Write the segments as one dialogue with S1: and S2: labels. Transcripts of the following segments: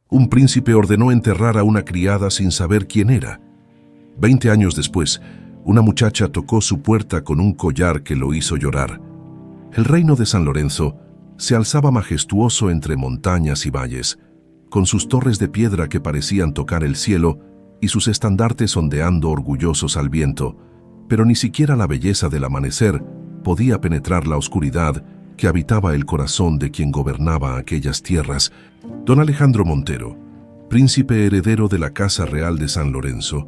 S1: Un príncipe ordenó enterrar a una criada sin saber quién era. 20 años después, una muchacha tocó su puerta con un collar que lo hizo llorar. El reino de San Lorenzo se alzaba majestuoso entre montañas y valles, con sus torres de piedra que parecían tocar el cielo y sus estandartes ondeando orgullosos al viento, pero ni siquiera la belleza del amanecer podía penetrar la oscuridad que habitaba el corazón de quien gobernaba aquellas tierras. Don Alejandro Montero, príncipe heredero de la Casa Real de San Lorenzo,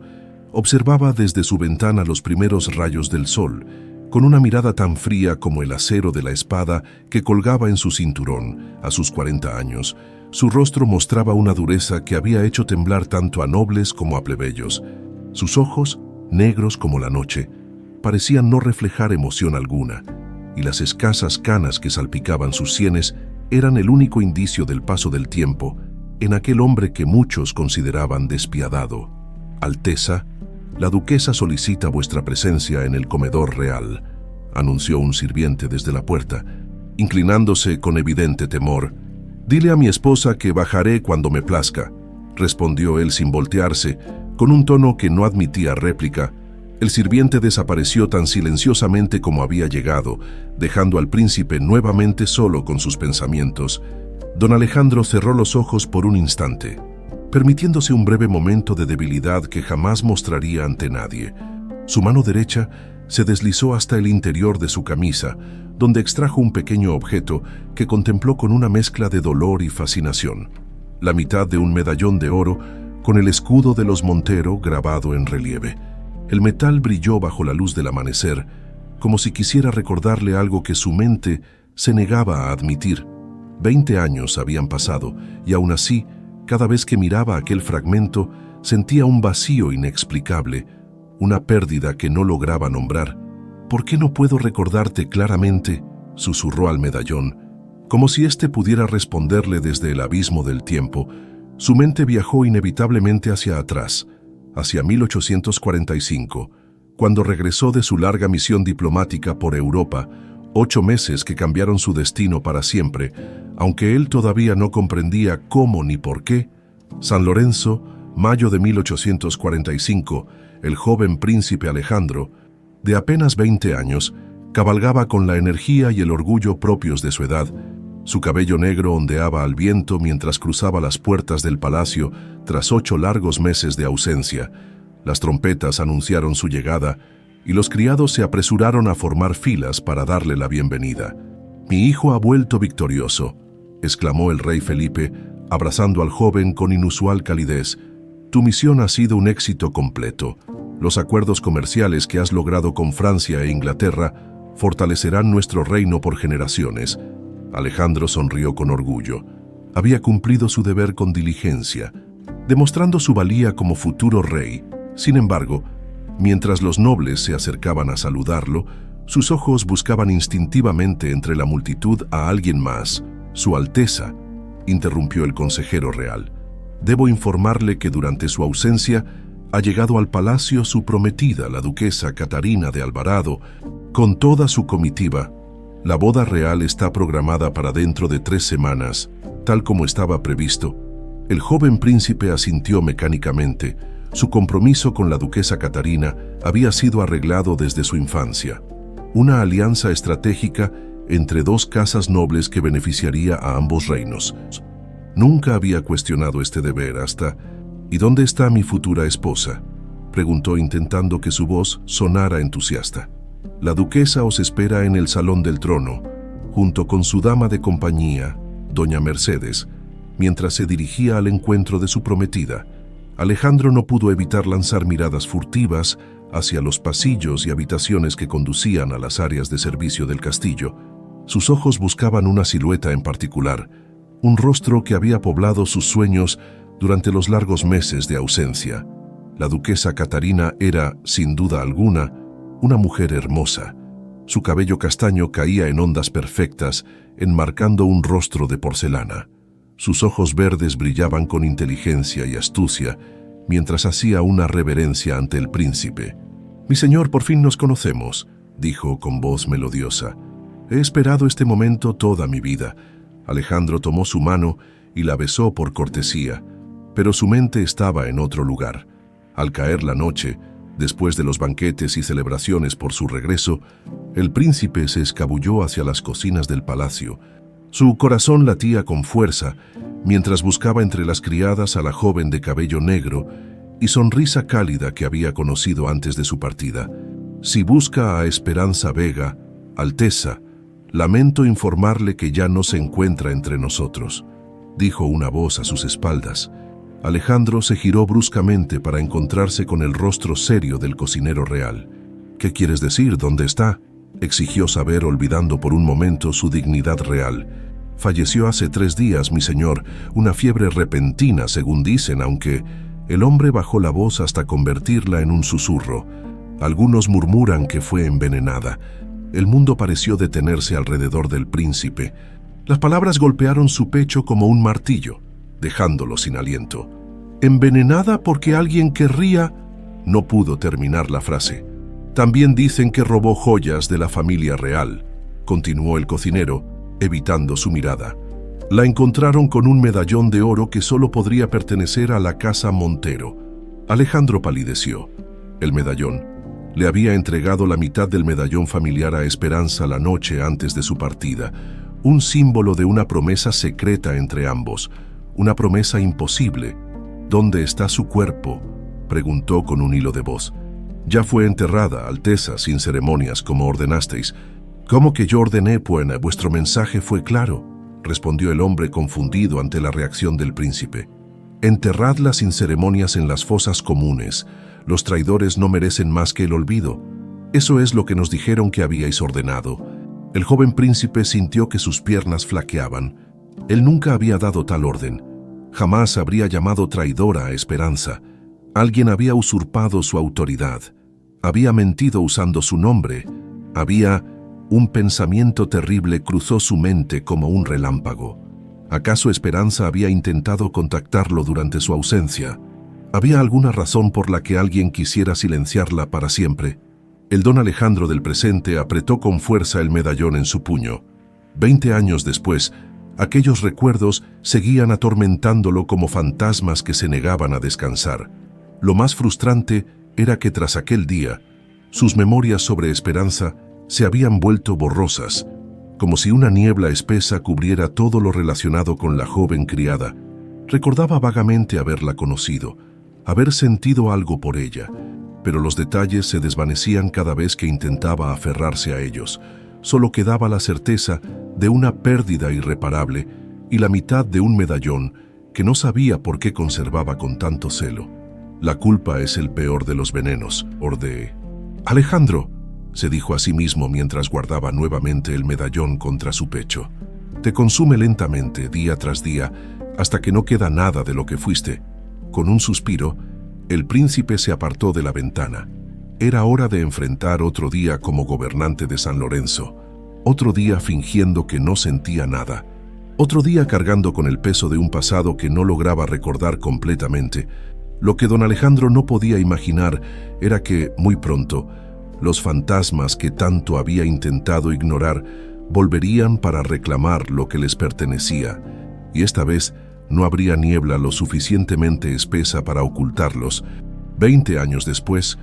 S1: observaba desde su ventana los primeros rayos del sol, con una mirada tan fría como el acero de la espada que colgaba en su cinturón a sus 40 años. Su rostro mostraba una dureza que había hecho temblar tanto a nobles como a plebeyos. Sus ojos, negros como la noche, parecían no reflejar emoción alguna, y las escasas canas que salpicaban sus sienes eran el único indicio del paso del tiempo en aquel hombre que muchos consideraban despiadado. Alteza, la duquesa solicita vuestra presencia en el comedor real, anunció un sirviente desde la puerta, inclinándose con evidente temor. Dile a mi esposa que bajaré cuando me plazca, respondió él sin voltearse, con un tono que no admitía réplica. El sirviente desapareció tan silenciosamente como había llegado, dejando al príncipe nuevamente solo con sus pensamientos. Don Alejandro cerró los ojos por un instante, permitiéndose un breve momento de debilidad que jamás mostraría ante nadie. Su mano derecha se deslizó hasta el interior de su camisa, donde extrajo un pequeño objeto que contempló con una mezcla de dolor y fascinación. La mitad de un medallón de oro con el escudo de los Montero grabado en relieve. El metal brilló bajo la luz del amanecer, como si quisiera recordarle algo que su mente se negaba a admitir. 20 años habían pasado, y aún así, cada vez que miraba aquel fragmento, sentía un vacío inexplicable, una pérdida que no lograba nombrar. «¿Por qué no puedo recordarte claramente?», susurró al medallón. Como si éste pudiera responderle desde el abismo del tiempo, su mente viajó inevitablemente hacia atrás, hacia 1845, cuando regresó de su larga misión diplomática por Europa, 8 meses que cambiaron su destino para siempre, aunque él todavía no comprendía cómo ni por qué. San Lorenzo, mayo de 1845, el joven príncipe Alejandro, de apenas 20 años, cabalgaba con la energía y el orgullo propios de su edad. Su cabello negro ondeaba al viento mientras cruzaba las puertas del palacio tras 8 largos meses de ausencia. Las trompetas anunciaron su llegada y los criados se apresuraron a formar filas para darle la bienvenida. «Mi hijo ha vuelto victorioso», exclamó el rey Felipe, abrazando al joven con inusual calidez. «Tu misión ha sido un éxito completo. Los acuerdos comerciales que has logrado con Francia e Inglaterra fortalecerán nuestro reino por generaciones». Alejandro sonrió con orgullo. Había cumplido su deber con diligencia, demostrando su valía como futuro rey. Sin embargo, mientras los nobles se acercaban a saludarlo, sus ojos buscaban instintivamente entre la multitud a alguien más. «Su Alteza», interrumpió el consejero real. «Debo informarle que durante su ausencia ha llegado al palacio su prometida, la duquesa Catarina de Alvarado, con toda su comitiva. La boda real está programada para dentro de 3 semanas, tal como estaba previsto». El joven príncipe asintió mecánicamente. Su compromiso con la duquesa Catarina había sido arreglado desde su infancia. Una alianza estratégica entre 2 casas nobles que beneficiaría a ambos reinos. Nunca había cuestionado este deber hasta... «¿Y dónde está mi futura esposa?», preguntó intentando que su voz sonara entusiasta. «La duquesa os espera en el salón del trono, junto con su dama de compañía, doña Mercedes», mientras se dirigía al encuentro de su prometida. Alejandro no pudo evitar lanzar miradas furtivas hacia los pasillos y habitaciones que conducían a las áreas de servicio del castillo. Sus ojos buscaban una silueta en particular, un rostro que había poblado sus sueños durante los largos meses de ausencia. La duquesa Catarina era, sin duda alguna, una mujer hermosa. Su cabello castaño caía en ondas perfectas, enmarcando un rostro de porcelana. Sus ojos verdes brillaban con inteligencia y astucia, mientras hacía una reverencia ante el príncipe. «Mi señor, por fin nos conocemos», dijo con voz melodiosa. «He esperado este momento toda mi vida». Alejandro tomó su mano y la besó por cortesía, pero su mente estaba en otro lugar. Al caer la noche, después de los banquetes y celebraciones por su regreso, el príncipe se escabulló hacia las cocinas del palacio. Su corazón latía con fuerza mientras buscaba entre las criadas a la joven de cabello negro y sonrisa cálida que había conocido antes de su partida. «Si busca a Esperanza Vega, Alteza, lamento informarle que ya no se encuentra entre nosotros», dijo una voz a sus espaldas. Alejandro se giró bruscamente para encontrarse con el rostro serio del cocinero real. «¿Qué quieres decir? ¿Dónde está?», exigió saber, olvidando por un momento su dignidad real. «Falleció hace 3 días, mi señor, una fiebre repentina, según dicen, aunque…». El hombre bajó la voz hasta convertirla en un susurro. «Algunos murmuran que fue envenenada». El mundo pareció detenerse alrededor del príncipe. Las palabras golpearon su pecho como un martillo, dejándolo sin aliento. «¿Envenenada porque alguien querría…?» No pudo terminar la frase. «También dicen que robó joyas de la familia real», continuó el cocinero, evitando su mirada. «La encontraron con un medallón de oro que solo podría pertenecer a la casa Montero». Alejandro palideció. El medallón. Le había entregado la mitad del medallón familiar a Esperanza la noche antes de su partida, un símbolo de una promesa secreta entre ambos, una promesa imposible. «¿Dónde está su cuerpo?», preguntó con un hilo de voz. «Ya fue enterrada, Alteza, sin ceremonias, como ordenasteis». «¿Cómo que yo ordené? Pues vuestro mensaje fue claro», respondió el hombre confundido ante la reacción del príncipe. «Enterradla sin ceremonias en las fosas comunes. Los traidores no merecen más que el olvido. Eso es lo que nos dijeron que habíais ordenado». El joven príncipe sintió que sus piernas flaqueaban. Él nunca había dado tal orden. Jamás habría llamado traidora a Esperanza. Alguien había usurpado su autoridad. Había mentido usando su nombre. Un pensamiento terrible cruzó su mente como un relámpago. ¿Acaso Esperanza había intentado contactarlo durante su ausencia? ¿Había alguna razón por la que alguien quisiera silenciarla para siempre? El don Alejandro del presente apretó con fuerza el medallón en su puño. 20 años después, aquellos recuerdos seguían atormentándolo como fantasmas que se negaban a descansar. Lo más frustrante era que tras aquel día, sus memorias sobre Esperanza se habían vuelto borrosas, como si una niebla espesa cubriera todo lo relacionado con la joven criada. Recordaba vagamente haberla conocido, haber sentido algo por ella, pero los detalles se desvanecían cada vez que intentaba aferrarse a ellos. Solo quedaba la certeza de una pérdida irreparable y la mitad de un medallón que no sabía por qué conservaba con tanto celo. «La culpa es el peor de los venenos», ordené. «Alejandro», se dijo a sí mismo mientras guardaba nuevamente el medallón contra su pecho. «Te consume lentamente, día tras día, hasta que no queda nada de lo que fuiste». Con un suspiro, el príncipe se apartó de la ventana. Era hora de enfrentar otro día como gobernante de San Lorenzo, otro día fingiendo que no sentía nada, otro día cargando con el peso de un pasado que no lograba recordar completamente. Lo que don Alejandro no podía imaginar era que, muy pronto, los fantasmas que tanto había intentado ignorar volverían para reclamar lo que les pertenecía, y esta vez no habría niebla lo suficientemente espesa para ocultarlos. 20 años después,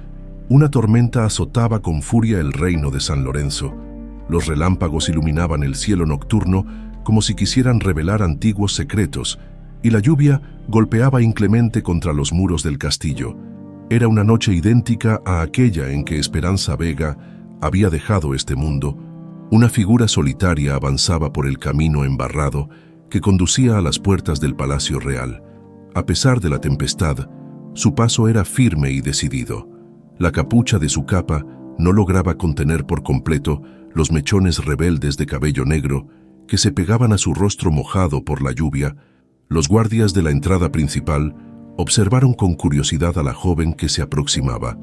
S1: una tormenta azotaba con furia el reino de San Lorenzo. Los relámpagos iluminaban el cielo nocturno como si quisieran revelar antiguos secretos, y la lluvia golpeaba inclemente contra los muros del castillo. Era una noche idéntica a aquella en que Esperanza Vega había dejado este mundo. Una figura solitaria avanzaba por el camino embarrado que conducía a las puertas del Palacio Real. A pesar de la tempestad, su paso era firme y decidido. La capucha de su capa no lograba contener por completo los mechones rebeldes de cabello negro que se pegaban a su rostro mojado por la lluvia. Los guardias de la entrada principal observaron con curiosidad a la joven que se aproximaba.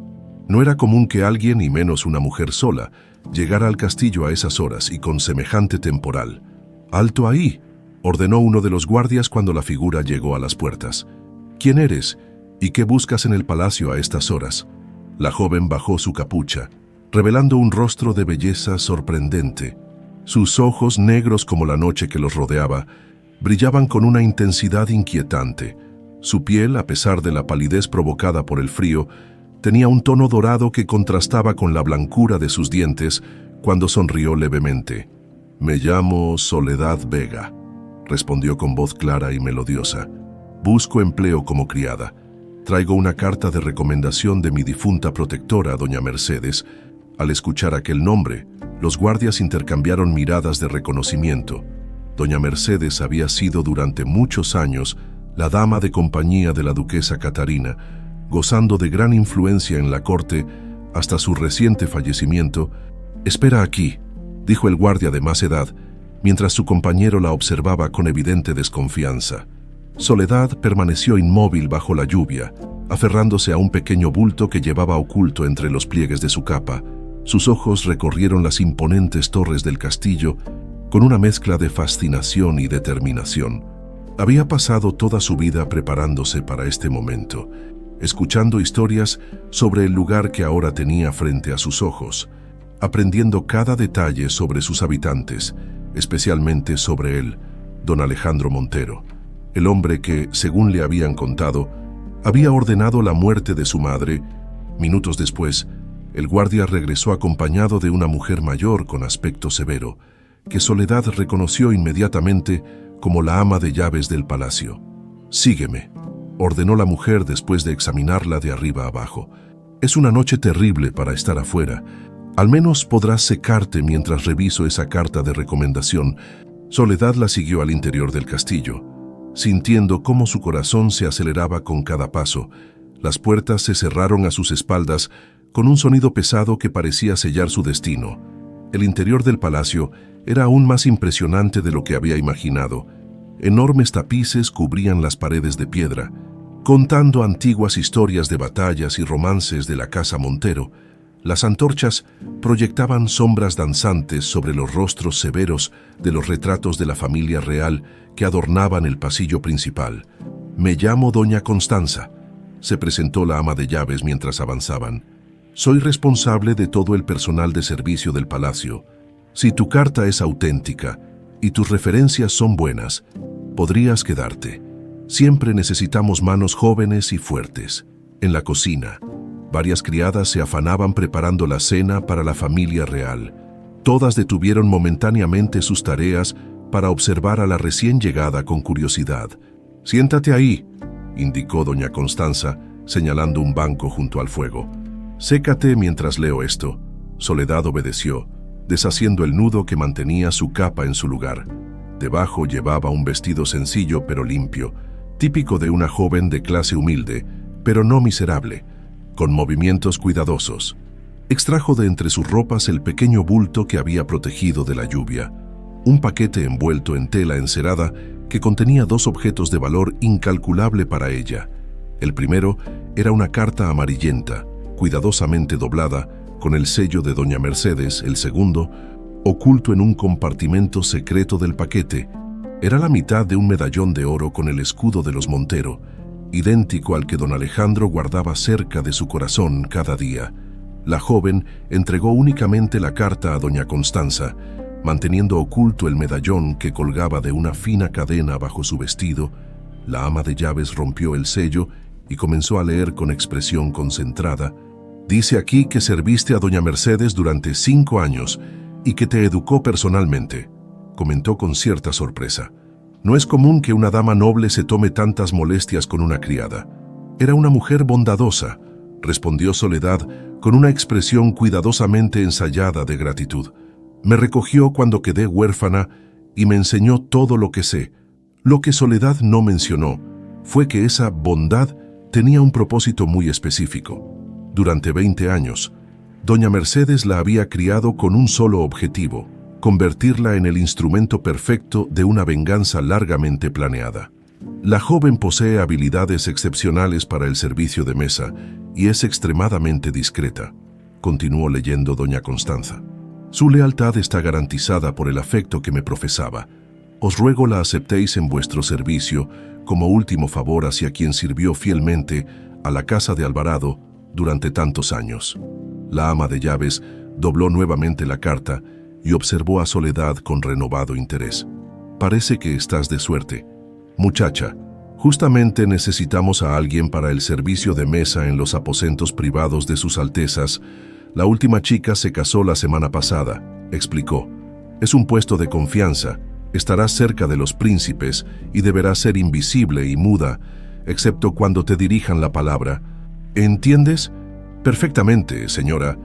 S1: No era común que alguien, y menos una mujer sola, llegara al castillo a esas horas y con semejante temporal. «¡Alto ahí!», ordenó uno de los guardias cuando la figura llegó a las puertas. «¿Quién eres? ¿Y qué buscas en el palacio a estas horas?». La joven bajó su capucha, revelando un rostro de belleza sorprendente. Sus ojos, negros como la noche que los rodeaba, brillaban con una intensidad inquietante. Su piel, a pesar de la palidez provocada por el frío, tenía un tono dorado que contrastaba con la blancura de sus dientes cuando sonrió levemente. «Me llamo Soledad Vega», respondió con voz clara y melodiosa. «Busco empleo como criada. Traigo una carta de recomendación de mi difunta protectora, doña Mercedes». Al escuchar aquel nombre, los guardias intercambiaron miradas de reconocimiento. Doña Mercedes había sido durante muchos años la dama de compañía de la duquesa Catarina, gozando de gran influencia en la corte hasta su reciente fallecimiento. «Espera aquí», dijo el guardia de más edad, mientras su compañero la observaba con evidente desconfianza. Soledad permaneció inmóvil bajo la lluvia, aferrándose a un pequeño bulto que llevaba oculto entre los pliegues de su capa. Sus ojos recorrieron las imponentes torres del castillo con una mezcla de fascinación y determinación. Había pasado toda su vida preparándose para este momento, escuchando historias sobre el lugar que ahora tenía frente a sus ojos, aprendiendo cada detalle sobre sus habitantes, especialmente sobre él, don Alejandro Montero, el hombre que, según le habían contado, había ordenado la muerte de su madre. Minutos después, el guardia regresó acompañado de una mujer mayor con aspecto severo, que Soledad reconoció inmediatamente como la ama de llaves del palacio. «Sígueme», ordenó la mujer después de examinarla de arriba abajo. «Es una noche terrible para estar afuera. Al menos podrás secarte mientras reviso esa carta de recomendación». Soledad la siguió al interior del castillo, sintiendo cómo su corazón se aceleraba con cada paso. Las puertas se cerraron a sus espaldas con un sonido pesado que parecía sellar su destino. El interior del palacio era aún más impresionante de lo que había imaginado. Enormes tapices cubrían las paredes de piedra, contando antiguas historias de batallas y romances de la casa Montero. Las antorchas proyectaban sombras danzantes sobre los rostros severos de los retratos de la familia real que adornaban el pasillo principal. «Me llamo doña Constanza», se presentó la ama de llaves mientras avanzaban. «Soy responsable de todo el personal de servicio del palacio. Si tu carta es auténtica y tus referencias son buenas, podrías quedarte. Siempre necesitamos manos jóvenes y fuertes». En la cocina, varias criadas se afanaban preparando la cena para la familia real. Todas detuvieron momentáneamente sus tareas para observar a la recién llegada con curiosidad. «Siéntate ahí», indicó doña Constanza, señalando un banco junto al fuego. «Sécate mientras leo esto». Soledad obedeció, deshaciendo el nudo que mantenía su capa en su lugar. Debajo llevaba un vestido sencillo pero limpio, típico de una joven de clase humilde, pero no miserable, con movimientos cuidadosos. Extrajo de entre sus ropas el pequeño bulto que había protegido de la lluvia, un paquete envuelto en tela encerada que contenía dos objetos de valor incalculable para ella. El primero era una carta amarillenta, cuidadosamente doblada, con el sello de doña Mercedes. El segundo, oculto en un compartimento secreto del paquete, era la mitad de un medallón de oro con el escudo de los Montero, idéntico al que don Alejandro guardaba cerca de su corazón cada día. La joven entregó únicamente la carta a doña Constanza, manteniendo oculto el medallón que colgaba de una fina cadena bajo su vestido. La ama de llaves rompió el sello y comenzó a leer con expresión concentrada. «Dice aquí que serviste a doña Mercedes durante 5 años y que te educó personalmente», comentó con cierta sorpresa. «No es común que una dama noble se tome tantas molestias con una criada». «Era una mujer bondadosa», respondió Soledad con una expresión cuidadosamente ensayada de gratitud. «Me recogió cuando quedé huérfana y me enseñó todo lo que sé». Lo que Soledad no mencionó fue que esa bondad tenía un propósito muy específico. Durante 20 años, doña Mercedes la había criado con un solo objetivo: convertirla en el instrumento perfecto de una venganza largamente planeada. La joven posee habilidades excepcionales para el servicio de mesa y es extremadamente discreta, continuó leyendo doña Constanza. Su lealtad está garantizada por el afecto que me profesaba. Os ruego la aceptéis en vuestro servicio como último favor hacia quien sirvió fielmente a la casa de Alvarado durante tantos años. La ama de llaves dobló nuevamente la carta y observó a Soledad con renovado interés. Parece que estás de suerte. Muchacha, justamente necesitamos a alguien para el servicio de mesa en los aposentos privados de sus altezas. La última chica se casó la semana pasada, explicó. Es un puesto de confianza. Estarás cerca de los príncipes y deberás ser invisible y muda, excepto cuando te dirijan la palabra. ¿Entiendes? Perfectamente, señora,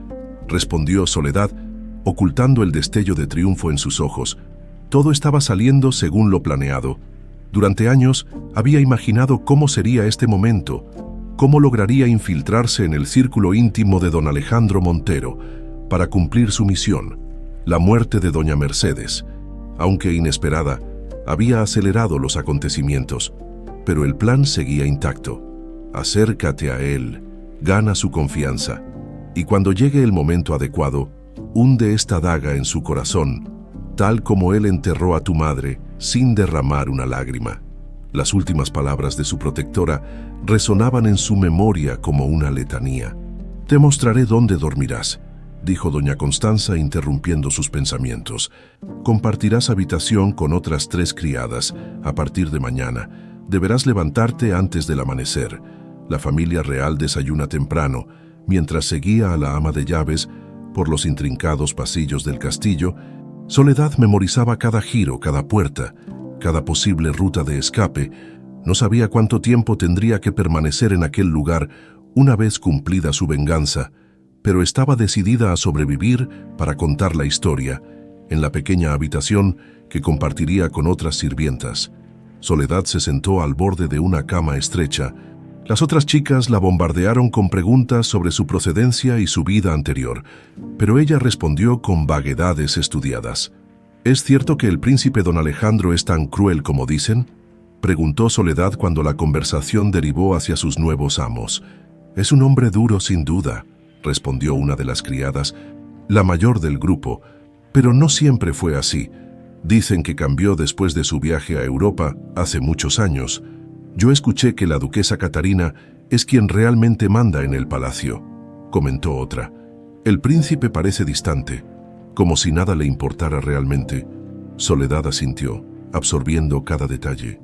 S1: respondió Soledad, ocultando el destello de triunfo en sus ojos. Todo estaba saliendo según lo planeado. Durante años había imaginado cómo sería este momento, cómo lograría infiltrarse en el círculo íntimo de don Alejandro Montero para cumplir su misión, la muerte de doña Mercedes. Aunque inesperada, había acelerado los acontecimientos, pero el plan seguía intacto. Acércate a él, gana su confianza, y cuando llegue el momento adecuado, hunde esta daga en su corazón, tal como él enterró a tu madre sin derramar una lágrima. Las últimas palabras de su protectora resonaban en su memoria como una letanía. Te mostraré dónde dormirás, dijo doña Constanza interrumpiendo sus pensamientos. Compartirás habitación con otras 3 criadas a partir de mañana. Deberás levantarte antes del amanecer. La familia real desayuna temprano, mientras seguía a la ama de llaves por los intrincados pasillos del castillo. Soledad memorizaba cada giro, cada puerta, cada posible ruta de escape. No sabía cuánto tiempo tendría que permanecer en aquel lugar una vez cumplida su venganza, pero estaba decidida a sobrevivir para contar la historia en la pequeña habitación que compartiría con otras sirvientas. Soledad se sentó al borde de una cama estrecha. Las otras chicas la bombardearon con preguntas sobre su procedencia y su vida anterior, pero ella respondió con vaguedades estudiadas. ¿Es cierto que el príncipe don Alejandro es tan cruel como dicen?, preguntó Soledad cuando la conversación derivó hacia sus nuevos amos. Es un hombre duro sin duda, respondió una de las criadas, la mayor del grupo, pero no siempre fue así. Dicen que cambió después de su viaje a Europa hace muchos años. Yo escuché que la duquesa Catarina es quien realmente manda en el palacio, comentó otra. El príncipe parece distante, como si nada le importara realmente. Soledad asintió, absorbiendo cada detalle,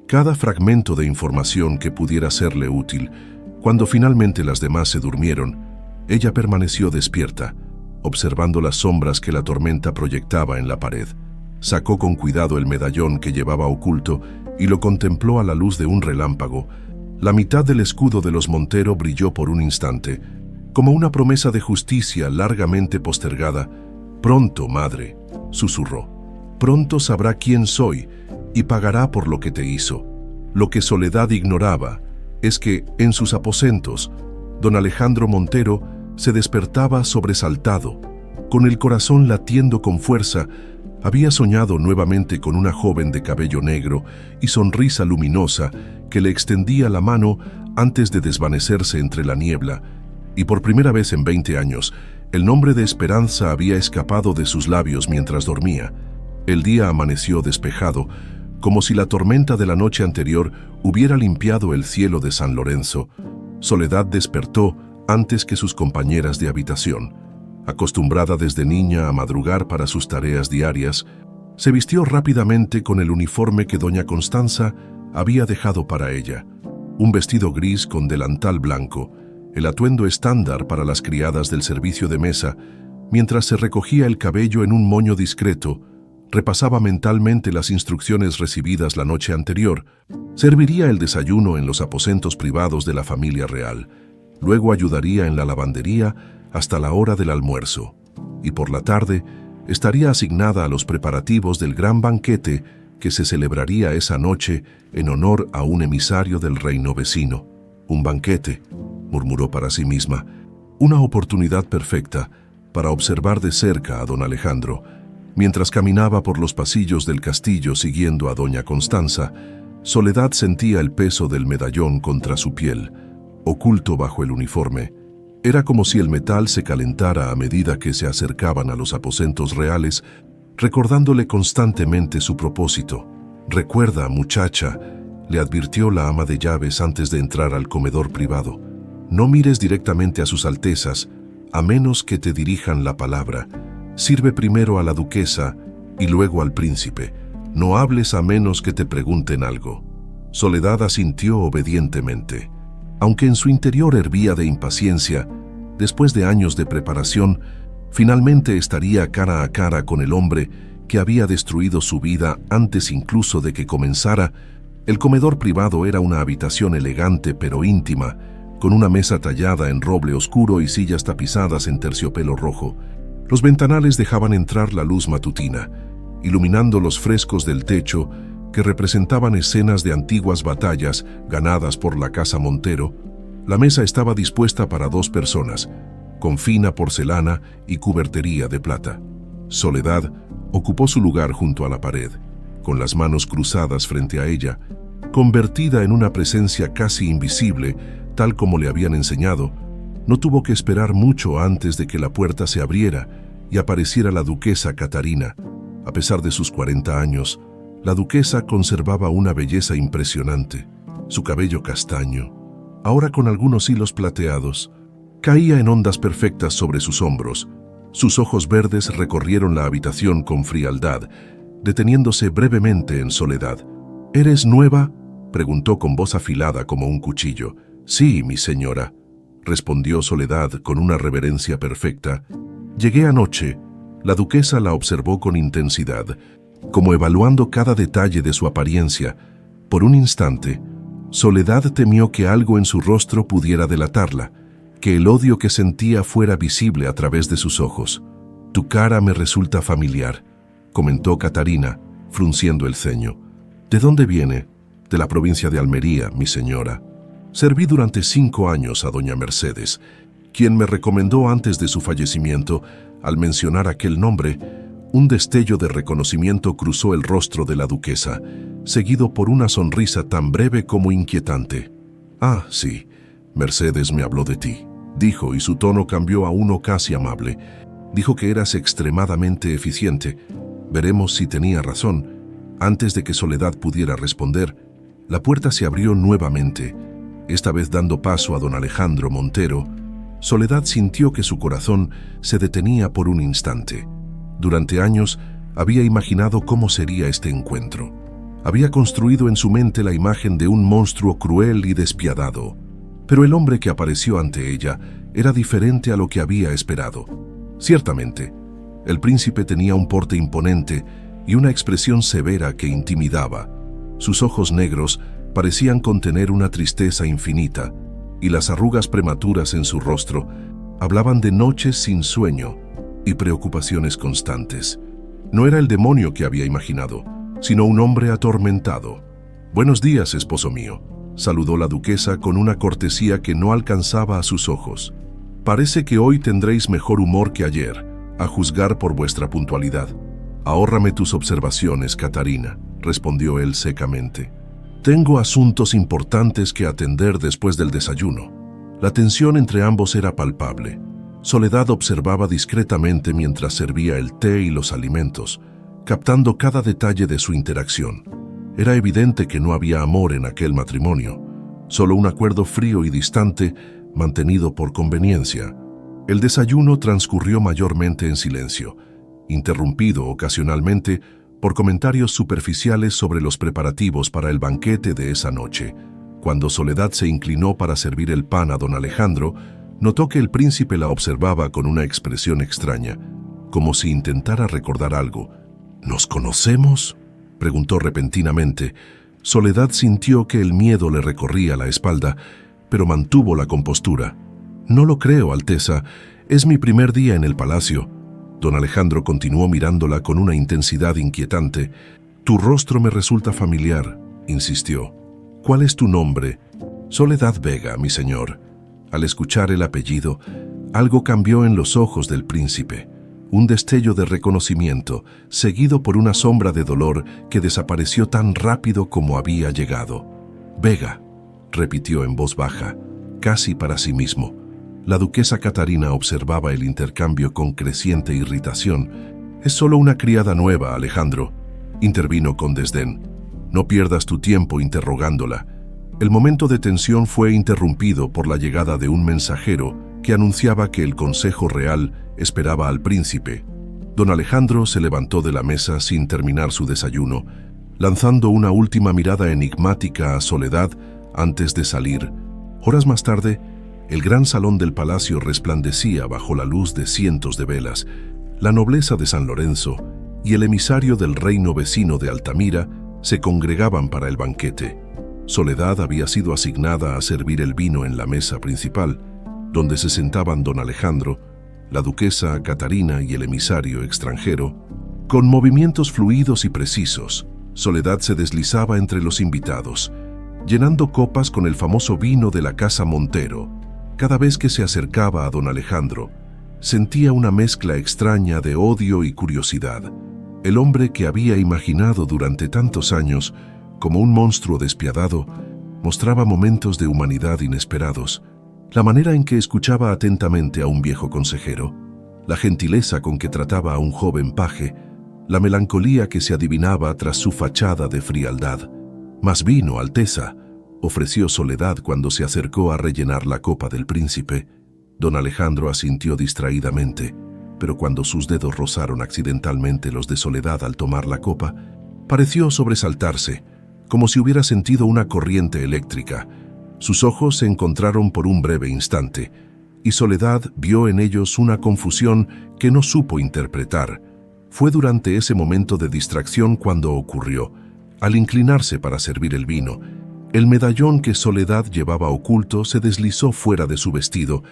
S1: cada fragmento de información que pudiera serle útil. Cuando finalmente las demás se durmieron, ella permaneció despierta, observando las sombras que la tormenta proyectaba en la pared. Sacó con cuidado el medallón que llevaba oculto y lo contempló a la luz de un relámpago. La mitad del escudo de los Montero brilló por un instante, como una promesa de justicia largamente postergada. Pronto, madre, susurró. Pronto sabrá quién soy y pagará por lo que te hizo. Lo que Soledad ignoraba es que, en sus aposentos, don Alejandro Montero se despertaba sobresaltado, con el corazón latiendo con fuerza. Había soñado nuevamente con una joven de cabello negro y sonrisa luminosa que le extendía la mano antes de desvanecerse entre la niebla, y por primera vez en 20 años, el nombre de Esperanza había escapado de sus labios mientras dormía. El día amaneció despejado, como si la tormenta de la noche anterior hubiera limpiado el cielo de San Lorenzo. Soledad despertó antes que sus compañeras de habitación. Acostumbrada desde niña a madrugar para sus tareas diarias, se vistió rápidamente con el uniforme que doña Constanza había dejado para ella. Un vestido gris con delantal blanco, el atuendo estándar para las criadas del servicio de mesa. Mientras se recogía el cabello en un moño discreto, repasaba mentalmente las instrucciones recibidas la noche anterior. Serviría el desayuno en los aposentos privados de la familia real. Luego ayudaría en la lavandería hasta la hora del almuerzo, y por la tarde estaría asignada a los preparativos del gran banquete que se celebraría esa noche en honor a un emisario del reino vecino. Un banquete, murmuró para sí misma, una oportunidad perfecta para observar de cerca a don Alejandro. Mientras caminaba por los pasillos del castillo siguiendo a doña Constanza, Soledad sentía el peso del medallón contra su piel, oculto bajo el uniforme. Era como si el metal se calentara a medida que se acercaban a los aposentos reales, recordándole constantemente su propósito. «Recuerda, muchacha», le advirtió la ama de llaves antes de entrar al comedor privado. «No mires directamente a sus altezas, a menos que te dirijan la palabra. Sirve primero a la duquesa y luego al príncipe. No hables a menos que te pregunten algo. Soledad asintió obedientemente. Aunque en su interior hervía de impaciencia, después de años de preparación, finalmente estaría cara a cara con el hombre que había destruido su vida antes incluso de que comenzara. El comedor privado era una habitación elegante pero íntima, con una mesa tallada en roble oscuro y sillas tapizadas en terciopelo rojo. Los ventanales dejaban entrar la luz matutina, iluminando los frescos del techo que representaban escenas de antiguas batallas ganadas por la casa Montero. La mesa estaba dispuesta para 2 personas, con fina porcelana y cubertería de plata. Soledad ocupó su lugar junto a la pared, con las manos cruzadas frente a ella, convertida en una presencia casi invisible, tal como le habían enseñado. No tuvo que esperar mucho antes de que la puerta se abriera y apareciera la duquesa Catarina. A pesar de sus 40 años, la duquesa conservaba una belleza impresionante. Su cabello castaño, ahora con algunos hilos plateados, caía en ondas perfectas sobre sus hombros. Sus ojos verdes recorrieron la habitación con frialdad, deteniéndose brevemente en Soledad. «¿Eres nueva?», preguntó con voz afilada como un cuchillo. «Sí, mi señora», respondió Soledad con una reverencia perfecta. «Llegué anoche». La duquesa la observó con intensidad, como evaluando cada detalle de su apariencia. Por un instante, Soledad temió que algo en su rostro pudiera delatarla, que el odio que sentía fuera visible a través de sus ojos. «Tu cara me resulta familiar», comentó Catarina, frunciendo el ceño. «¿De dónde viene?». «De la provincia de Almería, mi señora. Serví durante 5 años a doña Mercedes, quien me recomendó antes de su fallecimiento». Al mencionar aquel nombre, un destello de reconocimiento cruzó el rostro de la duquesa, seguido por una sonrisa tan breve como inquietante. «Ah, sí, Mercedes me habló de ti», dijo, y su tono cambió a uno casi amable. «Dijo que eras extremadamente eficiente. Veremos si tenía razón». Antes de que Soledad pudiera responder, la puerta se abrió nuevamente, esta vez dando paso a don Alejandro Montero. Soledad sintió que su corazón se detenía por un instante. Durante años había imaginado cómo sería este encuentro. Había construido en su mente la imagen de un monstruo cruel y despiadado. Pero el hombre que apareció ante ella era diferente a lo que había esperado. Ciertamente, el príncipe tenía un porte imponente y una expresión severa que intimidaba. Sus ojos negros parecían contener una tristeza infinita, y las arrugas prematuras en su rostro hablaban de noches sin sueño y preocupaciones constantes. No era el demonio que había imaginado, sino un hombre atormentado. «Buenos días, esposo mío», saludó la duquesa con una cortesía que no alcanzaba a sus ojos. «Parece que hoy tendréis mejor humor que ayer, a juzgar por vuestra puntualidad». «Ahórrame tus observaciones, Catarina», respondió él secamente. «Tengo asuntos importantes que atender después del desayuno». La tensión entre ambos era palpable. Soledad observaba discretamente mientras servía el té y los alimentos, captando cada detalle de su interacción. Era evidente que no había amor en aquel matrimonio, solo un acuerdo frío y distante mantenido por conveniencia. El desayuno transcurrió mayormente en silencio, interrumpido ocasionalmente por comentarios superficiales sobre los preparativos para el banquete de esa noche. Cuando Soledad se inclinó para servir el pan a don Alejandro, notó que el príncipe la observaba con una expresión extraña, como si intentara recordar algo. «¿Nos conocemos?», preguntó repentinamente. Soledad sintió que el miedo le recorría la espalda, pero mantuvo la compostura. «No lo creo, Alteza. Es mi primer día en el palacio». Don Alejandro continuó mirándola con una intensidad inquietante. «Tu rostro me resulta familiar», insistió. «¿Cuál es tu nombre?» «Soledad Vega, mi señor». Al escuchar el apellido, algo cambió en los ojos del príncipe. Un destello de reconocimiento, seguido por una sombra de dolor que desapareció tan rápido como había llegado. «Vega», repitió en voz baja, casi para sí mismo. La duquesa Catarina observaba el intercambio con creciente irritación. «Es solo una criada nueva, Alejandro», intervino con desdén. «No pierdas tu tiempo interrogándola». El momento de tensión fue interrumpido por la llegada de un mensajero que anunciaba que el Consejo Real esperaba al príncipe. Don Alejandro se levantó de la mesa sin terminar su desayuno, lanzando una última mirada enigmática a Soledad antes de salir. Horas más tarde, el gran salón del palacio resplandecía bajo la luz de cientos de velas. La nobleza de San Lorenzo y el emisario del reino vecino de Altamira se congregaban para el banquete. Soledad había sido asignada a servir el vino en la mesa principal, donde se sentaban don Alejandro, la duquesa Catarina y el emisario extranjero. Con movimientos fluidos y precisos, Soledad se deslizaba entre los invitados, llenando copas con el famoso vino de la casa Montero. Cada vez que se acercaba a don Alejandro, sentía una mezcla extraña de odio y curiosidad. El hombre que había imaginado durante tantos años como un monstruo despiadado mostraba momentos de humanidad inesperados. La manera en que escuchaba atentamente a un viejo consejero, la gentileza con que trataba a un joven paje, la melancolía que se adivinaba tras su fachada de frialdad. «Más vino, Alteza», ofreció Soledad cuando se acercó a rellenar la copa del príncipe. Don Alejandro asintió distraídamente, pero cuando sus dedos rozaron accidentalmente los de Soledad al tomar la copa, pareció sobresaltarse, como si hubiera sentido una corriente eléctrica. Sus ojos se encontraron por un breve instante, y Soledad vio en ellos una confusión que no supo interpretar. Fue durante ese momento de distracción cuando ocurrió. Al inclinarse para servir el vino, el medallón que Soledad llevaba oculto se deslizó fuera de su vestido,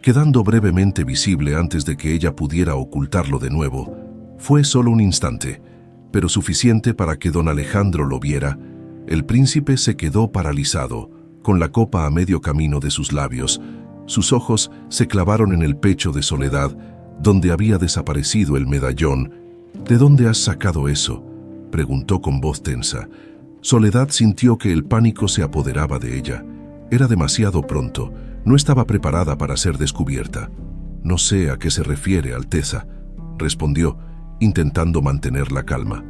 S1: quedando brevemente visible antes de que ella pudiera ocultarlo de nuevo. Fue solo un instante, pero suficiente para que don Alejandro lo viera. El príncipe se quedó paralizado, con la copa a medio camino de sus labios. Sus ojos se clavaron en el pecho de Soledad, donde había desaparecido el medallón. «¿De dónde has sacado eso?», preguntó con voz tensa. Soledad sintió que el pánico se apoderaba de ella. Era demasiado pronto. No estaba preparada para ser descubierta. «No sé a qué se refiere, Alteza», respondió, intentando mantener la calma.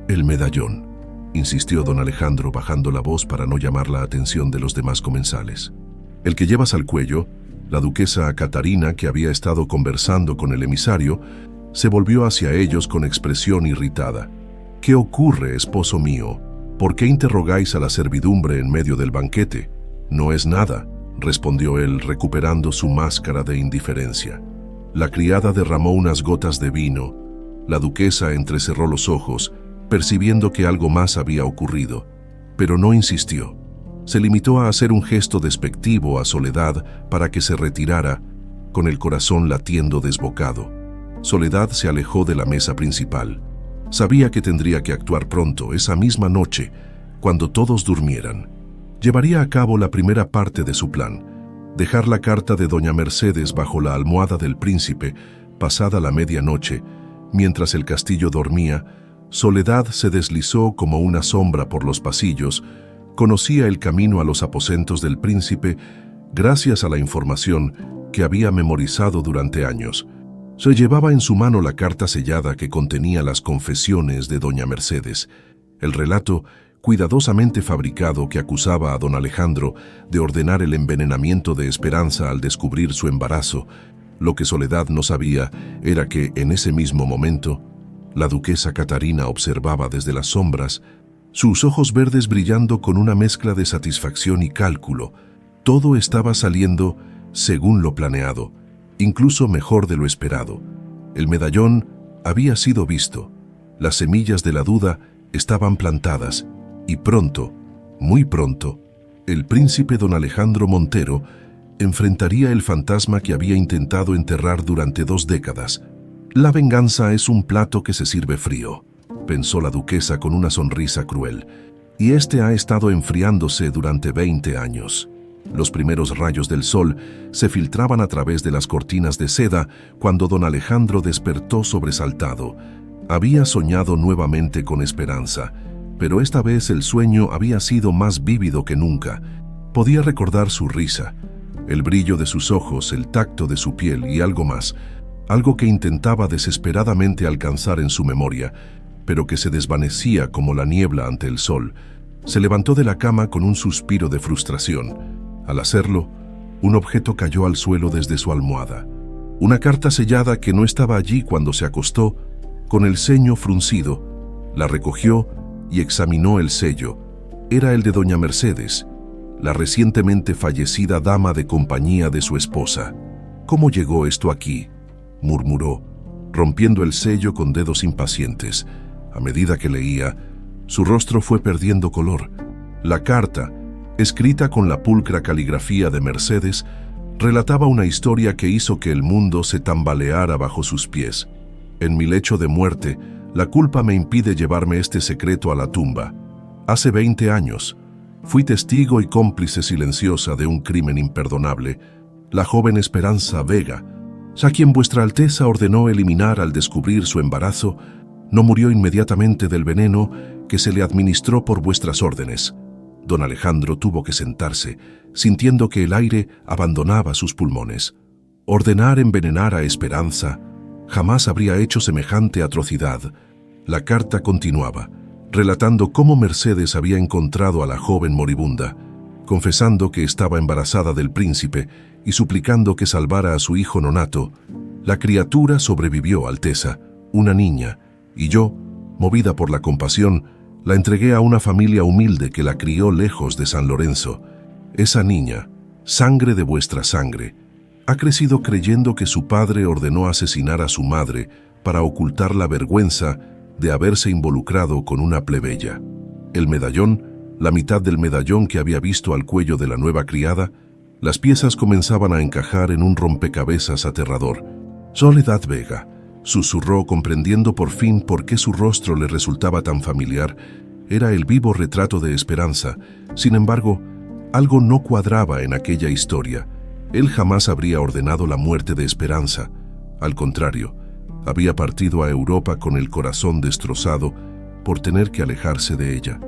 S1: «El medallón», insistió don Alejandro bajando la voz para no llamar la atención de los demás comensales. «El que llevas al cuello». La duquesa Catarina, que había estado conversando con el emisario, se volvió hacia ellos con expresión irritada. «¿Qué ocurre, esposo mío? ¿Por qué interrogáis a la servidumbre en medio del banquete?» «No es nada», respondió él, recuperando su máscara de indiferencia. La criada derramó unas gotas de vino. La duquesa entrecerró los ojos, percibiendo que algo más había ocurrido, pero no insistió. Se limitó a hacer un gesto despectivo a Soledad para que se retirara, con el corazón latiendo desbocado. Soledad se alejó de la mesa principal. Sabía que tendría que actuar pronto, esa misma noche, cuando todos durmieran. Llevaría a cabo la primera parte de su plan: dejar la carta de doña Mercedes bajo la almohada del príncipe, pasada la medianoche. Mientras el castillo dormía, Soledad se deslizó como una sombra por los pasillos. Conocía el camino a los aposentos del príncipe gracias a la información que había memorizado durante años. Se llevaba en su mano la carta sellada que contenía las confesiones de doña Mercedes, el relato cuidadosamente fabricado que acusaba a don Alejandro de ordenar el envenenamiento de Esperanza al descubrir su embarazo. Lo que Soledad no sabía era que, en ese mismo momento, la duquesa Catarina observaba desde las sombras, sus ojos verdes brillando con una mezcla de satisfacción y cálculo. Todo estaba saliendo según lo planeado, incluso mejor de lo esperado. El medallón había sido visto, las semillas de la duda estaban plantadas, y pronto, muy pronto, el príncipe don Alejandro Montero enfrentaría el fantasma que había intentado enterrar durante 2 décadas. «La venganza es un plato que se sirve frío», pensó la duquesa con una sonrisa cruel, «y este ha estado enfriándose durante 20 años». Los primeros rayos del sol se filtraban a través de las cortinas de seda cuando don Alejandro despertó sobresaltado. Había soñado nuevamente con Esperanza, pero esta vez el sueño había sido más vívido que nunca. Podía recordar su risa, el brillo de sus ojos, el tacto de su piel y algo más, algo que intentaba desesperadamente alcanzar en su memoria, pero que se desvanecía como la niebla ante el sol. Se levantó de la cama con un suspiro de frustración. Al hacerlo, un objeto cayó al suelo desde su almohada. Una carta sellada que no estaba allí cuando se acostó, Con el ceño fruncido, la recogió y examinó el sello. Era el de doña Mercedes, la recientemente fallecida dama de compañía de su esposa. «¿Cómo llegó esto aquí?», murmuró, rompiendo el sello con dedos impacientes. A medida que leía, su rostro fue perdiendo color. La carta, escrita con la pulcra caligrafía de Mercedes, relataba una historia que hizo que el mundo se tambaleara bajo sus pies. «En mi lecho de muerte, la culpa me impide llevarme este secreto a la tumba. Hace 20 años, fui testigo y cómplice silenciosa de un crimen imperdonable, la joven Esperanza Vega, a quien vuestra Alteza ordenó eliminar al descubrir su embarazo, no murió inmediatamente del veneno que se le administró por vuestras órdenes». Don Alejandro tuvo que sentarse, sintiendo que el aire abandonaba sus pulmones. Ordenar envenenar a Esperanza, jamás habría hecho semejante atrocidad. La carta continuaba, relatando cómo Mercedes había encontrado a la joven moribunda, confesando que estaba embarazada del príncipe y suplicando que salvara a su hijo nonato. «La criatura sobrevivió, Alteza, una niña, y yo, movida por la compasión, la entregué a una familia humilde que la crió lejos de San Lorenzo. Esa niña, sangre de vuestra sangre, ha crecido creyendo que su padre ordenó asesinar a su madre para ocultar la vergüenza de haberse involucrado con una plebeya. El medallón, la mitad del medallón que había visto al cuello de la nueva criada, las piezas comenzaban a encajar en un rompecabezas aterrador. Soledad Vega», susurró, comprendiendo por fin por qué su rostro le resultaba tan familiar. Era el vivo retrato de Esperanza. Sin embargo, algo no cuadraba en aquella historia. Él jamás habría ordenado la muerte de Esperanza. Al contrario, había partido a Europa con el corazón destrozado por tener que alejarse de ella,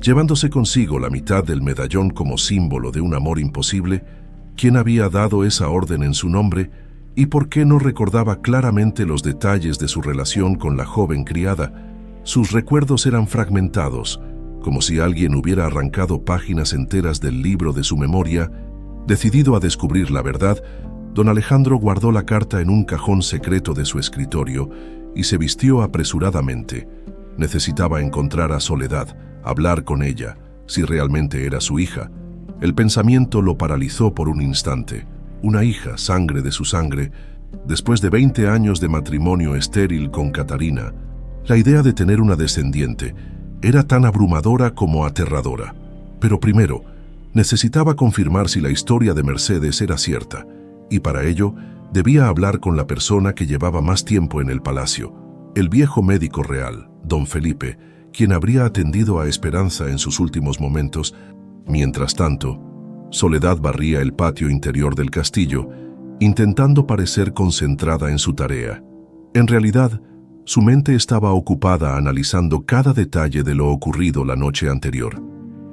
S1: llevándose consigo la mitad del medallón como símbolo de un amor imposible. ¿Quién había dado esa orden en su nombre? ¿Y por qué no recordaba claramente los detalles de su relación con la joven criada? Sus recuerdos eran fragmentados, como si alguien hubiera arrancado páginas enteras del libro de su memoria. Decidido a descubrir la verdad, don Alejandro guardó la carta en un cajón secreto de su escritorio y se vistió apresuradamente. Necesitaba encontrar a Soledad, hablar con ella, si realmente era su hija. El pensamiento lo paralizó por un instante. Una hija, sangre de su sangre, después de 20 años de matrimonio estéril con Catarina. La idea de tener una descendiente era tan abrumadora como aterradora. Pero primero, necesitaba confirmar si la historia de Mercedes era cierta, y para ello debía hablar con la persona que llevaba más tiempo en el palacio, el viejo médico real, don Felipe, quien habría atendido a Esperanza en sus últimos momentos. Mientras tanto, Soledad barría el patio interior del castillo, intentando parecer concentrada en su tarea. En realidad, su mente estaba ocupada analizando cada detalle de lo ocurrido la noche anterior.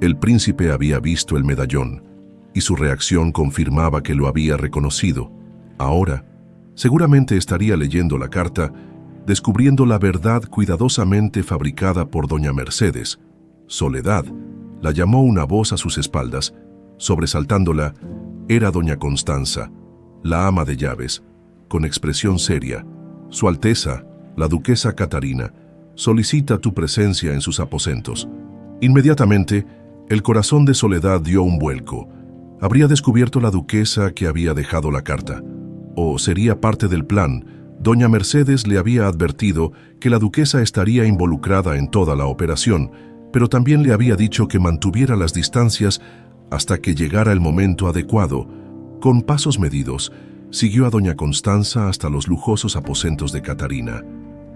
S1: El príncipe había visto el medallón, y su reacción confirmaba que lo había reconocido. Ahora, seguramente estaría leyendo la carta, descubriendo la verdad cuidadosamente fabricada por doña Mercedes. «Soledad», la llamó una voz a sus espaldas. Sobresaltándola, era doña Constanza, la ama de llaves, con expresión seria. «Su Alteza, la duquesa Catarina, solicita tu presencia en sus aposentos». Inmediatamente, el corazón de Soledad dio un vuelco. Habría descubierto la duquesa que había dejado la carta. O sería parte del plan. Doña Mercedes le había advertido que la duquesa estaría involucrada en toda la operación, pero también le había dicho que mantuviera las distancias hasta que llegara el momento adecuado. Con pasos medidos, siguió a doña Constanza hasta los lujosos aposentos de Catarina.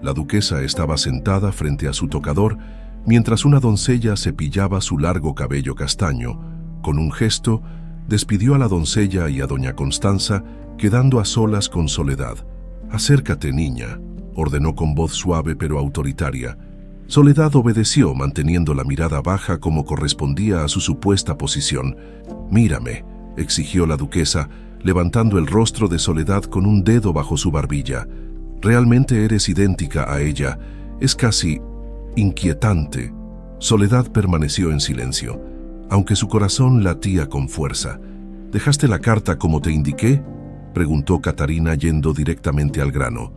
S1: La duquesa estaba sentada frente a su tocador, mientras una doncella cepillaba su largo cabello castaño. Con un gesto, despidió a la doncella y a doña Constanza, quedando a solas con Soledad. «Acércate, niña», ordenó con voz suave pero autoritaria. Soledad obedeció, manteniendo la mirada baja como correspondía a su supuesta posición. «Mírame», exigió la duquesa, levantando el rostro de Soledad con un dedo bajo su barbilla. «Realmente eres idéntica a ella. Es casi inquietante». Soledad permaneció en silencio, aunque su corazón latía con fuerza. «¿Dejaste la carta como te indiqué?», preguntó Catarina, yendo directamente al grano.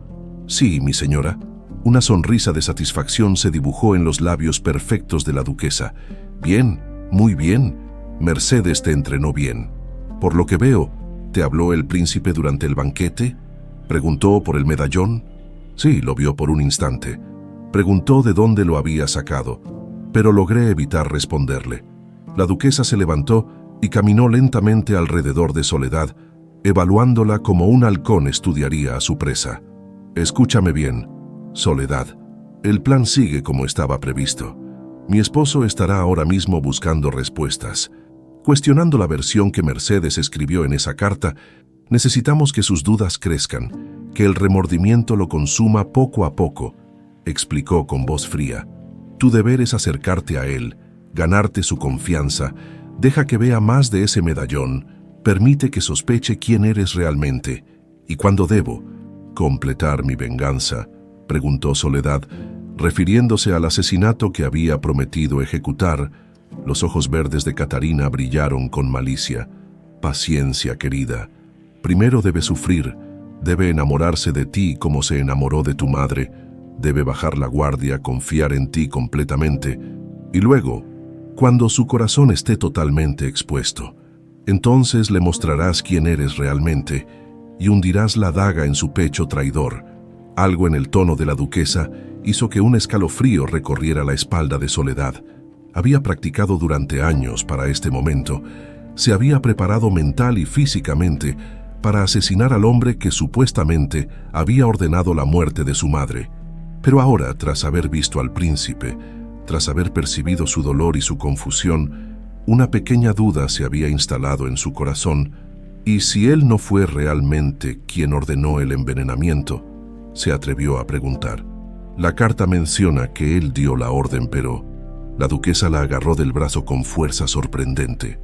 S1: «Sí, mi señora». Una sonrisa de satisfacción se dibujó en los labios perfectos de la duquesa. Bien, muy bien. Mercedes te entrenó bien. Por lo que veo, ¿te habló el príncipe durante el banquete? ¿Preguntó por el medallón? Sí, lo vio por un instante. Preguntó de dónde lo había sacado, pero logré evitar responderle. La duquesa se levantó y caminó lentamente alrededor de Soledad, evaluándola como un halcón estudiaría a su presa. Escúchame bien, Soledad. El plan sigue como estaba previsto. Mi esposo estará ahora mismo buscando respuestas. Cuestionando la versión que Mercedes escribió en esa carta, necesitamos que sus dudas crezcan, que el remordimiento lo consuma poco a poco, explicó con voz fría. Tu deber es acercarte a él, ganarte su confianza, deja que vea más de ese medallón, permite que sospeche quién eres realmente. ¿Y cuándo debo completar mi venganza?, preguntó Soledad, refiriéndose al asesinato que había prometido ejecutar. Los ojos verdes de Catarina brillaron con malicia. Paciencia, querida. Primero debe sufrir, debe enamorarse de ti como se enamoró de tu madre, debe bajar la guardia, confiar en ti completamente, y luego, cuando su corazón esté totalmente expuesto, entonces le mostrarás quién eres realmente y hundirás la daga en su pecho traidor. Algo en el tono de la duquesa hizo que un escalofrío recorriera la espalda de Soledad. Había practicado durante años para este momento. Se había preparado mental y físicamente para asesinar al hombre que supuestamente había ordenado la muerte de su madre. Pero ahora, tras haber visto al príncipe, tras haber percibido su dolor y su confusión, una pequeña duda se había instalado en su corazón. ¿Y si él no fue realmente quien ordenó el envenenamiento?, se atrevió a preguntar. La carta menciona que él dio la orden, pero la duquesa la agarró del brazo con fuerza sorprendente.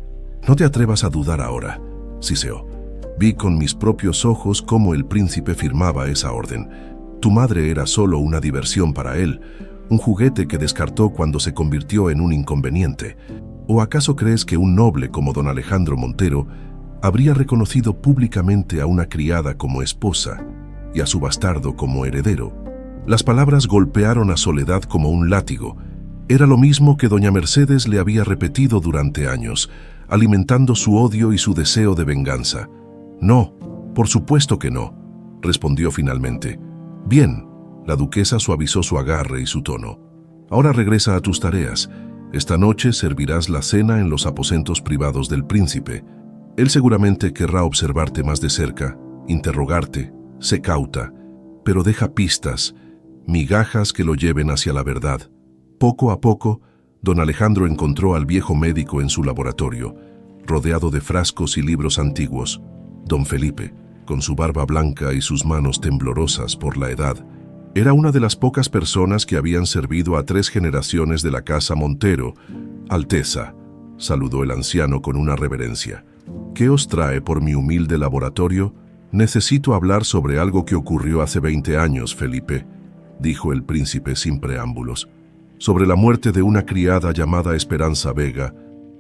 S1: No te atrevas a dudar ahora, Ciceo. Vi con mis propios ojos cómo el príncipe firmaba esa orden. Tu madre era solo una diversión para él, un juguete que descartó cuando se convirtió en un inconveniente. ¿O acaso crees que un noble como don Alejandro Montero habría reconocido públicamente a una criada como esposa y a su bastardo como heredero? Las palabras golpearon a Soledad como un látigo. Era lo mismo que doña Mercedes le había repetido durante años, alimentando su odio y su deseo de venganza. No, por supuesto que no, respondió finalmente. Bien, la duquesa suavizó su agarre y su tono. Ahora regresa a tus tareas. Esta noche servirás la cena en los aposentos privados del príncipe. Él seguramente querrá observarte más de cerca, interrogarte. Sé cauta, pero deja pistas, migajas que lo lleven hacia la verdad. Poco a poco, don Alejandro encontró al viejo médico en su laboratorio, rodeado de frascos y libros antiguos. Don Felipe, con su barba blanca y sus manos temblorosas por la edad, era una de las pocas personas que habían servido a 3 generaciones de la casa Montero. Alteza, saludó el anciano con una reverencia. ¿Qué os trae por mi humilde laboratorio? Necesito hablar sobre algo que ocurrió hace 20 años, Felipe, dijo el príncipe sin preámbulos. Sobre la muerte de una criada llamada Esperanza Vega.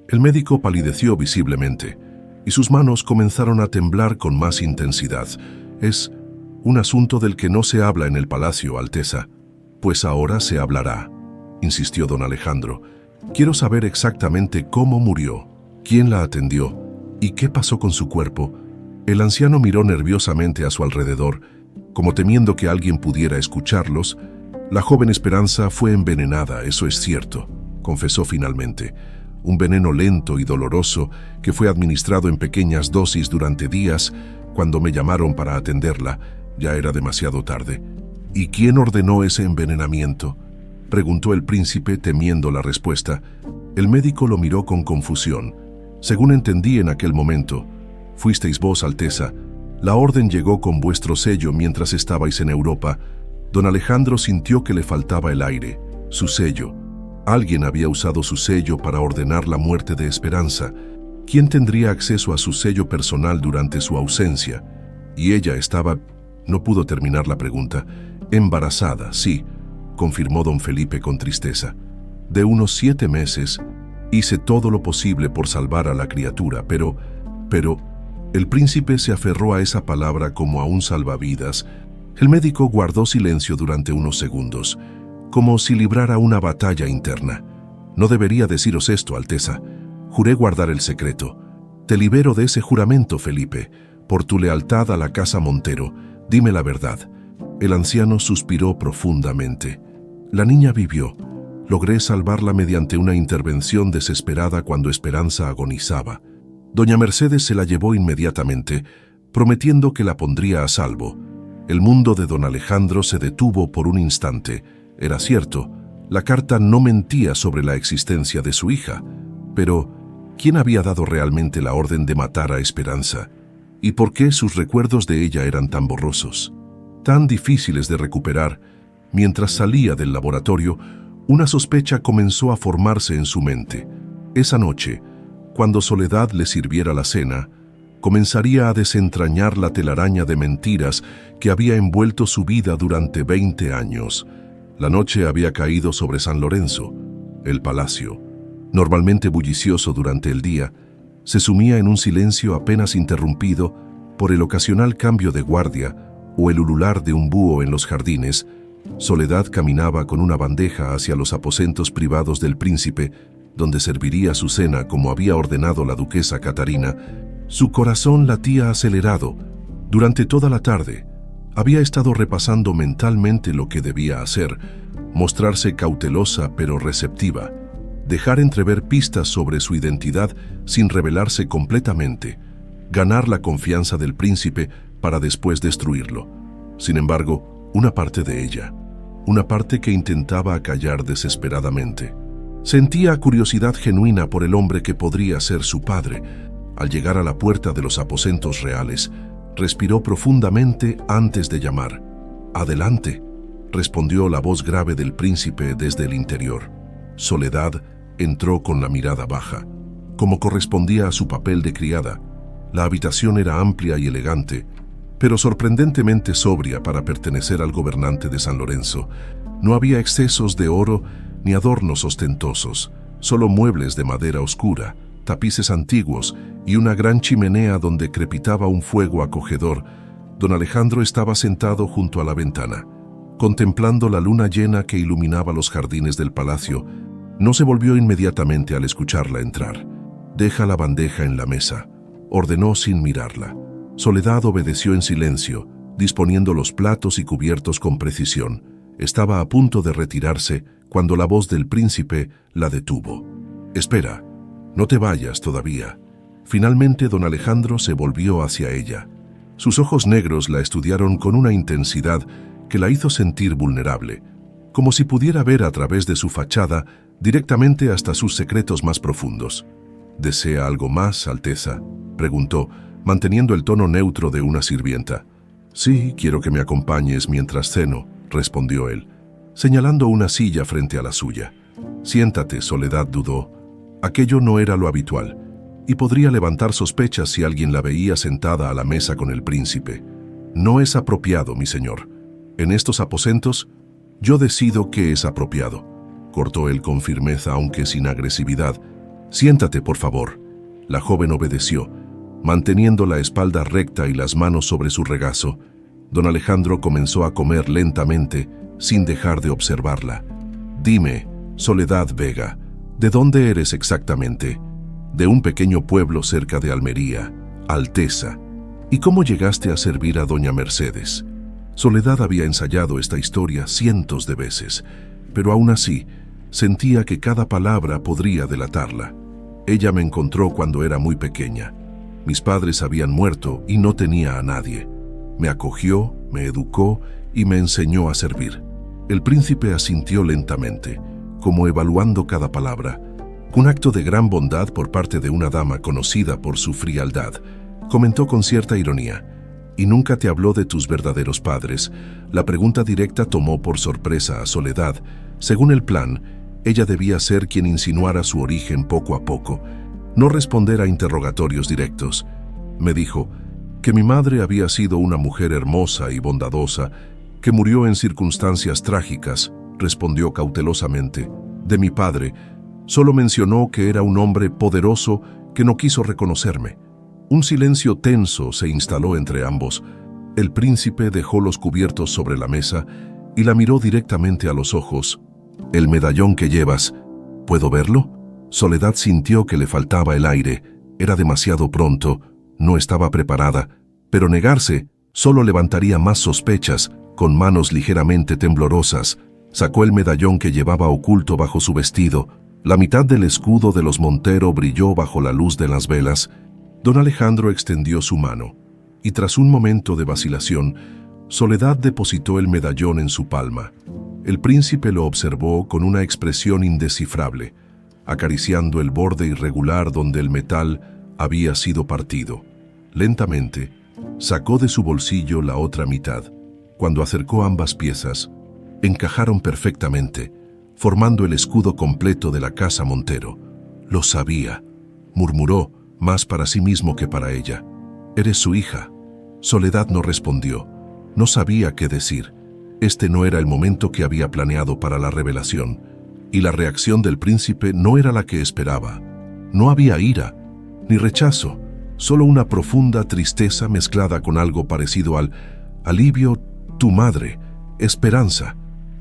S1: El médico palideció visiblemente y sus manos comenzaron a temblar con más intensidad. Es un asunto del que no se habla en el palacio, Alteza. Pues ahora se hablará, insistió don Alejandro. Quiero saber exactamente cómo murió, quién la atendió y qué pasó con su cuerpo. El anciano miró nerviosamente a su alrededor, como temiendo que alguien pudiera escucharlos. La joven Esperanza fue envenenada, eso es cierto, confesó finalmente. Un veneno lento y doloroso que fue administrado en pequeñas dosis durante días. Cuando me llamaron para atenderla, ya era demasiado tarde. ¿Y quién ordenó ese envenenamiento?, preguntó el príncipe, temiendo la respuesta. El médico lo miró con confusión. Según entendí en aquel momento, fuisteis vos, Alteza. La orden llegó con vuestro sello mientras estabais en Europa. Don Alejandro sintió que le faltaba el aire, su sello. Alguien había usado su sello para ordenar la muerte de Esperanza. ¿Quién tendría acceso a su sello personal durante su ausencia? Y ella estaba... No pudo terminar la pregunta. Embarazada, sí, confirmó don Felipe con tristeza. De unos 7 meses, hice todo lo posible por salvar a la criatura, pero... El príncipe se aferró a esa palabra como a un salvavidas. El médico guardó silencio durante unos segundos, como si librara una batalla interna. No debería deciros esto, Alteza. Juré guardar el secreto. Te libero de ese juramento, Felipe, por tu lealtad a la casa Montero. Dime la verdad. El anciano suspiró profundamente. La niña vivió. Logré salvarla mediante una intervención desesperada cuando Esperanza agonizaba. Doña Mercedes se la llevó inmediatamente, prometiendo que la pondría a salvo. El mundo de don Alejandro se detuvo por un instante. Era cierto, la carta no mentía sobre la existencia de su hija. Pero, ¿quién había dado realmente la orden de matar a Esperanza? ¿Y por qué sus recuerdos de ella eran tan borrosos, tan difíciles de recuperar? Mientras salía del laboratorio, una sospecha comenzó a formarse en su mente. Esa noche, cuando Soledad le sirviera la cena, comenzaría a desentrañar la telaraña de mentiras que había envuelto su vida durante 20 años. La noche había caído sobre San Lorenzo. El palacio, normalmente bullicioso durante el día, se sumía en un silencio apenas interrumpido por el ocasional cambio de guardia o el ulular de un búho en los jardines. Soledad caminaba con una bandeja hacia los aposentos privados del príncipe, donde serviría su cena como había ordenado la duquesa Catarina. Su corazón latía acelerado. Durante toda la tarde, había estado repasando mentalmente lo que debía hacer, mostrarse cautelosa pero receptiva, dejar entrever pistas sobre su identidad sin revelarse completamente, ganar la confianza del príncipe para después destruirlo. Sin embargo, una parte de ella, una parte que intentaba acallar desesperadamente, sentía curiosidad genuina por el hombre que podría ser su padre. Al llegar a la puerta de los aposentos reales, respiró profundamente antes de llamar. «Adelante», respondió la voz grave del príncipe desde el interior. Soledad entró con la mirada baja, como correspondía a su papel de criada. La habitación era amplia y elegante, pero sorprendentemente sobria para pertenecer al gobernante de San Lorenzo. No había excesos de oro ni adornos ostentosos, solo muebles de madera oscura, tapices antiguos y una gran chimenea donde crepitaba un fuego acogedor. Don Alejandro estaba sentado junto a la ventana, contemplando la luna llena que iluminaba los jardines del palacio. No se volvió inmediatamente al escucharla entrar. «Deja la bandeja en la mesa», ordenó sin mirarla. Soledad obedeció en silencio, disponiendo los platos y cubiertos con precisión. Estaba a punto de retirarse cuando la voz del príncipe la detuvo. «Espera, no te vayas todavía». Finalmente don Alejandro se volvió hacia ella. Sus ojos negros la estudiaron con una intensidad que la hizo sentir vulnerable, como si pudiera ver a través de su fachada directamente hasta sus secretos más profundos. «¿Desea algo más, Alteza?», preguntó, manteniendo el tono neutro de una sirvienta. «Sí, quiero que me acompañes mientras ceno», respondió él, señalando una silla frente a la suya. «Siéntate», Soledad dudó. Aquello no era lo habitual, y podría levantar sospechas si alguien la veía sentada a la mesa con el príncipe. «No es apropiado, mi señor. En estos aposentos, yo decido qué es apropiado», cortó él con firmeza aunque sin agresividad. «Siéntate, por favor». La joven obedeció, manteniendo la espalda recta y las manos sobre su regazo. Don Alejandro comenzó a comer lentamente, sin dejar de observarla. «Dime, Soledad Vega, ¿de dónde eres exactamente?» «De un pequeño pueblo cerca de Almería, Alteza». «¿Y cómo llegaste a servir a doña Mercedes?». Soledad había ensayado esta historia cientos de veces, pero aún así sentía que cada palabra podría delatarla. «Ella me encontró cuando era muy pequeña. Mis padres habían muerto y no tenía a nadie. Me acogió, me educó y me enseñó a servir». El príncipe asintió lentamente, como evaluando cada palabra. Un acto de gran bondad por parte de una dama conocida por su frialdad. Comentó con cierta ironía. «¿Y nunca te habló de tus verdaderos padres?». La pregunta directa tomó por sorpresa a Soledad. Según el plan, ella debía ser quien insinuara su origen poco a poco, no responder a interrogatorios directos. «Me dijo que mi madre había sido una mujer hermosa y bondadosa, que murió en circunstancias trágicas», respondió cautelosamente. «De mi padre, solo mencionó que era un hombre poderoso que no quiso reconocerme». Un silencio tenso se instaló entre ambos. El príncipe dejó los cubiertos sobre la mesa y la miró directamente a los ojos. «El medallón que llevas, ¿puedo verlo?». Soledad sintió que le faltaba el aire. Era demasiado pronto, no estaba preparada, pero negarse solo levantaría más sospechas. Con manos ligeramente temblorosas, sacó el medallón que llevaba oculto bajo su vestido. La mitad del escudo de los Montero brilló bajo la luz de las velas. Don Alejandro extendió su mano, y tras un momento de vacilación, Soledad depositó el medallón en su palma. El príncipe lo observó con una expresión indescifrable, acariciando el borde irregular donde el metal había sido partido. Lentamente, sacó de su bolsillo la otra mitad. Cuando acercó ambas piezas, encajaron perfectamente, formando el escudo completo de la casa Montero. «Lo sabía», murmuró, más para sí mismo que para ella. «Eres su hija». Soledad no respondió. No sabía qué decir. Este no era el momento que había planeado para la revelación, y la reacción del príncipe no era la que esperaba. No había ira, ni rechazo, solo una profunda tristeza mezclada con algo parecido al alivio. «Tu madre, Esperanza»,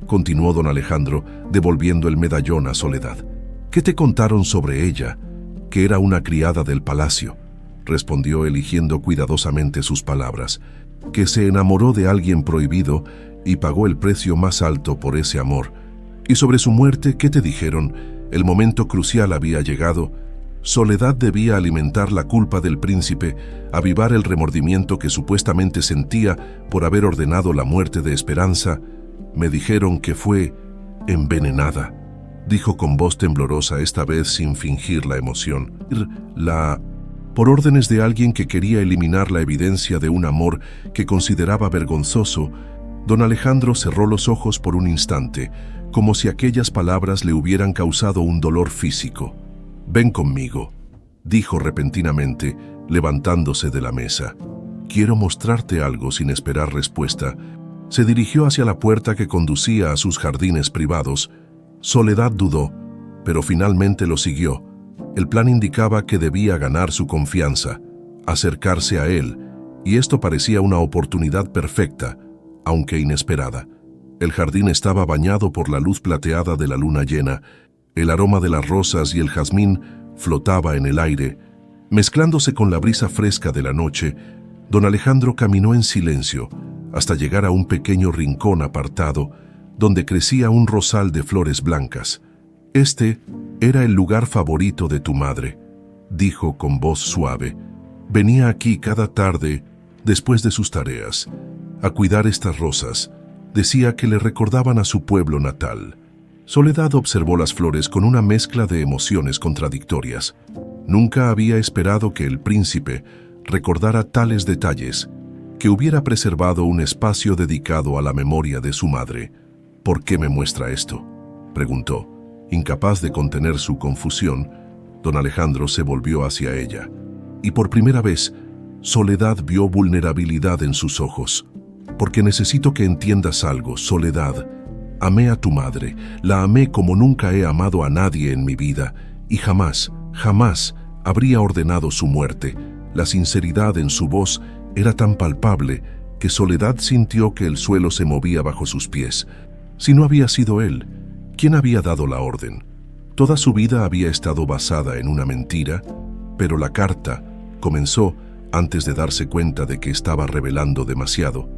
S1: continuó don Alejandro, devolviendo el medallón a Soledad. «¿Qué te contaron sobre ella?». «Que era una criada del palacio», respondió eligiendo cuidadosamente sus palabras. «Que se enamoró de alguien prohibido y pagó el precio más alto por ese amor. Y sobre su muerte, ¿qué te dijeron? El momento crucial había llegado». Soledad debía alimentar la culpa del príncipe, avivar el remordimiento que supuestamente sentía por haber ordenado la muerte de Esperanza. «Me dijeron que fue envenenada», dijo con voz temblorosa, esta vez sin fingir la emoción. «Por órdenes de alguien que quería eliminar la evidencia de un amor que consideraba vergonzoso». Don Alejandro cerró los ojos por un instante, como si aquellas palabras le hubieran causado un dolor físico. «Ven conmigo», dijo repentinamente, levantándose de la mesa. «Quiero mostrarte algo». Sin esperar respuesta, se dirigió hacia la puerta que conducía a sus jardines privados. Soledad dudó, pero finalmente lo siguió. El plan indicaba que debía ganar su confianza, acercarse a él, y esto parecía una oportunidad perfecta, aunque inesperada. El jardín estaba bañado por la luz plateada de la luna llena. El aroma de las rosas y el jazmín flotaba en el aire. Mezclándose con la brisa fresca de la noche, don Alejandro caminó en silencio hasta llegar a un pequeño rincón apartado donde crecía un rosal de flores blancas. «Este era el lugar favorito de tu madre», dijo con voz suave. «Venía aquí cada tarde, después de sus tareas, a cuidar estas rosas. Decía que le recordaban a su pueblo natal». Soledad observó las flores con una mezcla de emociones contradictorias. Nunca había esperado que el príncipe recordara tales detalles, que hubiera preservado un espacio dedicado a la memoria de su madre. «¿Por qué me muestra esto?», preguntó. Incapaz de contener su confusión, don Alejandro se volvió hacia ella, y por primera vez, Soledad vio vulnerabilidad en sus ojos. «Porque necesito que entiendas algo, Soledad. Amé a tu madre, la amé como nunca he amado a nadie en mi vida, y jamás, jamás habría ordenado su muerte». La sinceridad en su voz era tan palpable que Soledad sintió que el suelo se movía bajo sus pies. Si no había sido él, ¿quién había dado la orden? Toda su vida había estado basada en una mentira, pero la carta comenzó antes de darse cuenta de que estaba revelando demasiado.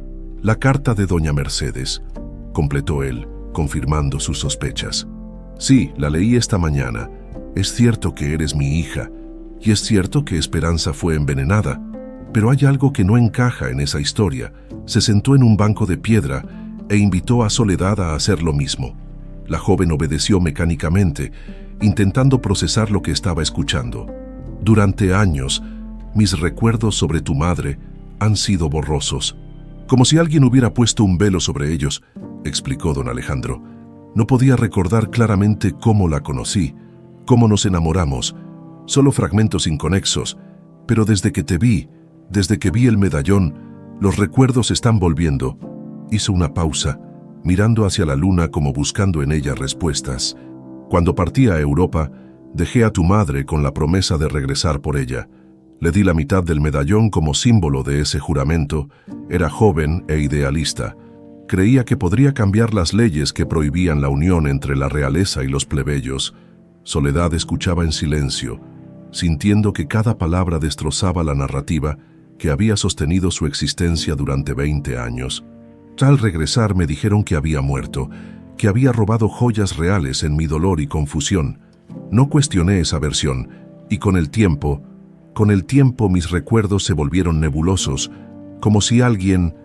S1: «La carta de doña Mercedes», completó él, confirmando sus sospechas. «Sí, la leí esta mañana. Es cierto que eres mi hija, y es cierto que Esperanza fue envenenada, pero hay algo que no encaja en esa historia». Se sentó en un banco de piedra e invitó a Soledad a hacer lo mismo. La joven obedeció mecánicamente, intentando procesar lo que estaba escuchando. «Durante años, mis recuerdos sobre tu madre han sido borrosos, como si alguien hubiera puesto un velo sobre ellos», explicó don Alejandro. «No podía recordar claramente cómo la conocí, cómo nos enamoramos, solo fragmentos inconexos, pero desde que te vi, desde que vi el medallón, los recuerdos están volviendo». Hizo una pausa, mirando hacia la luna como buscando en ella respuestas. «Cuando partí a Europa, dejé a tu madre con la promesa de regresar por ella. Le di la mitad del medallón como símbolo de ese juramento. Era joven e idealista. Creía que podría cambiar las leyes que prohibían la unión entre la realeza y los plebeyos. Soledad escuchaba en silencio, sintiendo que cada palabra destrozaba la narrativa que había sostenido su existencia durante 20 años. Al regresar me dijeron que había muerto, que había robado joyas reales en mi dolor y confusión. No cuestioné esa versión, y con el tiempo mis recuerdos se volvieron nebulosos, como si alguien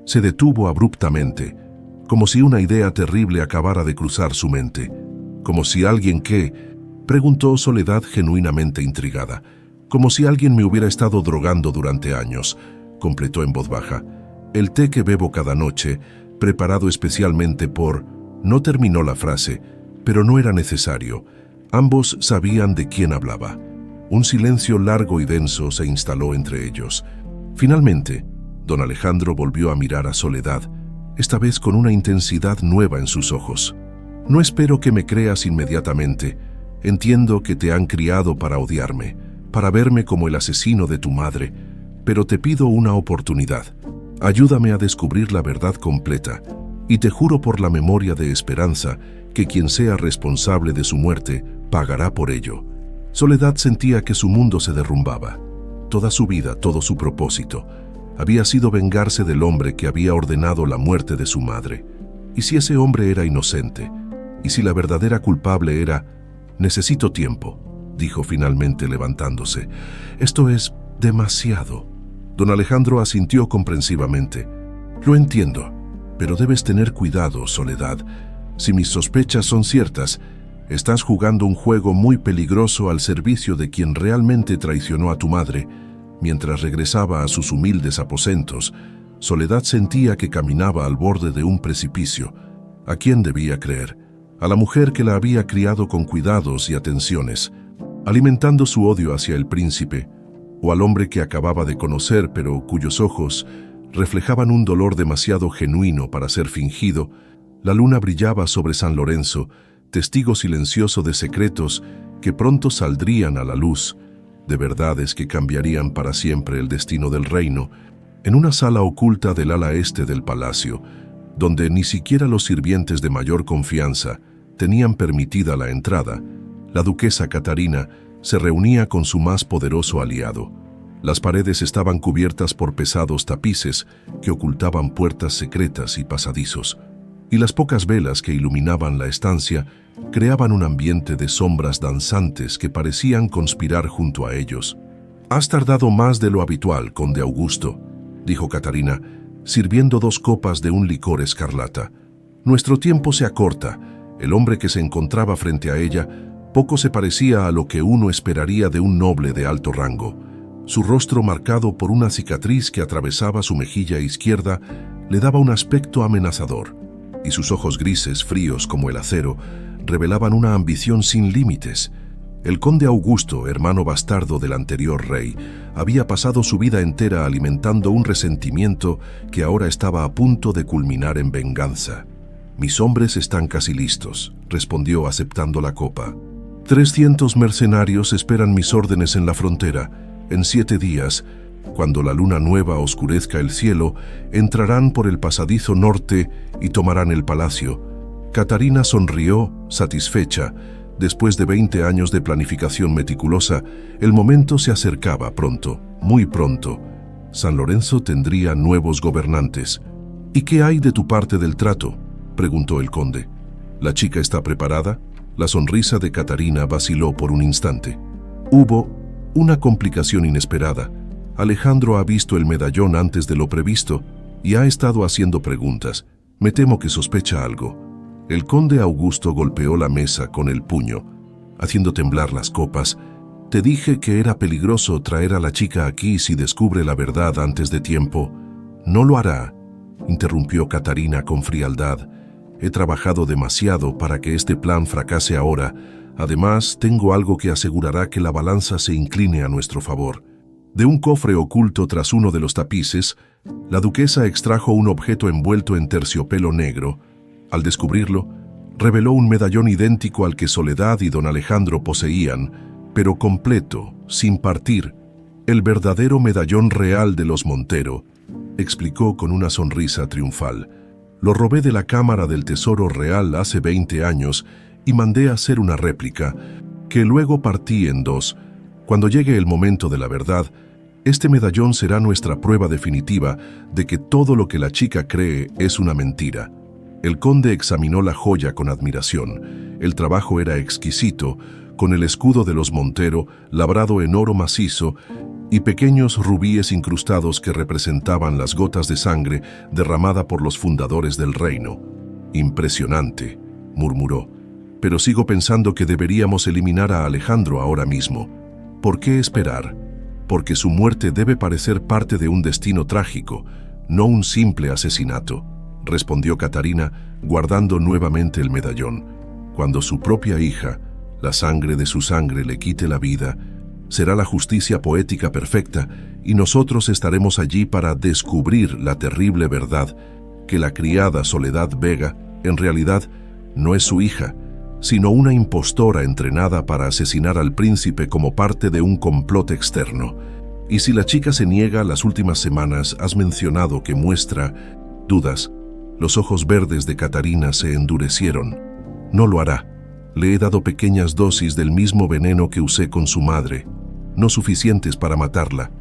S1: se detuvo abruptamente, como si una idea terrible acabara de cruzar su mente, como si alguien preguntó Soledad genuinamente intrigada, como si alguien me hubiera estado drogando durante años, completó en voz baja. El té que bebo cada noche, preparado especialmente por... No terminó la frase, pero no era necesario. Ambos sabían de quién hablaba. Un silencio largo y denso se instaló entre ellos. Finalmente, don Alejandro volvió a mirar a Soledad, esta vez con una intensidad nueva en sus ojos. No espero que me creas inmediatamente. Entiendo que te han criado para odiarme, para verme como el asesino de tu madre, pero te pido una oportunidad. Ayúdame a descubrir la verdad completa, y te juro por la memoria de Esperanza que quien sea responsable de su muerte pagará por ello. Soledad sentía que su mundo se derrumbaba. Toda su vida, todo su propósito, había sido vengarse del hombre que había ordenado la muerte de su madre. ¿Y si ese hombre era inocente? ¿Y si la verdadera culpable era... Necesito tiempo, dijo finalmente levantándose. Esto es demasiado. Don Alejandro asintió comprensivamente. Lo entiendo, pero debes tener cuidado, Soledad. Si mis sospechas son ciertas, estás jugando un juego muy peligroso al servicio de quien realmente traicionó a tu madre. Mientras regresaba a sus humildes aposentos, Soledad sentía que caminaba al borde de un precipicio. ¿A quién debía creer? A la mujer que la había criado con cuidados y atenciones, alimentando su odio hacia el príncipe, o al hombre que acababa de conocer pero cuyos ojos reflejaban un dolor demasiado genuino para ser fingido. La luna brillaba sobre San Lorenzo, testigo silencioso de secretos que pronto saldrían a la luz, de verdades que cambiarían para siempre el destino del reino. En una sala oculta del ala este del palacio, donde ni siquiera los sirvientes de mayor confianza tenían permitida la entrada, la duquesa Catarina se reunía con su más poderoso aliado. Las paredes estaban cubiertas por pesados tapices que ocultaban puertas secretas y pasadizos, y las pocas velas que iluminaban la estancia creaban un ambiente de sombras danzantes que parecían conspirar junto a ellos. «Has tardado más de lo habitual, conde Augusto», dijo Catarina, sirviendo 2 copas de un licor escarlata. «Nuestro tiempo se acorta». El hombre que se encontraba frente a ella poco se parecía a lo que uno esperaría de un noble de alto rango. Su rostro, marcado por una cicatriz que atravesaba su mejilla izquierda, le daba un aspecto amenazador, y sus ojos grises, fríos como el acero, revelaban una ambición sin límites. El conde Augusto, hermano bastardo del anterior rey, había pasado su vida entera alimentando un resentimiento que ahora estaba a punto de culminar en venganza. «Mis hombres están casi listos», respondió aceptando la copa. 300 mercenarios esperan mis órdenes en la frontera. En 7 días, cuando la luna nueva oscurezca el cielo, entrarán por el pasadizo norte y tomarán el palacio. Catarina sonrió, satisfecha. Después de 20 años de planificación meticulosa, el momento se acercaba pronto, muy pronto. San Lorenzo tendría nuevos gobernantes. «¿Y qué hay de tu parte del trato?», preguntó el conde. «¿La chica está preparada?». La sonrisa de Catarina vaciló por un instante. Hubo una complicación inesperada. Alejandro ha visto el medallón antes de lo previsto y ha estado haciendo preguntas. Me temo que sospecha algo. El conde Augusto golpeó la mesa con el puño, haciendo temblar las copas. «Te dije que era peligroso traer a la chica aquí si descubre la verdad antes de tiempo». «No lo hará», interrumpió Catarina con frialdad. «He trabajado demasiado para que este plan fracase ahora. Además, tengo algo que asegurará que la balanza se incline a nuestro favor». De un cofre oculto tras uno de los tapices, la duquesa extrajo un objeto envuelto en terciopelo negro. Al descubrirlo, reveló un medallón idéntico al que Soledad y don Alejandro poseían, pero completo, sin partir. El verdadero medallón real de los Montero, explicó con una sonrisa triunfal. Lo robé de la Cámara del Tesoro Real hace 20 años y mandé a hacer una réplica, que luego partí en dos. Cuando llegue el momento de la verdad, este medallón será nuestra prueba definitiva de que todo lo que la chica cree es una mentira. El conde examinó la joya con admiración. El trabajo era exquisito, con el escudo de los Montero labrado en oro macizo y pequeños rubíes incrustados que representaban las gotas de sangre derramada por los fundadores del reino. «Impresionante», murmuró, «pero sigo pensando que deberíamos eliminar a Alejandro ahora mismo. ¿Por qué esperar? Porque su muerte debe parecer parte de un destino trágico, no un simple asesinato», respondió Catarina, guardando nuevamente el medallón. «Cuando su propia hija, la sangre de su sangre, le quite la vida, será la justicia poética perfecta y nosotros estaremos allí para descubrir la terrible verdad que la criada Soledad Vega en realidad no es su hija, sino una impostora entrenada para asesinar al príncipe como parte de un complot externo. Y si la chica se niega, las últimas semanas has mencionado que muestra dudas». Los ojos verdes de Catarina se endurecieron. «No lo hará. Le he dado pequeñas dosis del mismo veneno que usé con su madre, no suficientes para matarla,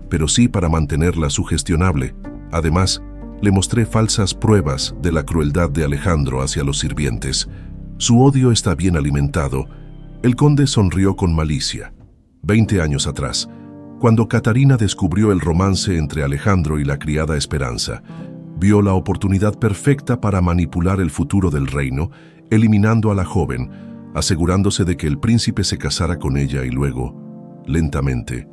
S1: pero sí para mantenerla sugestionable. Además, le mostré falsas pruebas de la crueldad de Alejandro hacia los sirvientes. Su odio está bien alimentado». El conde sonrió con malicia. 20 años atrás, cuando Catarina descubrió el romance entre Alejandro y la criada Esperanza, vio la oportunidad perfecta para manipular el futuro del reino, eliminando a la joven, asegurándose de que el príncipe se casara con ella y luego, lentamente,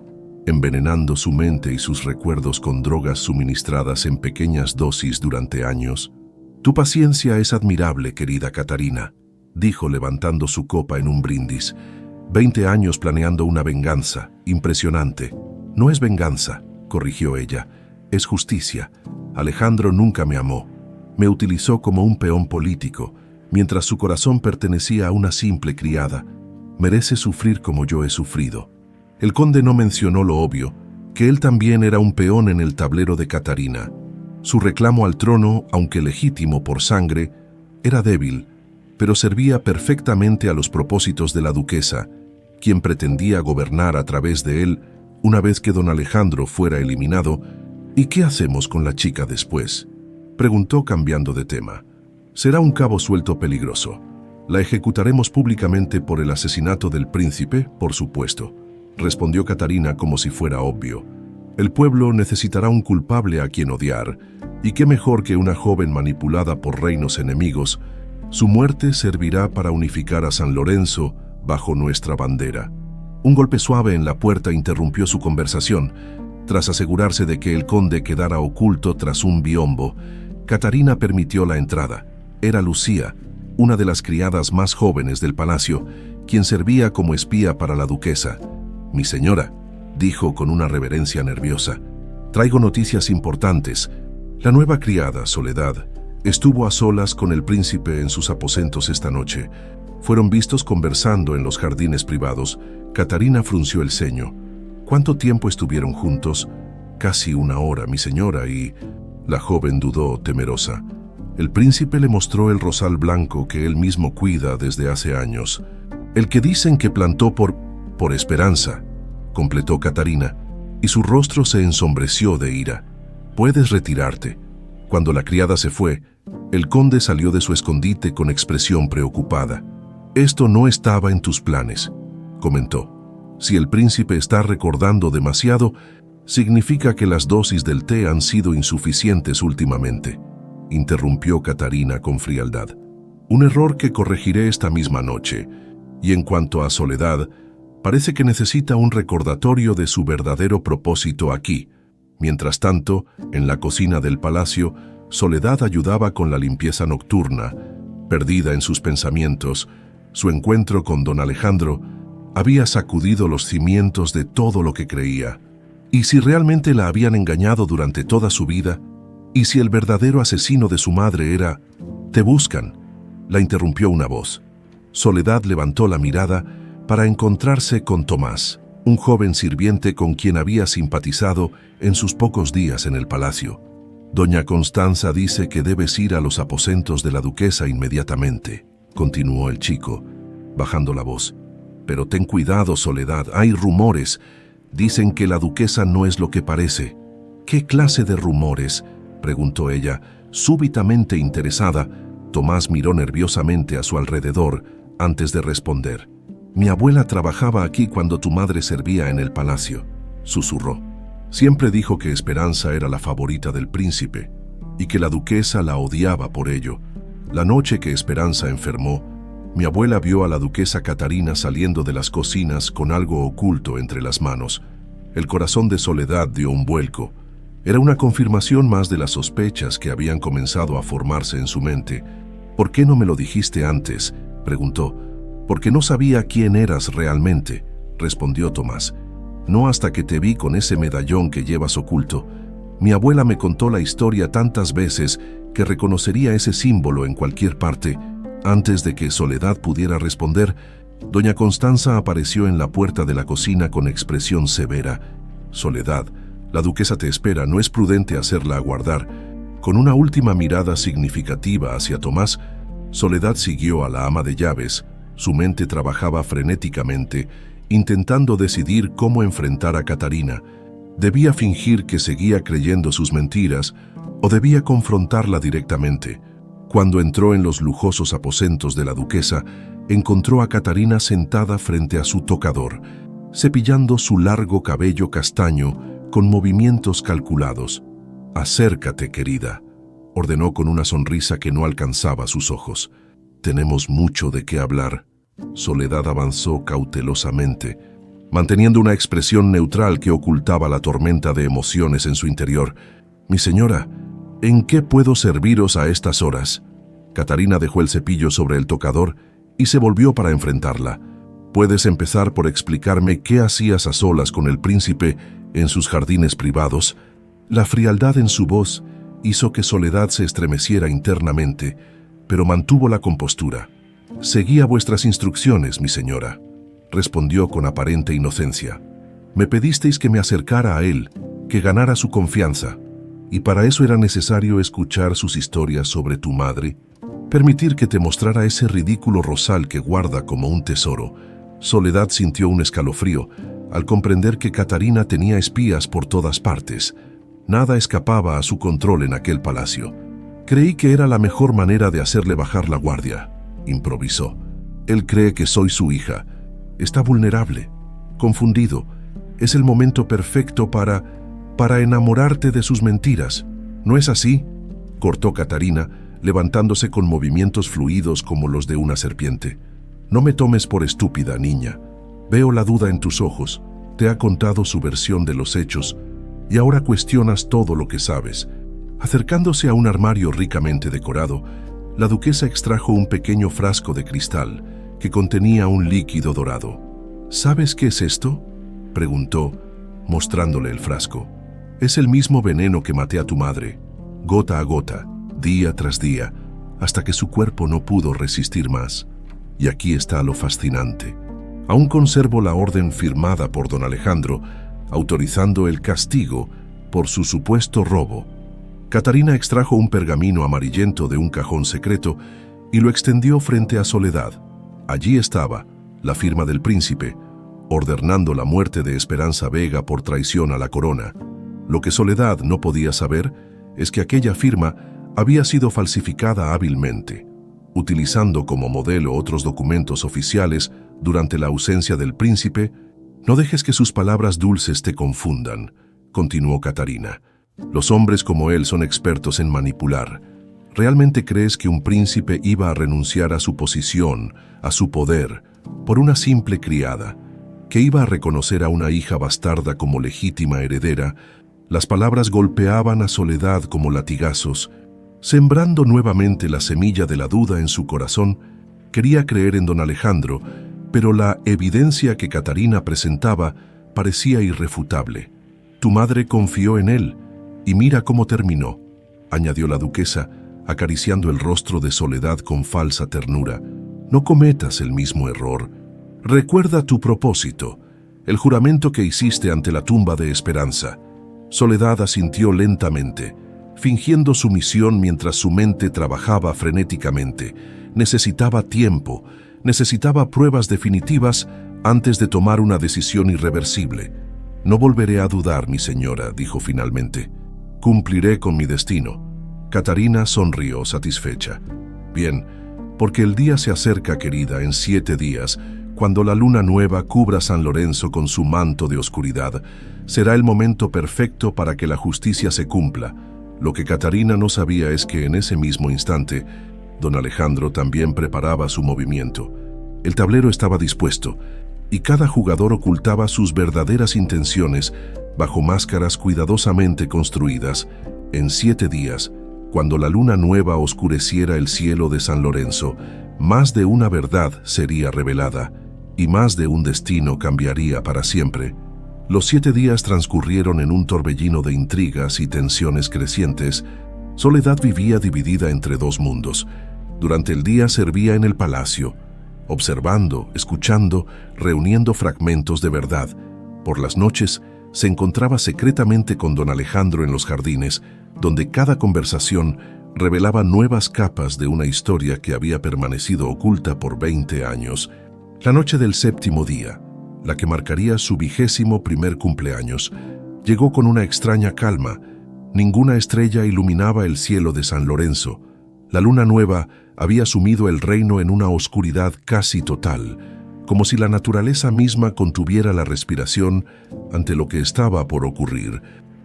S1: envenenando su mente y sus recuerdos con drogas suministradas en pequeñas dosis durante años. «Tu paciencia es admirable, querida Catarina», dijo levantando su copa en un brindis. 20 años planeando una venganza, impresionante. «No es venganza», corrigió ella, «es justicia. Alejandro nunca me amó. Me utilizó como un peón político, mientras su corazón pertenecía a una simple criada. Merece sufrir como yo he sufrido». El conde no mencionó lo obvio, que él también era un peón en el tablero de Catarina. Su reclamo al trono, aunque legítimo por sangre, era débil, pero servía perfectamente a los propósitos de la duquesa, quien pretendía gobernar a través de él una vez que don Alejandro fuera eliminado. «¿Y qué hacemos con la chica después?», preguntó cambiando de tema. «Será un cabo suelto peligroso. La ejecutaremos públicamente por el asesinato del príncipe, por supuesto», respondió Catarina como si fuera obvio. «El pueblo necesitará un culpable a quien odiar, y qué mejor que una joven manipulada por reinos enemigos. Su muerte servirá para unificar a San Lorenzo bajo nuestra bandera». Un golpe suave en la puerta interrumpió su conversación. Tras asegurarse de que el conde quedara oculto tras un biombo, Catarina permitió la entrada. Era Lucía, una de las criadas más jóvenes del palacio, quien servía como espía para la duquesa. «Mi señora», dijo con una reverencia nerviosa, «traigo noticias importantes. La nueva criada, Soledad, estuvo a solas con el príncipe en sus aposentos esta noche. Fueron vistos conversando en los jardines privados». Catarina frunció el ceño. «¿Cuánto tiempo estuvieron juntos?» «Casi 1 hora, mi señora, y...» La joven dudó, temerosa. «El príncipe le mostró el rosal blanco que él mismo cuida desde hace años. El que dicen que plantó por Esperanza», completó Catarina, y su rostro se ensombreció de ira. «Puedes retirarte». Cuando la criada se fue, el conde salió de su escondite con expresión preocupada. «Esto no estaba en tus planes», comentó. «Si el príncipe está recordando demasiado, significa que las dosis del té han sido insuficientes últimamente», interrumpió Catarina con frialdad. «Un error que corregiré esta misma noche. Y en cuanto a Soledad, parece que necesita un recordatorio de su verdadero propósito aquí». Mientras tanto, en la cocina del palacio, Soledad ayudaba con la limpieza nocturna. Perdida en sus pensamientos, su encuentro con don Alejandro había sacudido los cimientos de todo lo que creía. ¿Y si realmente la habían engañado durante toda su vida? ¿Y si el verdadero asesino de su madre era... «Te buscan», la interrumpió una voz. Soledad levantó la mirada para encontrarse con Tomás. un joven sirviente con quien había simpatizado en sus pocos días en el palacio. Doña Constanza dice que debes ir a los aposentos de la duquesa inmediatamente, continuó el chico, bajando la voz. Pero ten cuidado, Soledad, hay rumores. Dicen que la duquesa no es lo que parece. ¿Qué clase de rumores?, preguntó ella, súbitamente interesada. Tomás miró nerviosamente a su alrededor antes de responder. Mi abuela trabajaba aquí cuando tu madre servía en el palacio, susurró. Siempre dijo que Esperanza era la favorita del príncipe y que la duquesa la odiaba por ello. La noche que Esperanza enfermó, mi abuela vio a la duquesa Catarina saliendo de las cocinas con algo oculto entre las manos. El corazón de Soledad dio un vuelco. Era una confirmación más de las sospechas que habían comenzado a formarse en su mente. ¿Por qué no me lo dijiste antes?, preguntó. Porque no sabía quién eras realmente, respondió Tomás. No hasta que te vi con ese medallón que llevas oculto. Mi abuela me contó la historia tantas veces que reconocería ese símbolo en cualquier parte. Antes de que Soledad pudiera responder, doña Constanza apareció en la puerta de la cocina con expresión severa. Soledad, la duquesa te espera, no es prudente hacerla aguardar. Con una última mirada significativa hacia Tomás, Soledad siguió a la ama de llaves. Su mente trabajaba frenéticamente, intentando decidir cómo enfrentar a Catarina. ¿Debía fingir que seguía creyendo sus mentiras o debía confrontarla directamente? Cuando entró en los lujosos aposentos de la duquesa, encontró a Catarina sentada frente a su tocador, cepillando su largo cabello castaño con movimientos calculados. «Acércate, querida», ordenó con una sonrisa que no alcanzaba sus ojos. «Tenemos mucho de qué hablar». Soledad avanzó cautelosamente, manteniendo una expresión neutral que ocultaba la tormenta de emociones en su interior. «Mi señora, ¿en qué puedo serviros a estas horas?». Catarina dejó el cepillo sobre el tocador y se volvió para enfrentarla. «¿Puedes empezar por explicarme qué hacías a solas con el príncipe en sus jardines privados?». La frialdad en su voz hizo que Soledad se estremeciera internamente, pero mantuvo la compostura. «Seguía vuestras instrucciones, mi señora», respondió con aparente inocencia. «Me pedisteis que me acercara a él, que ganara su confianza, y para eso era necesario escuchar sus historias sobre tu madre, permitir que te mostrara ese ridículo rosal que guarda como un tesoro». Soledad sintió un escalofrío al comprender que Catarina tenía espías por todas partes. Nada escapaba a su control en aquel palacio. «Creí que era la mejor manera de hacerle bajar la guardia», improvisó. «Él cree que soy su hija. Está vulnerable, confundido. Es el momento perfecto para enamorarte de sus mentiras. ¿No es así?», cortó Catarina, levantándose con movimientos fluidos como los de una serpiente. «No me tomes por estúpida, niña. Veo la duda en tus ojos. Te ha contado su versión de los hechos y ahora cuestionas todo lo que sabes». Acercándose a un armario ricamente decorado, la duquesa extrajo un pequeño frasco de cristal que contenía un líquido dorado. «¿Sabes qué es esto?», preguntó, mostrándole el frasco. «Es el mismo veneno que maté a tu madre, gota a gota, día tras día, hasta que su cuerpo no pudo resistir más. Y aquí está lo fascinante. Aún conservo la orden firmada por don Alejandro, autorizando el castigo por su supuesto robo». Catarina extrajo un pergamino amarillento de un cajón secreto y lo extendió frente a Soledad. Allí estaba la firma del príncipe, ordenando la muerte de Esperanza Vega por traición a la corona. Lo que Soledad no podía saber es que aquella firma había sido falsificada hábilmente, utilizando como modelo otros documentos oficiales durante la ausencia del príncipe. «No dejes que sus palabras dulces te confundan», continuó Catarina. «Los hombres como él son expertos en manipular. ¿Realmente crees que un príncipe iba a renunciar a su posición, a su poder, por una simple criada? ¿Que iba a reconocer a una hija bastarda como legítima heredera?» Las palabras golpeaban a Soledad como latigazos, sembrando nuevamente la semilla de la duda en su corazón. Quería creer en don Alejandro, pero la evidencia que Catarina presentaba parecía irrefutable. «Tu madre confió en él, y mira cómo terminó», añadió la duquesa, acariciando el rostro de Soledad con falsa ternura. «No cometas el mismo error. Recuerda tu propósito. el juramento que hiciste ante la tumba de Esperanza. Soledad asintió lentamente, fingiendo sumisión mientras su mente trabajaba frenéticamente. Necesitaba tiempo, necesitaba pruebas definitivas antes de tomar una decisión irreversible. No volveré a dudar, mi señora, dijo finalmente. Cumpliré con mi destino. Catarina sonrió satisfecha. Bien, porque el día se acerca, querida, en 7 días, cuando la luna nueva cubra San Lorenzo con su manto de oscuridad. Será el momento perfecto para que la justicia se cumpla. Lo que Catarina no sabía es que en ese mismo instante, don Alejandro también preparaba su movimiento. El tablero estaba dispuesto, y cada jugador ocultaba sus verdaderas intenciones bajo máscaras cuidadosamente construidas. En 7 días, cuando la luna nueva oscureciera el cielo de San Lorenzo, más de una verdad sería revelada, y más de un destino cambiaría para siempre. Los 7 días transcurrieron en un torbellino de intrigas y tensiones crecientes. Soledad vivía dividida entre 2 mundos. Durante el día servía en el palacio, observando, escuchando, reuniendo fragmentos de verdad. Por las noches, se encontraba secretamente con don Alejandro en los jardines, donde cada conversación revelaba nuevas capas de una historia que había permanecido oculta por 20 años. La noche del 7º día, la que marcaría su 21º cumpleaños, llegó con una extraña calma. Ninguna estrella iluminaba el cielo de San Lorenzo. La luna nueva había sumido el reino en una oscuridad casi total, como si la naturaleza misma contuviera la respiración ante lo que estaba por ocurrir.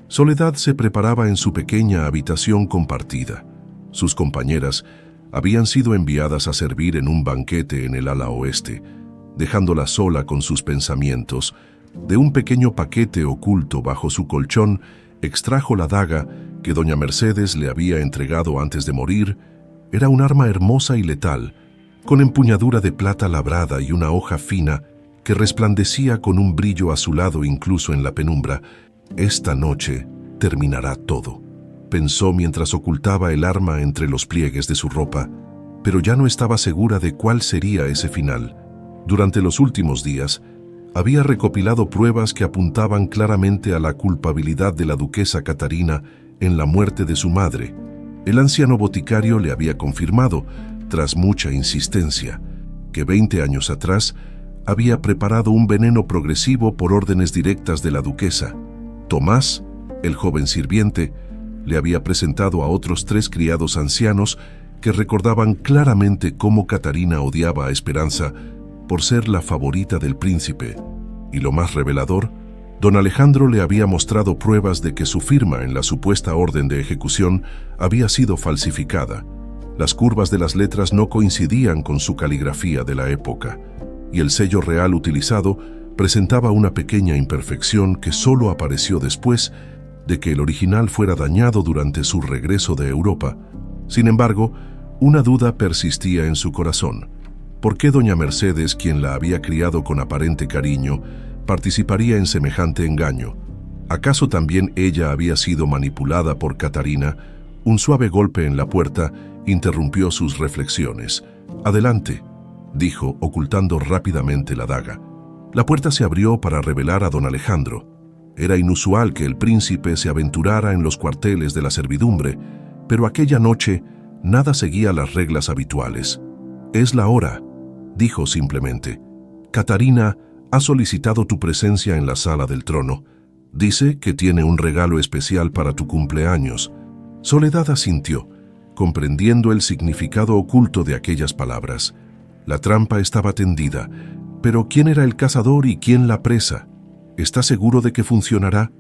S1: Soledad se preparaba en su pequeña habitación compartida. Sus compañeras habían sido enviadas a servir en un banquete en el ala oeste, dejándola sola con sus pensamientos. De un pequeño paquete oculto bajo su colchón, extrajo la daga que doña Mercedes le había entregado antes de morir. Era un arma hermosa y letal, con empuñadura de plata labrada y una hoja fina que resplandecía con un brillo azulado incluso en la penumbra. Esta noche terminará todo, pensó mientras ocultaba el arma entre los pliegues de su ropa, pero ya no estaba segura de cuál sería ese final. Durante los últimos días, había recopilado pruebas que apuntaban claramente a la culpabilidad de la duquesa Catarina en la muerte de su madre. El anciano boticario le había confirmado, tras mucha insistencia, que 20 años atrás había preparado un veneno progresivo por órdenes directas de la duquesa. Tomás, el joven sirviente, le había presentado a otros 3 criados ancianos que recordaban claramente cómo Catarina odiaba a Esperanza por ser la favorita del príncipe. Y lo más revelador, don Alejandro le había mostrado pruebas de que su firma en la supuesta orden de ejecución había sido falsificada. Las curvas de las letras no coincidían con su caligrafía de la época, y el sello real utilizado presentaba una pequeña imperfección que solo apareció después de que el original fuera dañado durante su regreso de Europa. Sin embargo, una duda persistía en su corazón. ¿Por qué doña Mercedes, quien la había criado con aparente cariño, participaría en semejante engaño? ¿Acaso también ella había sido manipulada por Catarina? Un suave golpe en la puerta interrumpió sus reflexiones. «Adelante», dijo, ocultando rápidamente la daga. La puerta se abrió para revelar a don Alejandro. Era inusual que el príncipe se aventurara en los cuarteles de la servidumbre, pero aquella noche nada seguía las reglas habituales. «Es la hora», dijo simplemente. «Catarina ha solicitado tu presencia en la sala del trono. Dice que tiene un regalo especial para tu cumpleaños». Soledad asintió, comprendiendo el significado oculto de aquellas palabras. La trampa estaba tendida, pero ¿quién era el cazador y quién la presa? ¿Está seguro de que funcionará?,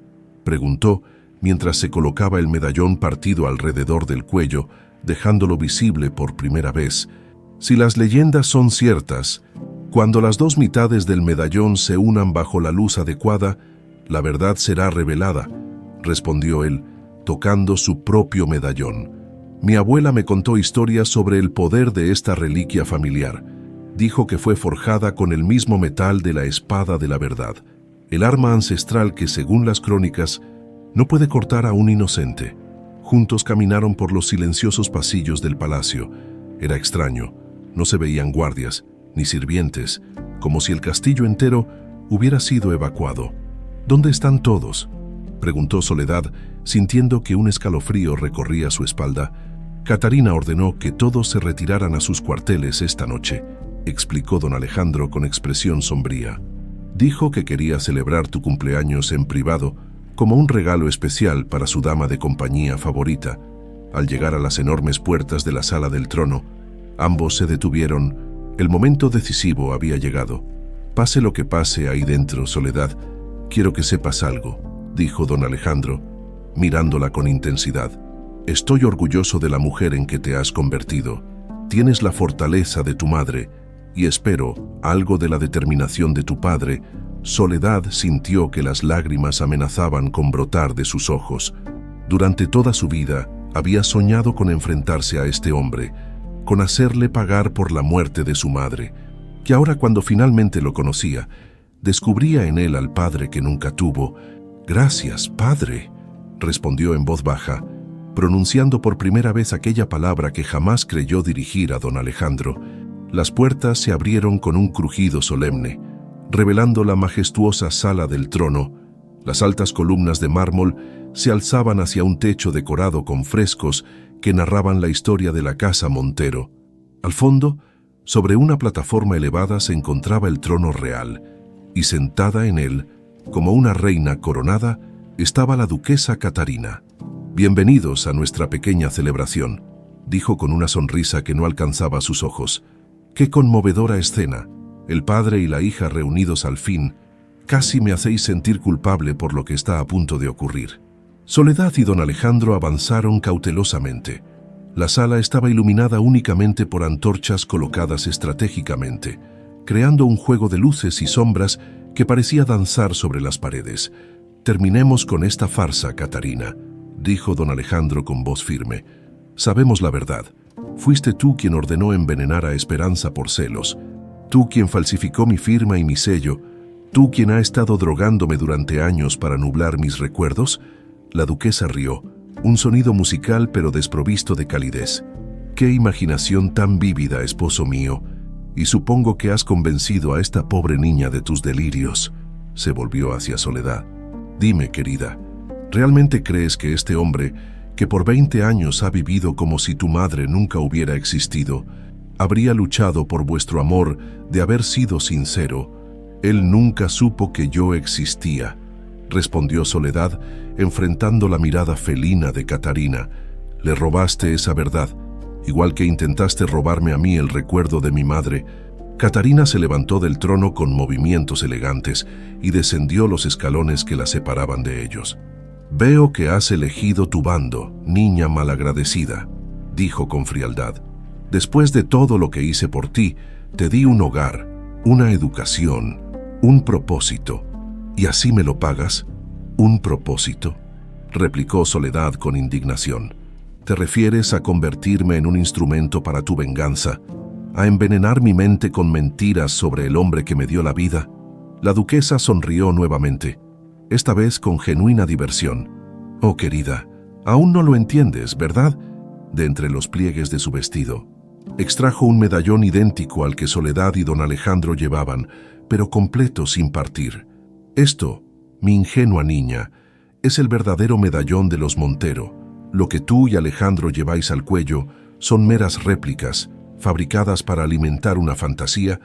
S1: preguntó mientras se colocaba el medallón partido alrededor del cuello, dejándolo visible por primera vez. Si las leyendas son ciertas, cuando las 2 mitades del medallón se unan bajo la luz adecuada, la verdad será revelada, respondió él, tocando su propio medallón. Mi abuela me contó historias sobre el poder de esta reliquia familiar. Dijo que fue forjada con el mismo metal de la espada de la verdad, el arma ancestral que, según las crónicas, no puede cortar a un inocente. Juntos caminaron por los silenciosos pasillos del palacio. Era extraño, no se veían guardias, ni sirvientes, como si el castillo entero hubiera sido evacuado. ¿Dónde están todos?, preguntó Soledad, sintiendo que un escalofrío recorría su espalda. Catarina ordenó que todos se retiraran a sus cuarteles esta noche, explicó don Alejandro con expresión sombría. Dijo que quería celebrar tu cumpleaños en privado como un regalo especial para su dama de compañía favorita. Al llegar a las enormes puertas de la sala del trono, ambos se detuvieron. El momento decisivo había llegado. Pase lo que pase ahí dentro, Soledad, quiero que sepas algo, dijo don Alejandro, mirándola con intensidad. Estoy orgulloso de la mujer en que te has convertido. Tienes la fortaleza de tu madre y espero algo de la determinación de tu padre. Soledad sintió que las lágrimas amenazaban con brotar de sus ojos. Durante toda su vida había soñado con enfrentarse a este hombre, con hacerle pagar por la muerte de su madre, que ahora cuando finalmente lo conocía, descubría en él al padre que nunca tuvo. «Gracias, padre», respondió en voz baja, pronunciando por primera vez aquella palabra que jamás creyó dirigir a don Alejandro. Las puertas se abrieron con un crujido solemne, revelando la majestuosa sala del trono. Las altas columnas de mármol se alzaban hacia un techo decorado con frescos que narraban la historia de la casa Montero. Al fondo, sobre una plataforma elevada, se encontraba el trono real, y sentada en él, como una reina coronada, estaba la duquesa Catarina. «Bienvenidos a nuestra pequeña celebración», dijo con una sonrisa que no alcanzaba sus ojos. «Qué conmovedora escena, el padre y la hija reunidos al fin. Casi me hacéis sentir culpable por lo que está a punto de ocurrir». Soledad y don Alejandro avanzaron cautelosamente. La sala estaba iluminada únicamente por antorchas colocadas estratégicamente, creando un juego de luces y sombras que parecía danzar sobre las paredes. «Terminemos con esta farsa, Catarina», dijo don Alejandro con voz firme. «Sabemos la verdad. Fuiste tú quien ordenó envenenar a Esperanza por celos. Tú quien falsificó mi firma y mi sello. Tú quien ha estado drogándome durante años para nublar mis recuerdos». La duquesa rió, un sonido musical pero desprovisto de calidez. «Qué imaginación tan vívida, esposo mío. Y supongo que has convencido a esta pobre niña de tus delirios». Se volvió hacia Soledad. «Dime, querida, ¿realmente crees que este hombre, que por 20 años ha vivido como si tu madre nunca hubiera existido, habría luchado por vuestro amor de haber sido sincero? Él nunca supo que yo existía», respondió Soledad, enfrentando la mirada felina de Catarina. «Le robaste esa verdad, igual que intentaste robarme a mí el recuerdo de mi madre». Catarina se levantó del trono con movimientos elegantes y descendió los escalones que la separaban de ellos. «Veo que has elegido tu bando, niña malagradecida», dijo con frialdad. «Después de todo lo que hice por ti, te di un hogar, una educación, un propósito. ¿Y así me lo pagas? ¿Un propósito?», replicó Soledad con indignación. «¿Te refieres a convertirme en un instrumento para tu venganza? ¿A envenenar mi mente con mentiras sobre el hombre que me dio la vida?». La duquesa sonrió nuevamente, esta vez con genuina diversión. «Oh, querida, aún no lo entiendes, ¿verdad?». De entre los pliegues de su vestido, extrajo un medallón idéntico al que Soledad y don Alejandro llevaban, pero completo sin partir. «Esto, mi ingenua niña, es el verdadero medallón de los Montero. Lo que tú y Alejandro lleváis al cuello son meras réplicas, fabricadas para alimentar una fantasía».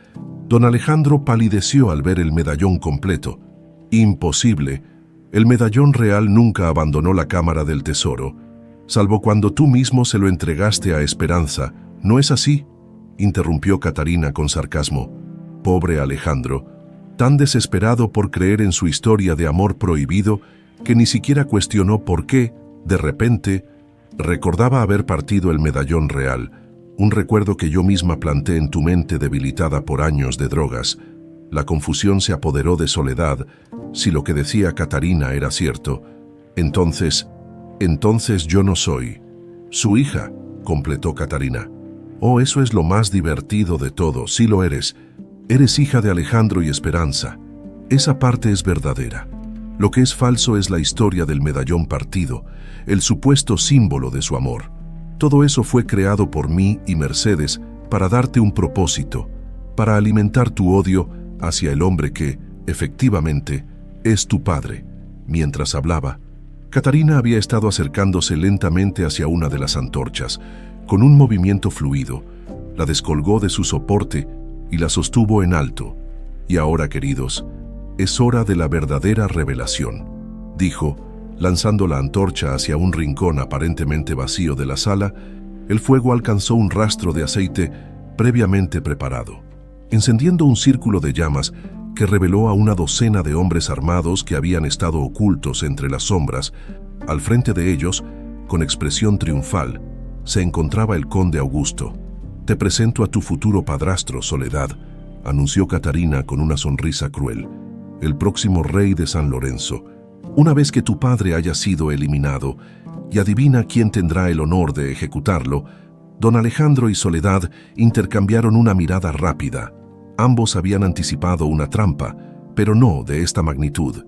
S1: Don Alejandro palideció al ver el medallón completo. «Imposible. El medallón real nunca abandonó la cámara del tesoro, salvo cuando tú mismo se lo entregaste a Esperanza. ¿No es así?», interrumpió Catarina con sarcasmo. Pobre Alejandro, tan desesperado por creer en su historia de amor prohibido, que ni siquiera cuestionó por qué, de repente, recordaba haber partido el medallón real, un recuerdo que yo misma planté en tu mente debilitada por años de drogas. La confusión se apoderó de Soledad. Si lo que decía Catarina era cierto, entonces yo no soy su hija, completó Catarina. «Oh, eso es lo más divertido de todo, sí lo eres. Eres hija de Alejandro y Esperanza. Esa parte es verdadera. Lo que es falso es la historia del medallón partido, el supuesto símbolo de su amor. Todo eso fue creado por mí y Mercedes para darte un propósito, para alimentar tu odio hacia el hombre que, Efectivamente, es tu padre. Mientras hablaba, Catarina había estado acercándose lentamente hacia una de las antorchas. Con un movimiento fluido, la descolgó de su soporte y la sostuvo en alto. Y ahora, queridos, es hora de la verdadera revelación, dijo, lanzando la antorcha hacia un rincón aparentemente vacío de la sala. El fuego alcanzó un rastro de aceite previamente preparado, encendiendo un círculo de llamas que reveló a una docena de hombres armados que habían estado ocultos entre las sombras. Al frente de ellos, con expresión triunfal, se encontraba el conde Augusto. «Te presento a tu futuro padrastro, Soledad», anunció Catarina con una sonrisa cruel, «el próximo rey de San Lorenzo. Una vez que tu padre haya sido eliminado, y adivina quién tendrá el honor de ejecutarlo». Don Alejandro y Soledad intercambiaron una mirada rápida. Ambos habían anticipado una trampa, pero no de esta magnitud.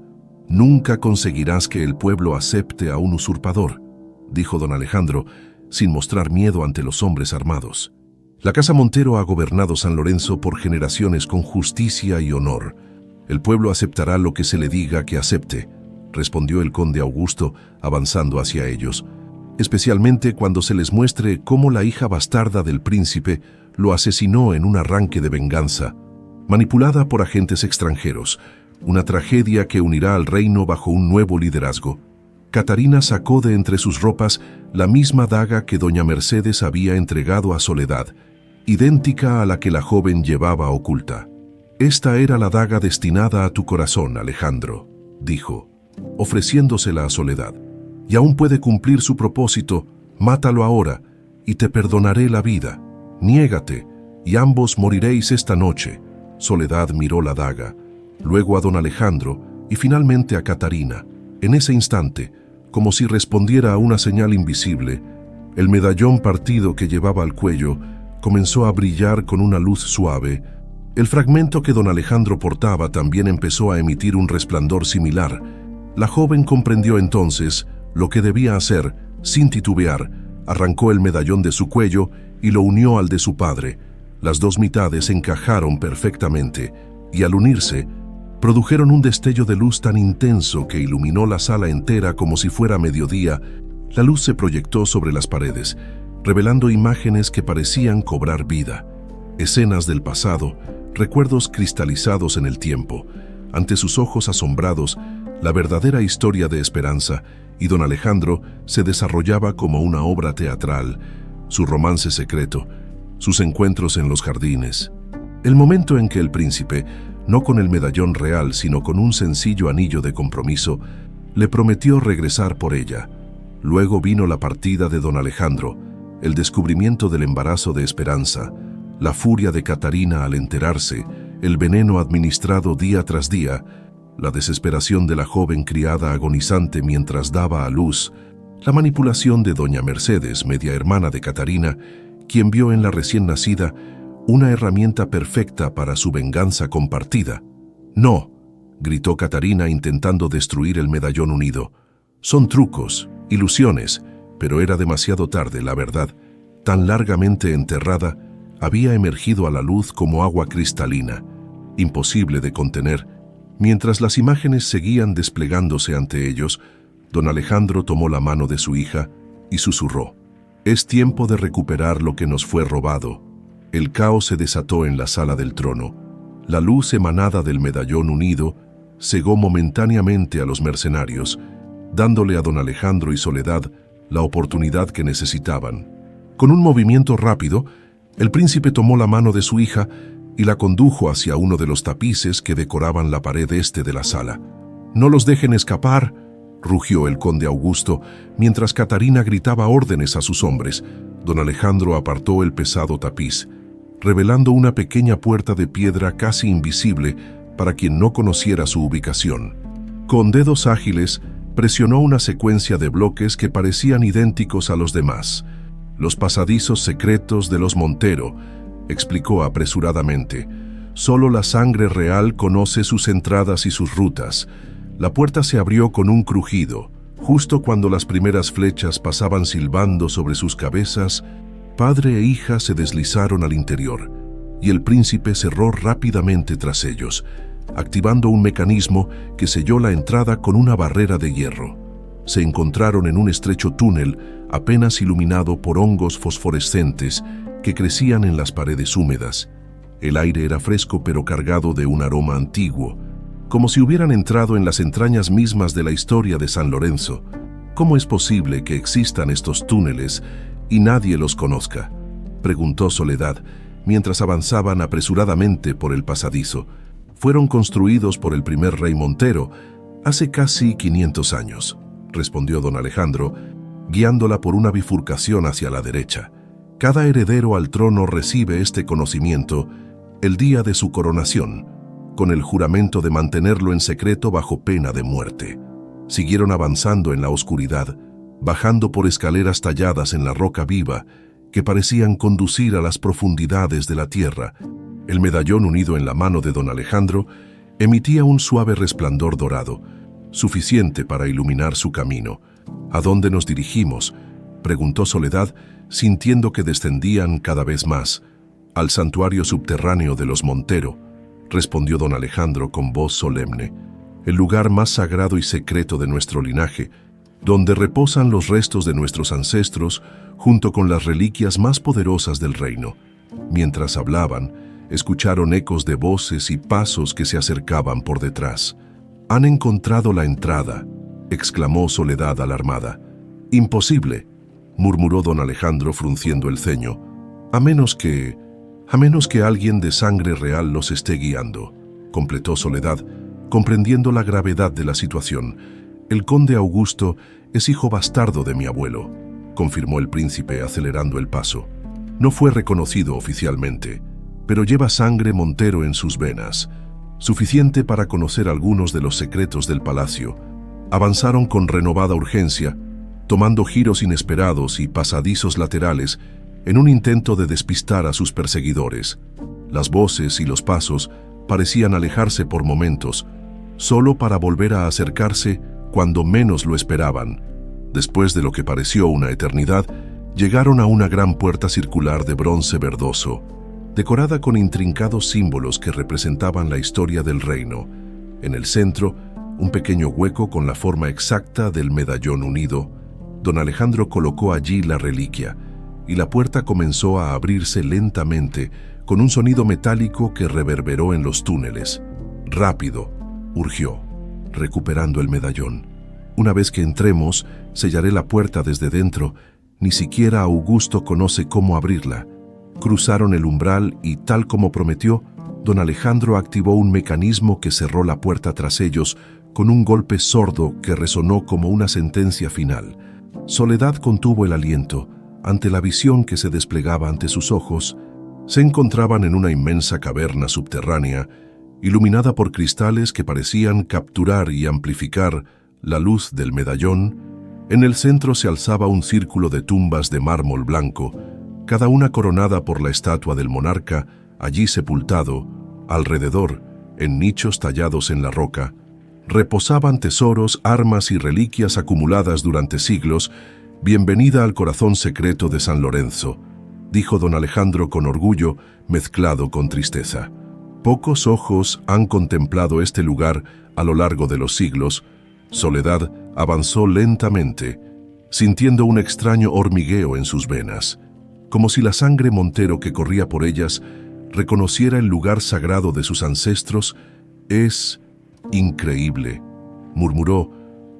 S1: «Nunca conseguirás que el pueblo acepte a un usurpador», dijo don Alejandro, sin mostrar miedo ante los hombres armados. «La Casa Montero ha gobernado San Lorenzo por generaciones con justicia y honor. El pueblo aceptará lo que se le diga que acepte», respondió el conde Augusto, avanzando hacia ellos, «especialmente cuando se les muestre cómo la hija bastarda del príncipe lo asesinó en un arranque de venganza, manipulada por agentes extranjeros, una tragedia que unirá al reino bajo un nuevo liderazgo». Catarina sacó de entre sus ropas la misma daga que doña Mercedes había entregado a Soledad, idéntica a la que la joven llevaba oculta. «Esta era la daga destinada a tu corazón, Alejandro», dijo, ofreciéndosela a Soledad. «Y aún puede cumplir su propósito. Mátalo ahora, y te perdonaré la vida. Niégate, y ambos moriréis esta noche». Soledad miró la daga, luego a don Alejandro y finalmente a Catarina. En ese instante, como si respondiera a una señal invisible, el medallón partido que llevaba al cuello comenzó a brillar con una luz suave. El fragmento que don Alejandro portaba también empezó a emitir un resplandor similar. La joven comprendió entonces lo que debía hacer. Sin titubear, arrancó el medallón de su cuello y lo unió al de su padre. Las dos mitades encajaron perfectamente y al unirse, produjeron un destello de luz tan intenso que iluminó la sala entera como si fuera mediodía. La luz se proyectó sobre las paredes, revelando imágenes que parecían cobrar vida. Escenas del pasado, recuerdos cristalizados en el tiempo. Ante sus ojos asombrados, la verdadera historia de Esperanza y don Alejandro se desarrollaba como una obra teatral, su romance secreto, sus encuentros en los jardines. El momento en que el príncipe, no con el medallón real, sino con un sencillo anillo de compromiso, le prometió regresar por ella. Luego vino la partida de don Alejandro, el descubrimiento del embarazo de Esperanza, la furia de Catarina al enterarse, el veneno administrado día tras día, la desesperación de la joven criada agonizante mientras daba a luz, la manipulación de doña Mercedes, media hermana de Catarina, quien vio en la recién nacida una herramienta perfecta para su venganza compartida. «No», gritó Catarina intentando destruir el medallón unido. «Son trucos, ilusiones», pero era demasiado tarde, la verdad, tan largamente enterrada, había emergido a la luz como agua cristalina, imposible de contener. Mientras las imágenes seguían desplegándose ante ellos, don Alejandro tomó la mano de su hija y susurró: «Es tiempo de recuperar lo que nos fue robado». El caos se desató en la sala del trono. La luz emanada del medallón unido cegó momentáneamente a los mercenarios, dándole a don Alejandro y Soledad la oportunidad que necesitaban. Con un movimiento rápido, el príncipe tomó la mano de su hija y la condujo hacia uno de los tapices que decoraban la pared este de la sala. «No los dejen escapar», rugió el conde Augusto, mientras Catarina gritaba órdenes a sus hombres. Don Alejandro apartó el pesado tapiz, revelando una pequeña puerta de piedra casi invisible para quien no conociera su ubicación. Con dedos ágiles, presionó una secuencia de bloques que parecían idénticos a los demás. «Los pasadizos secretos de los Montero», explicó apresuradamente. «Solo la sangre real conoce sus entradas y sus rutas». La puerta se abrió con un crujido. Justo cuando las primeras flechas pasaban silbando sobre sus cabezas, padre e hija se deslizaron al interior, y el príncipe cerró rápidamente tras ellos. activando un mecanismo que selló la entrada con una barrera de hierro. Se encontraron en un estrecho túnel apenas iluminado por hongos fosforescentes que crecían en las paredes húmedas. El aire era fresco pero cargado de un aroma antiguo, como si hubieran entrado en las entrañas mismas de la historia de San Lorenzo. ¿Cómo es posible que existan estos túneles y nadie los conozca?, preguntó Soledad, mientras avanzaban apresuradamente por el pasadizo. Fueron construidos por el primer rey Montero hace casi 500 años, respondió don Alejandro, guiándola por una bifurcación hacia la derecha. Cada heredero al trono recibe este conocimiento el día de su coronación, con el juramento de mantenerlo en secreto bajo pena de muerte. Siguieron avanzando en la oscuridad, bajando por escaleras talladas en la roca viva que parecían conducir a las profundidades de la tierra. El medallón unido en la mano de don Alejandro emitía un suave resplandor dorado, suficiente para iluminar su camino. ¿A dónde nos dirigimos?, preguntó Soledad, sintiendo que descendían cada vez más. Al santuario subterráneo de los Montero, respondió don Alejandro con voz solemne, el lugar más sagrado y secreto de nuestro linaje, donde reposan los restos de nuestros ancestros junto con las reliquias más poderosas del reino. Mientras hablaban, escucharon ecos de voces y pasos que se acercaban por detrás. «Han encontrado la entrada», exclamó Soledad alarmada. «Imposible», murmuró don Alejandro frunciendo el ceño. A menos que alguien de sangre real los esté guiando», completó Soledad, comprendiendo la gravedad de la situación. «El conde Augusto es hijo bastardo de mi abuelo», confirmó el príncipe acelerando el paso. «No fue reconocido oficialmente, pero lleva sangre Montero en sus venas, suficiente para conocer algunos de los secretos del palacio». Avanzaron con renovada urgencia, tomando giros inesperados y pasadizos laterales en un intento de despistar a sus perseguidores. Las voces y los pasos parecían alejarse por momentos, solo para volver a acercarse cuando menos lo esperaban. Después de lo que pareció una eternidad, llegaron a una gran puerta circular de bronce verdoso, decorada con intrincados símbolos que representaban la historia del reino. En el centro, un pequeño hueco con la forma exacta del medallón unido. Don Alejandro colocó allí la reliquia, y la puerta comenzó a abrirse lentamente, con un sonido metálico que reverberó en los túneles. «Rápido», urgió, recuperando el medallón. «Una vez que entremos, sellaré la puerta desde dentro. Ni siquiera Augusto conoce cómo abrirla». Cruzaron el umbral y, tal como prometió, don Alejandro activó un mecanismo que cerró la puerta tras ellos con un golpe sordo que resonó como una sentencia final. Soledad contuvo el aliento ante la visión que se desplegaba ante sus ojos. Se encontraban en una inmensa caverna subterránea, iluminada por cristales que parecían capturar y amplificar la luz del medallón. En el centro se alzaba un círculo de tumbas de mármol blanco, cada una coronada por la estatua del monarca, allí sepultado. Alrededor, en nichos tallados en la roca, reposaban tesoros, armas y reliquias acumuladas durante siglos. «Bienvenida al corazón secreto de San Lorenzo», dijo don Alejandro con orgullo mezclado con tristeza. «Pocos ojos han contemplado este lugar a lo largo de los siglos». Soledad avanzó lentamente, sintiendo un extraño hormigueo en sus venas, como si la sangre Montero que corría por ellas reconociera el lugar sagrado de sus ancestros. «Es increíble», murmuró,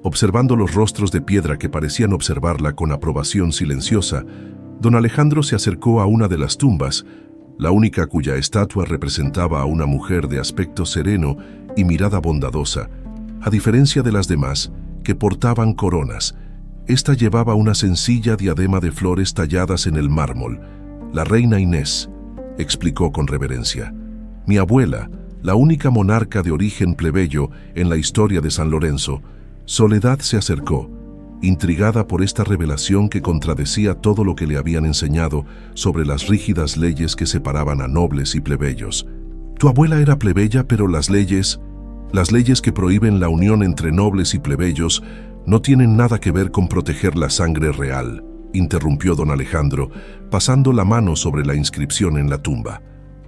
S1: observando los rostros de piedra que parecían observarla con aprobación silenciosa. Don Alejandro se acercó a una de las tumbas, la única cuya estatua representaba a una mujer de aspecto sereno y mirada bondadosa. A diferencia de las demás, que portaban coronas, esta llevaba una sencilla diadema de flores talladas en el mármol. «La reina Inés», explicó con reverencia. «Mi abuela, la única monarca de origen plebeyo en la historia de San Lorenzo». Soledad se acercó, intrigada por esta revelación que contradecía todo lo que le habían enseñado sobre las rígidas leyes que separaban a nobles y plebeyos. «Tu abuela era plebeya, pero las leyes que prohíben la unión entre nobles y plebeyos no tienen nada que ver con proteger la sangre real», interrumpió don Alejandro, pasando la mano sobre la inscripción en la tumba.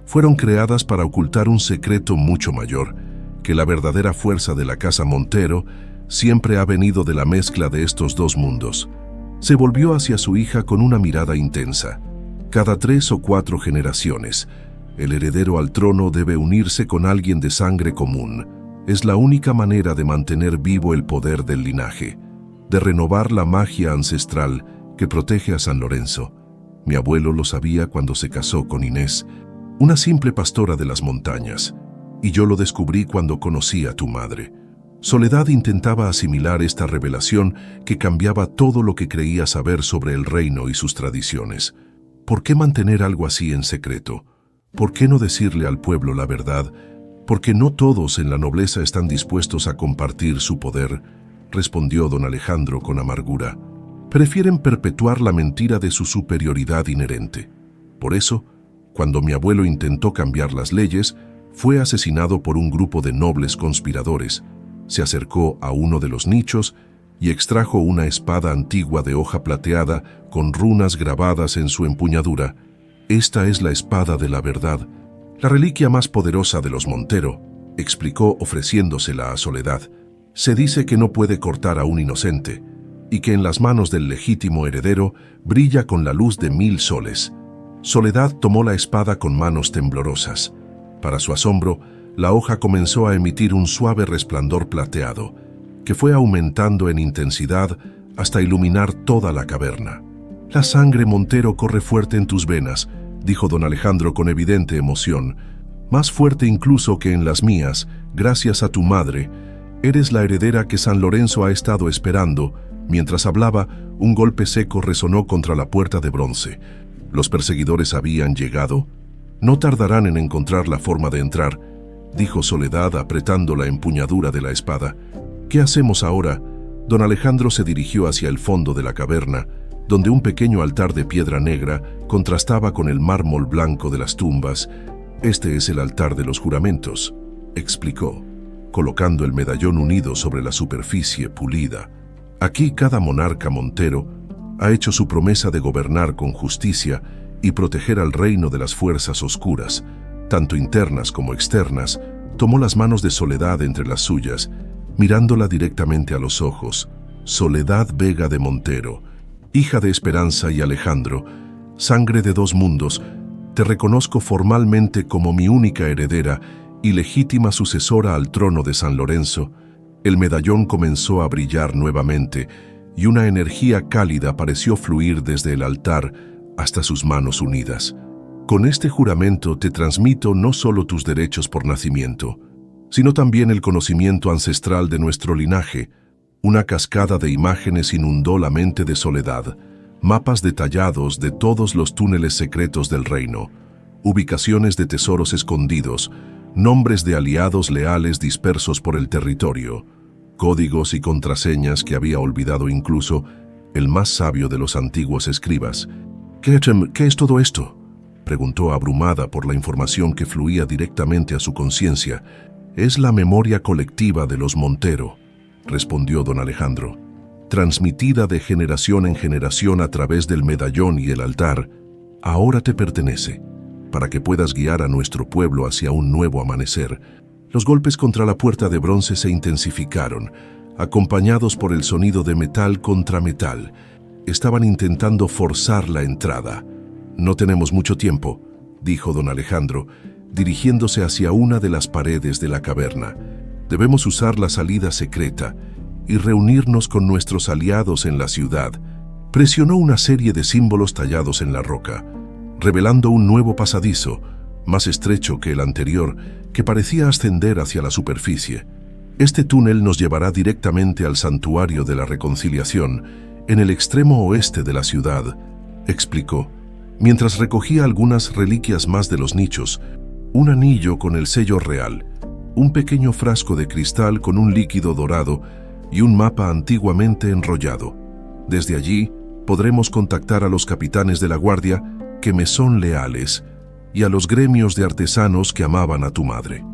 S1: «Fueron creadas para ocultar un secreto mucho mayor, que la verdadera fuerza de la casa Montero siempre ha venido de la mezcla de estos dos mundos. Se volvió hacia su hija con una mirada intensa. Cada 3 o 4 generaciones, el heredero al trono debe unirse con alguien de sangre común. Es la única manera de mantener vivo el poder del linaje, de renovar la magia ancestral que protege a San Lorenzo. Mi abuelo lo sabía cuando se casó con Inés, una simple pastora de las montañas, y yo lo descubrí cuando conocí a tu madre. Soledad intentaba asimilar esta revelación que cambiaba todo lo que creía saber sobre el reino y sus tradiciones. ¿Por qué mantener algo así en secreto? ¿Por qué no decirle al pueblo la verdad? Porque no todos en la nobleza están dispuestos a compartir su poder, respondió don Alejandro con amargura. Prefieren perpetuar la mentira de su superioridad inherente. Por eso, cuando mi abuelo intentó cambiar las leyes, fue asesinado por un grupo de nobles conspiradores. Se acercó a uno de los nichos y extrajo una espada antigua de hoja plateada con runas grabadas en su empuñadura. Esta es la espada de la verdad, la reliquia más poderosa de los Montero, explicó ofreciéndosela a Soledad. Se dice que no puede cortar a un inocente y que en las manos del legítimo heredero brilla con la luz de 1000 soles. Soledad tomó la espada con manos temblorosas. Para su asombro, la hoja comenzó a emitir un suave resplandor plateado, que fue aumentando en intensidad hasta iluminar toda la caverna. «La sangre Montero corre fuerte en tus venas», dijo don Alejandro con evidente emoción. «Más fuerte incluso que en las mías, gracias a tu madre. Eres la heredera que San Lorenzo ha estado esperando». Mientras hablaba, un golpe seco resonó contra la puerta de bronce. ¿Los perseguidores habían llegado? «No tardarán en encontrar la forma de entrar», dijo Soledad apretando la empuñadura de la espada. «¿Qué hacemos ahora?» Don Alejandro se dirigió hacia el fondo de la caverna, donde un pequeño altar de piedra negra contrastaba con el mármol blanco de las tumbas. «Este es el altar de los juramentos», explicó, colocando el medallón unido sobre la superficie pulida. «Aquí cada monarca Montero ha hecho su promesa de gobernar con justicia y proteger al reino de las fuerzas oscuras, tanto internas como externas». Tomó las manos de Soledad entre las suyas, mirándola directamente a los ojos. «Soledad Vega de Montero, hija de Esperanza y Alejandro, sangre de 2 mundos, te reconozco formalmente como mi única heredera y legítima sucesora al trono de San Lorenzo». El medallón comenzó a brillar nuevamente y una energía cálida pareció fluir desde el altar hasta sus manos unidas. «Con este juramento te transmito no solo tus derechos por nacimiento, sino también el conocimiento ancestral de nuestro linaje». Una cascada de imágenes inundó la mente de Soledad, mapas detallados de todos los túneles secretos del reino, ubicaciones de tesoros escondidos, nombres de aliados leales dispersos por el territorio, códigos y contraseñas que había olvidado incluso el más sabio de los antiguos escribas. ¿Qué es todo esto?», preguntó abrumada por la información que fluía directamente a su conciencia. «Es la memoria colectiva de los Montero», respondió don Alejandro, «transmitida de generación en generación a través del medallón y el altar. Ahora te pertenece, para que puedas guiar a nuestro pueblo hacia un nuevo amanecer». Los golpes contra la puerta de bronce se intensificaron, acompañados por el sonido de metal contra metal. Estaban intentando forzar la entrada. «No tenemos mucho tiempo», dijo don Alejandro, dirigiéndose hacia una de las paredes de la caverna. «Debemos usar la salida secreta y reunirnos con nuestros aliados en la ciudad». Presionó una serie de símbolos tallados en la roca, revelando un nuevo pasadizo, más estrecho que el anterior, que parecía ascender hacia la superficie. «Este túnel nos llevará directamente al Santuario de la Reconciliación, en el extremo oeste de la ciudad», explicó, mientras recogía algunas reliquias más de los nichos: un anillo con el sello real, un pequeño frasco de cristal con un líquido dorado y un mapa antiguamente enrollado. «Desde allí podremos contactar a los capitanes de la guardia que me son leales y a los gremios de artesanos que amaban a tu madre».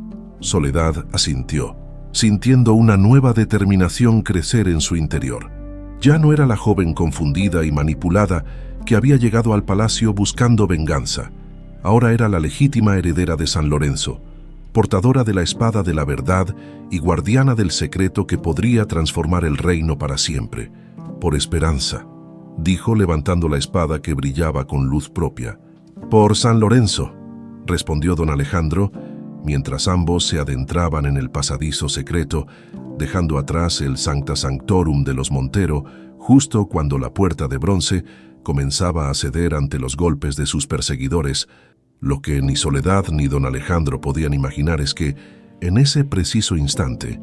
S1: Soledad asintió, sintiendo una nueva determinación crecer en su interior. Ya no era la joven confundida y manipulada que había llegado al palacio buscando venganza. Ahora era la legítima heredera de San Lorenzo, portadora de la espada de la verdad y guardiana del secreto que podría transformar el reino para siempre. Por Esperanza, dijo levantando la espada que brillaba con luz propia. Por San Lorenzo, respondió don Alejandro, mientras ambos se adentraban en el pasadizo secreto, dejando atrás el Sancta Sanctorum de los Montero, justo cuando la puerta de bronce comenzaba a ceder ante los golpes de sus perseguidores. Lo que ni Soledad ni don Alejandro podían imaginar es que, en ese preciso instante,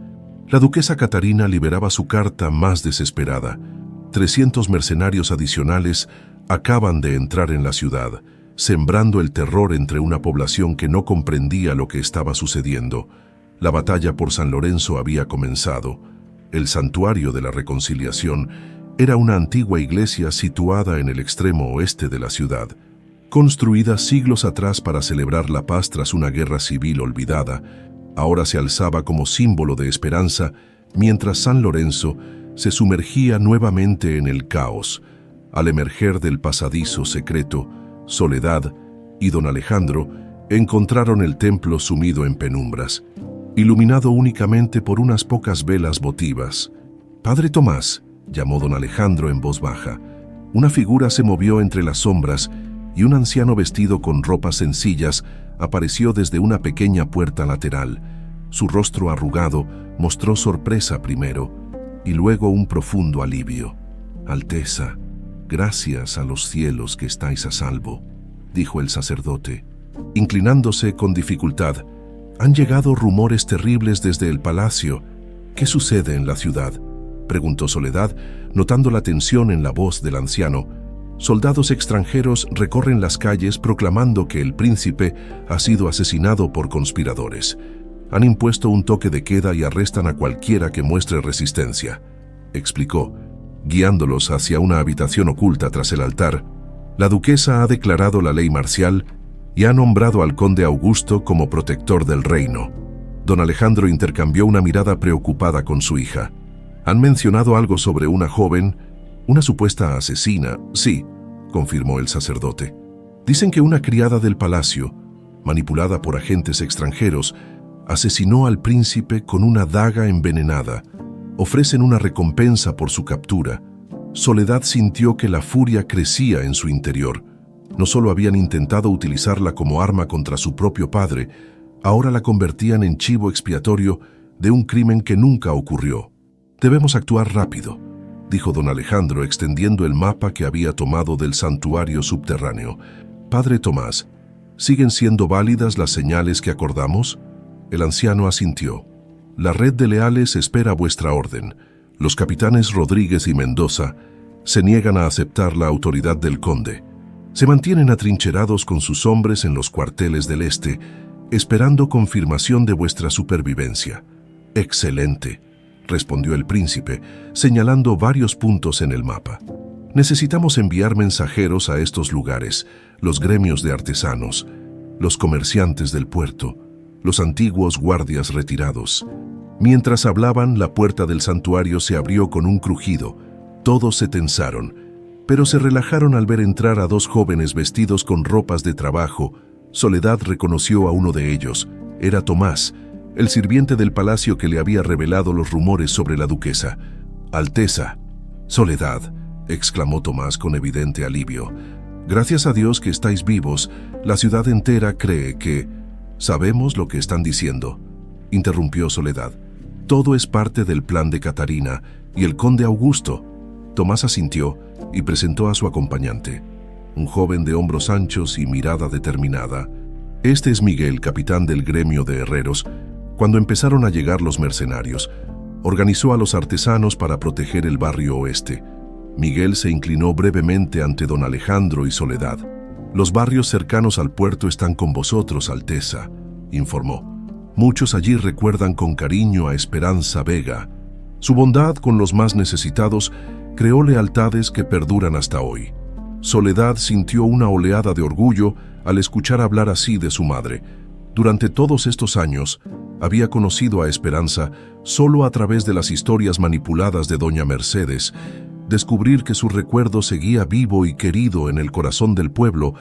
S1: la duquesa Catarina liberaba su carta más desesperada. 300 mercenarios adicionales acaban de entrar en la ciudad, sembrando el terror entre una población que no comprendía lo que estaba sucediendo. La batalla por San Lorenzo había comenzado. El Santuario de la Reconciliación era una antigua iglesia situada en el extremo oeste de la ciudad, construida siglos atrás para celebrar la paz tras una guerra civil olvidada. Ahora se alzaba como símbolo de esperanza, mientras San Lorenzo se sumergía nuevamente en el caos. Al emerger del pasadizo secreto, Soledad y don Alejandro encontraron el templo sumido en penumbras, iluminado únicamente por unas pocas velas votivas. «Padre Tomás», llamó don Alejandro en voz baja. Una figura se movió entre las sombras y un anciano vestido con ropas sencillas apareció desde una pequeña puerta lateral. Su rostro arrugado mostró sorpresa primero y luego un profundo alivio. «Alteza, gracias a los cielos que estáis a salvo», dijo el sacerdote. Inclinándose con dificultad, «Han llegado rumores terribles desde el palacio. ¿Qué sucede en la ciudad?», preguntó Soledad, notando la tensión en la voz del anciano. «Soldados extranjeros recorren las calles proclamando que el príncipe ha sido asesinado por conspiradores. Han impuesto un toque de queda y arrestan a cualquiera que muestre resistencia», explicó, guiándolos hacia una habitación oculta tras el altar. «La duquesa ha declarado la ley marcial y ha nombrado al conde Augusto como protector del reino». Don Alejandro intercambió una mirada preocupada con su hija. «¿Han mencionado algo sobre una joven, una supuesta asesina?» «Sí», confirmó el sacerdote. «Dicen que una criada del palacio, manipulada por agentes extranjeros, asesinó al príncipe con una daga envenenada. Ofrecen una recompensa por su captura». Soledad sintió que la furia crecía en su interior. No solo habían intentado utilizarla como arma contra su propio padre, ahora la convertían en chivo expiatorio de un crimen que nunca ocurrió. «Debemos actuar rápido», dijo don Alejandro, extendiendo el mapa que había tomado del santuario subterráneo. «Padre Tomás, ¿siguen siendo válidas las señales que acordamos?». El anciano asintió. «La red de leales espera vuestra orden. Los capitanes Rodríguez y Mendoza se niegan a aceptar la autoridad del conde. Se mantienen atrincherados con sus hombres en los cuarteles del este, esperando confirmación de vuestra supervivencia». «Excelente», respondió el príncipe, señalando varios puntos en el mapa. «Necesitamos enviar mensajeros a estos lugares, los gremios de artesanos, los comerciantes del puerto, los antiguos guardias retirados». Mientras hablaban, la puerta del santuario se abrió con un crujido. Todos se tensaron, pero se relajaron al ver entrar a dos jóvenes vestidos con ropas de trabajo. Soledad reconoció a uno de ellos. Era Tomás, el sirviente del palacio que le había revelado los rumores sobre la duquesa. «Alteza». «Soledad», exclamó Tomás con evidente alivio. «Gracias a Dios que estáis vivos. La ciudad entera cree que...». «Sabemos lo que están diciendo», interrumpió Soledad. «Todo es parte del plan de Catarina y el conde Augusto». Tomás asintió y presentó a su acompañante, un joven de hombros anchos y mirada determinada. «Este es Miguel, capitán del gremio de herreros. Cuando empezaron a llegar los mercenarios, organizó a los artesanos para proteger el barrio oeste». Miguel se inclinó brevemente ante don Alejandro y Soledad. «Los barrios cercanos al puerto están con vosotros, Alteza», informó. «Muchos allí recuerdan con cariño a Esperanza Vega. Su bondad con los más necesitados creó lealtades que perduran hasta hoy». Soledad sintió una oleada de orgullo al escuchar hablar así de su madre. Durante todos estos años, había conocido a Esperanza solo a través de las historias manipuladas de doña Mercedes. Descubrir que su recuerdo seguía vivo y querido en el corazón del pueblo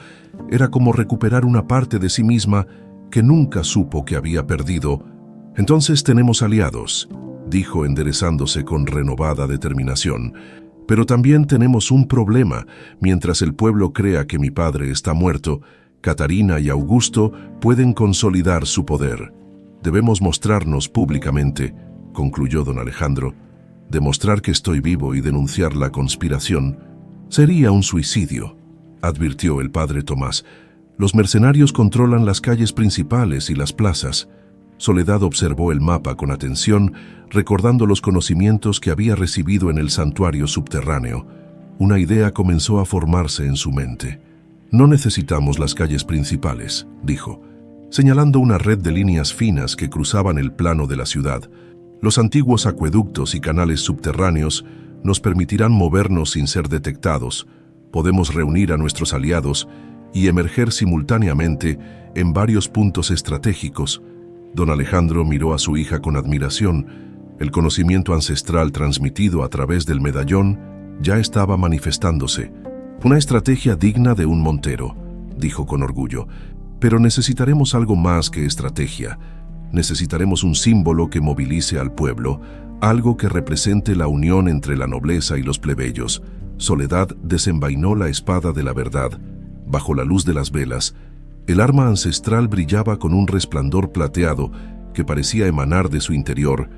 S1: era como recuperar una parte de sí misma que nunca supo que había perdido. Entonces tenemos aliados, dijo enderezándose con renovada determinación. Pero también tenemos un problema. Mientras el pueblo crea que mi padre está muerto, Catarina y Augusto pueden consolidar su poder. Debemos mostrarnos públicamente, concluyó don Alejandro. Demostrar que estoy vivo y denunciar la conspiración sería un suicidio, advirtió el padre Tomás. Los mercenarios controlan las calles principales y las plazas. Soledad observó el mapa con atención, recordando los conocimientos que había recibido en el santuario subterráneo. Una idea comenzó a formarse en su mente. No necesitamos las calles principales, dijo, señalando una red de líneas finas que cruzaban el plano de la ciudad. Los antiguos acueductos y canales subterráneos nos permitirán movernos sin ser detectados. Podemos reunir a nuestros aliados y emerger simultáneamente en varios puntos estratégicos. Don Alejandro miró a su hija con admiración. El conocimiento ancestral transmitido a través del medallón ya estaba manifestándose. Una estrategia digna de un montero, dijo con orgullo. Pero necesitaremos algo más que estrategia. Necesitaremos un símbolo que movilice al pueblo, algo que represente la unión entre la nobleza y los plebeyos. Soledad desenvainó la espada de la verdad. Bajo la luz de las velas, el arma ancestral brillaba con un resplandor plateado que parecía emanar de su interior.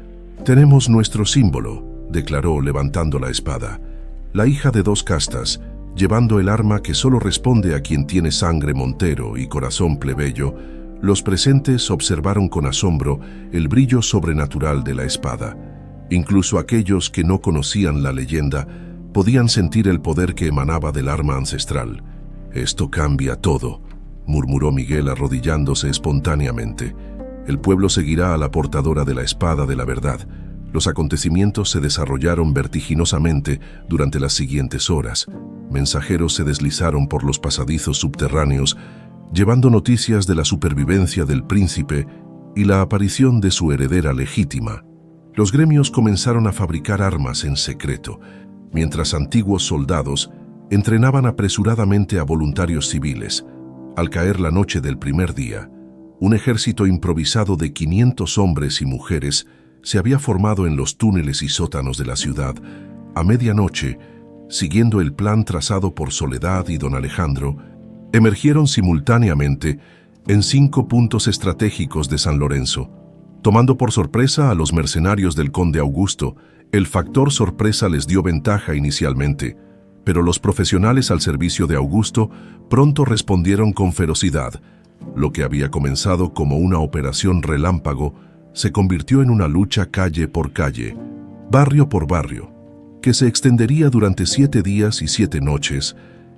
S1: «Tenemos nuestro símbolo», declaró levantando la espada. La hija de dos castas, llevando el arma que solo responde a quien tiene sangre montero y corazón plebeyo, los presentes observaron con asombro el brillo sobrenatural de la espada. Incluso aquellos que no conocían la leyenda podían sentir el poder que emanaba del arma ancestral. «Esto cambia todo», murmuró Miguel arrodillándose espontáneamente. «El pueblo seguirá a la portadora de la espada de la verdad». Los acontecimientos se desarrollaron vertiginosamente durante las siguientes horas. Mensajeros se deslizaron por los pasadizos subterráneos, llevando noticias de la supervivencia del príncipe y la aparición de su heredera legítima. Los gremios comenzaron a fabricar armas en secreto, mientras antiguos soldados entrenaban apresuradamente a voluntarios civiles. Al caer la noche del primer día, un ejército improvisado de 500 hombres y mujeres se había formado en los túneles y sótanos de la ciudad. A medianoche, siguiendo el plan trazado por Soledad y don Alejandro, emergieron simultáneamente en 5 puntos estratégicos de San Lorenzo. Tomando por sorpresa a los mercenarios del conde Augusto, el factor sorpresa les dio ventaja inicialmente, pero los profesionales al servicio de Augusto pronto respondieron con ferocidad. Lo que había comenzado como una operación relámpago se convirtió en una lucha calle por calle, barrio por barrio, que se extendería durante 7 días y 7 noches.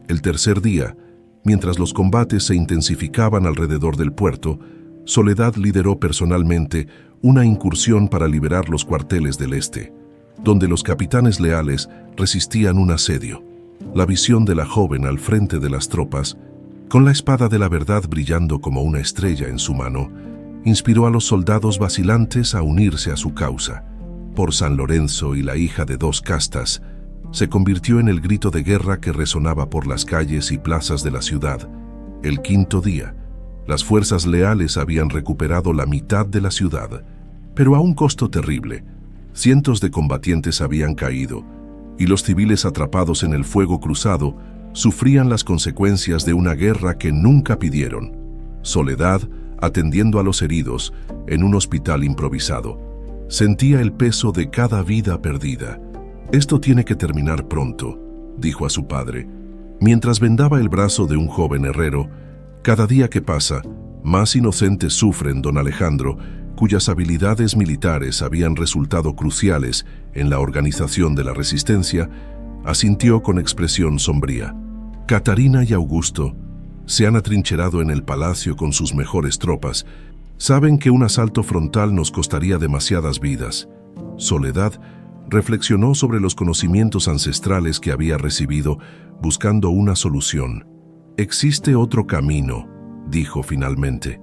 S1: El tercer día, mientras los combates se intensificaban alrededor del puerto, Soledad lideró personalmente una incursión para liberar los cuarteles del este, donde los capitanes leales resistían un asedio. La visión de la joven al frente de las tropas, con la espada de la verdad brillando como una estrella en su mano, inspiró a los soldados vacilantes a unirse a su causa. Por San Lorenzo y la hija de dos castas, se convirtió en el grito de guerra que resonaba por las calles y plazas de la ciudad. El quinto día, las fuerzas leales habían recuperado la mitad de la ciudad, pero a un costo terrible. Cientos de combatientes habían caído, y los civiles atrapados en el fuego cruzado sufrían las consecuencias de una guerra que nunca pidieron. Soledad, atendiendo a los heridos en un hospital improvisado, sentía el peso de cada vida perdida. «Esto tiene que terminar pronto», dijo a su padre, mientras vendaba el brazo de un joven herrero. «Cada día que pasa, más inocentes sufren, don Alejandro, cuyas habilidades militares habían resultado cruciales en la organización de la resistencia», asintió con expresión sombría. «Catarina y Augusto se han atrincherado en el palacio con sus mejores tropas. Saben que un asalto frontal nos costaría demasiadas vidas». Soledad reflexionó sobre los conocimientos ancestrales que había recibido, buscando una solución. «Existe otro camino», dijo finalmente.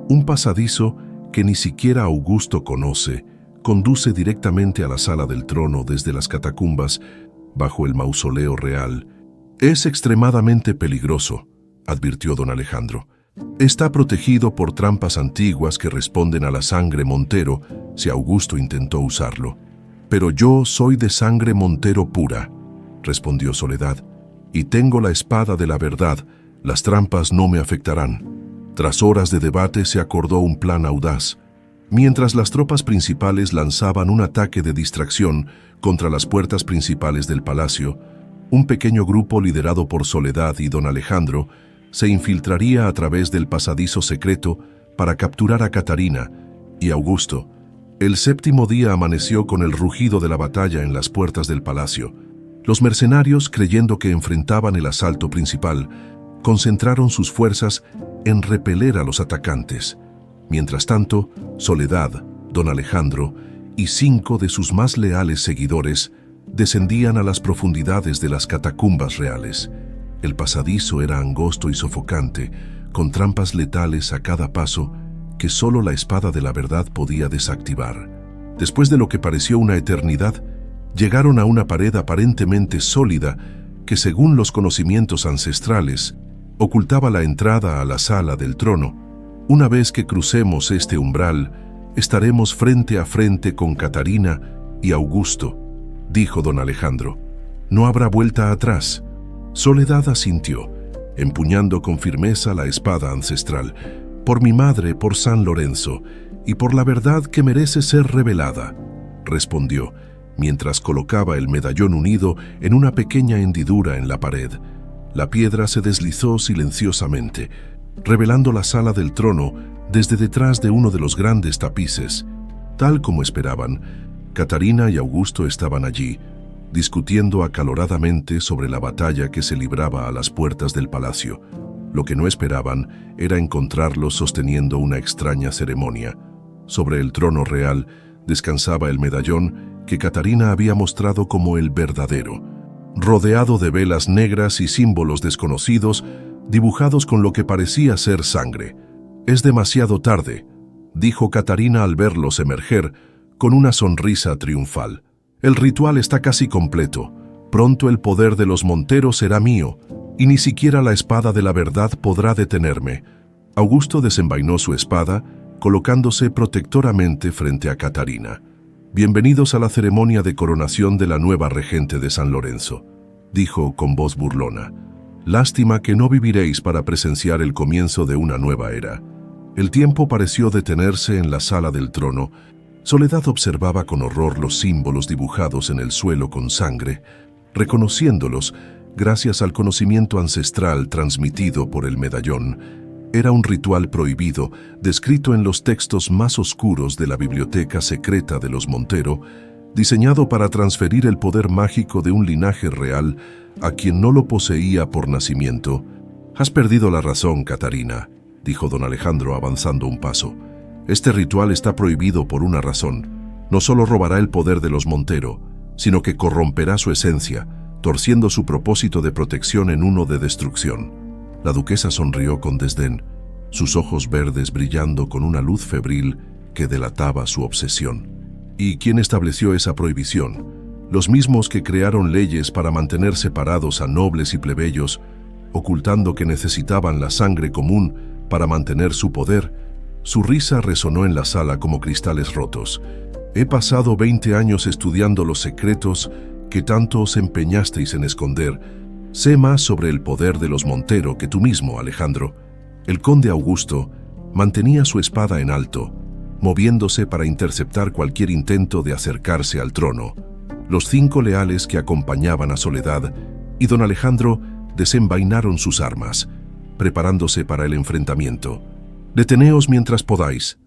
S1: «Un pasadizo que ni siquiera Augusto conoce, conduce directamente a la sala del trono desde las catacumbas, bajo el mausoleo real. Es extremadamente peligroso», advirtió don Alejandro. Está protegido por trampas antiguas que responden a la sangre Montero si Augusto intentó usarlo. Pero yo soy de sangre Montero pura, respondió Soledad, y tengo la espada de la verdad, las trampas no me afectarán. Tras horas de debate se acordó un plan audaz. Mientras las tropas principales lanzaban un ataque de distracción contra las puertas principales del palacio, un pequeño grupo liderado por Soledad y don Alejandro se infiltraría a través del pasadizo secreto para capturar a Catarina y Augusto. El séptimo día amaneció con el rugido de la batalla en las puertas del palacio. Los mercenarios, creyendo que enfrentaban el asalto principal, concentraron sus fuerzas en repeler a los atacantes. Mientras tanto, Soledad, don Alejandro y 5 de sus más leales seguidores descendían a las profundidades de las catacumbas reales. El pasadizo era angosto y sofocante, con trampas letales a cada paso que solo la espada de la verdad podía desactivar. Después de lo que pareció una eternidad, llegaron a una pared aparentemente sólida que, según los conocimientos ancestrales, ocultaba la entrada a la sala del trono. Una vez que crucemos este umbral, estaremos frente a frente con Catarina y Augusto, dijo don Alejandro. No habrá vuelta atrás. Soledad asintió, empuñando con firmeza la espada ancestral. Por mi madre, por San Lorenzo, y por la verdad que merece ser revelada, respondió, mientras colocaba el medallón unido en una pequeña hendidura en la pared. La piedra se deslizó silenciosamente, revelando la sala del trono desde detrás de uno de los grandes tapices. Tal como esperaban, Catarina y Augusto estaban allí, discutiendo acaloradamente sobre la batalla que se libraba a las puertas del palacio. Lo que no esperaban era encontrarlos sosteniendo una extraña ceremonia. Sobre el trono real descansaba el medallón que Catarina había mostrado como el verdadero, rodeado de velas negras y símbolos desconocidos dibujados con lo que parecía ser sangre. «Es demasiado tarde», dijo Catarina al verlos emerger con una sonrisa triunfal. «El ritual está casi completo. Pronto el poder de los Monteros será mío, y ni siquiera la espada de la verdad podrá detenerme». Augusto desenvainó su espada, colocándose protectoramente frente a Catarina. «Bienvenidos a la ceremonia de coronación de la nueva regente de San Lorenzo», dijo con voz burlona. «Lástima que no viviréis para presenciar el comienzo de una nueva era». El tiempo pareció detenerse en la sala del trono. Soledad observaba con horror los símbolos dibujados en el suelo con sangre, reconociéndolos gracias al conocimiento ancestral transmitido por el medallón. Era un ritual prohibido, descrito en los textos más oscuros de la biblioteca secreta de los Montero, diseñado para transferir el poder mágico de un linaje real a quien no lo poseía por nacimiento. «Has perdido la razón, Catarina», dijo don Alejandro avanzando un paso. «Este ritual está prohibido por una razón. No solo robará el poder de los Montero, sino que corromperá su esencia, torciendo su propósito de protección en uno de destrucción». La duquesa sonrió con desdén, sus ojos verdes brillando con una luz febril que delataba su obsesión. «¿Y quién estableció esa prohibición? Los mismos que crearon leyes para mantener separados a nobles y plebeyos, ocultando que necesitaban la sangre común para mantener su poder». Su risa resonó en la sala como cristales rotos. «He pasado 20 años estudiando los secretos que tanto os empeñasteis en esconder. Sé más sobre el poder de los Montero que tú mismo, Alejandro». El conde Augusto mantenía su espada en alto, moviéndose para interceptar cualquier intento de acercarse al trono. Los 5 leales que acompañaban a Soledad y don Alejandro desenvainaron sus armas, preparándose para el enfrentamiento. «Deteneos mientras podáis»,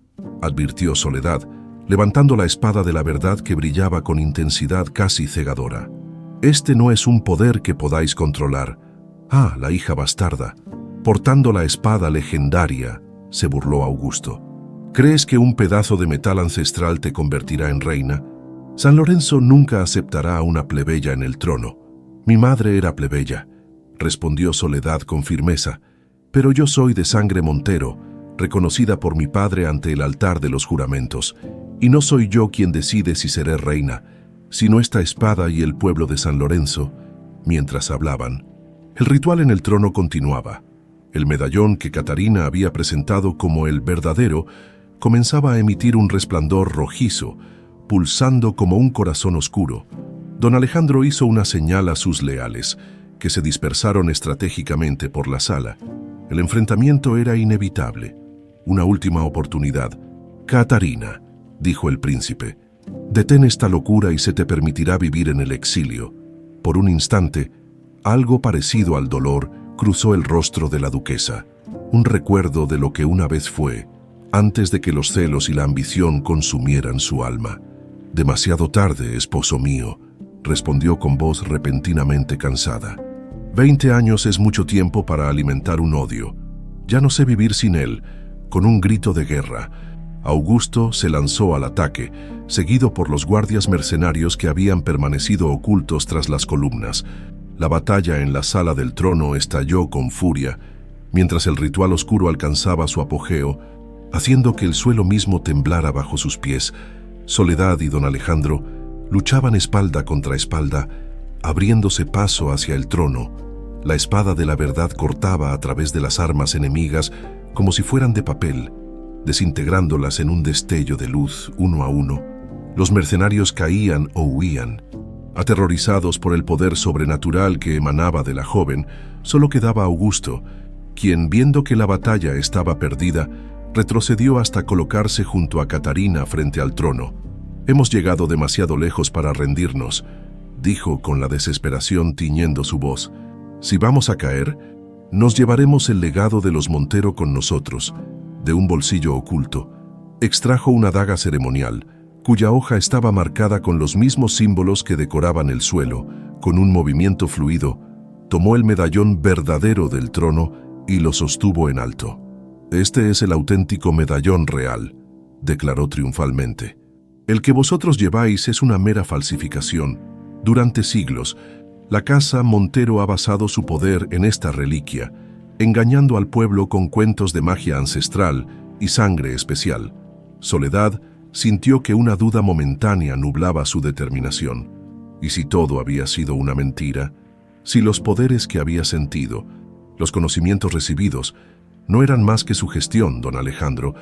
S1: advirtió Soledad, levantando la espada de la verdad que brillaba con intensidad casi cegadora. «Este no es un poder que podáis controlar». «Ah, la hija bastarda, portando la espada legendaria», se burló Augusto. «¿Crees que un pedazo de metal ancestral te convertirá en reina? San Lorenzo nunca aceptará a una plebeya en el trono». «Mi madre era plebeya», respondió Soledad con firmeza, «pero yo soy de sangre Montero, reconocida por mi padre ante el altar de los juramentos, y no soy yo quien decide si seré reina, sino esta espada y el pueblo de San Lorenzo». Mientras hablaban, el ritual en el trono continuaba. El medallón que Catarina había presentado como el verdadero comenzaba a emitir un resplandor rojizo, pulsando como un corazón oscuro. Don Alejandro hizo una señal a sus leales, que se dispersaron estratégicamente por la sala. El enfrentamiento era inevitable. Una última oportunidad. «Catarina», dijo el príncipe, «detén esta locura y se te permitirá vivir en el exilio». Por un instante, algo parecido al dolor cruzó el rostro de la duquesa. Un recuerdo de lo que una vez fue, antes de que los celos y la ambición consumieran su alma. «Demasiado tarde, esposo mío», respondió con voz repentinamente cansada. 20 años es mucho tiempo para alimentar un odio. Ya no sé vivir sin él. Con un grito de guerra, Augusto se lanzó al ataque, seguido por los guardias mercenarios que habían permanecido ocultos tras las columnas. La batalla en la sala del trono estalló con furia, mientras el ritual oscuro alcanzaba su apogeo, haciendo que el suelo mismo temblara bajo sus pies. Soledad y don Alejandro luchaban espalda contra espalda, abriéndose paso hacia el trono. La espada de la verdad cortaba a través de las armas enemigas como si fueran de papel, desintegrándolas en un destello de luz uno a uno. Los mercenarios caían o huían. Aterrorizados por el poder sobrenatural que emanaba de la joven, solo quedaba Augusto, quien, viendo que la batalla estaba perdida, retrocedió hasta colocarse junto a Catarina frente al trono. «Hemos llegado demasiado lejos para rendirnos», dijo con la desesperación tiñendo su voz. «Si vamos a caer, nos llevaremos el legado de los Montero con nosotros». De un bolsillo oculto, extrajo una daga ceremonial, cuya hoja estaba marcada con los mismos símbolos que decoraban el suelo. Con un movimiento fluido, tomó el medallón verdadero del trono y lo sostuvo en alto. «Este es el auténtico medallón real», declaró triunfalmente. «El que vosotros lleváis es una mera falsificación. Durante siglos, la casa Montero ha basado su poder en esta reliquia, engañando al pueblo con cuentos de magia ancestral y sangre especial». Soledad sintió que una duda momentánea nublaba su determinación. ¿Y si todo había sido una mentira? Si los poderes que había sentido, los conocimientos recibidos, no eran más que sugestión? Don Alejandro,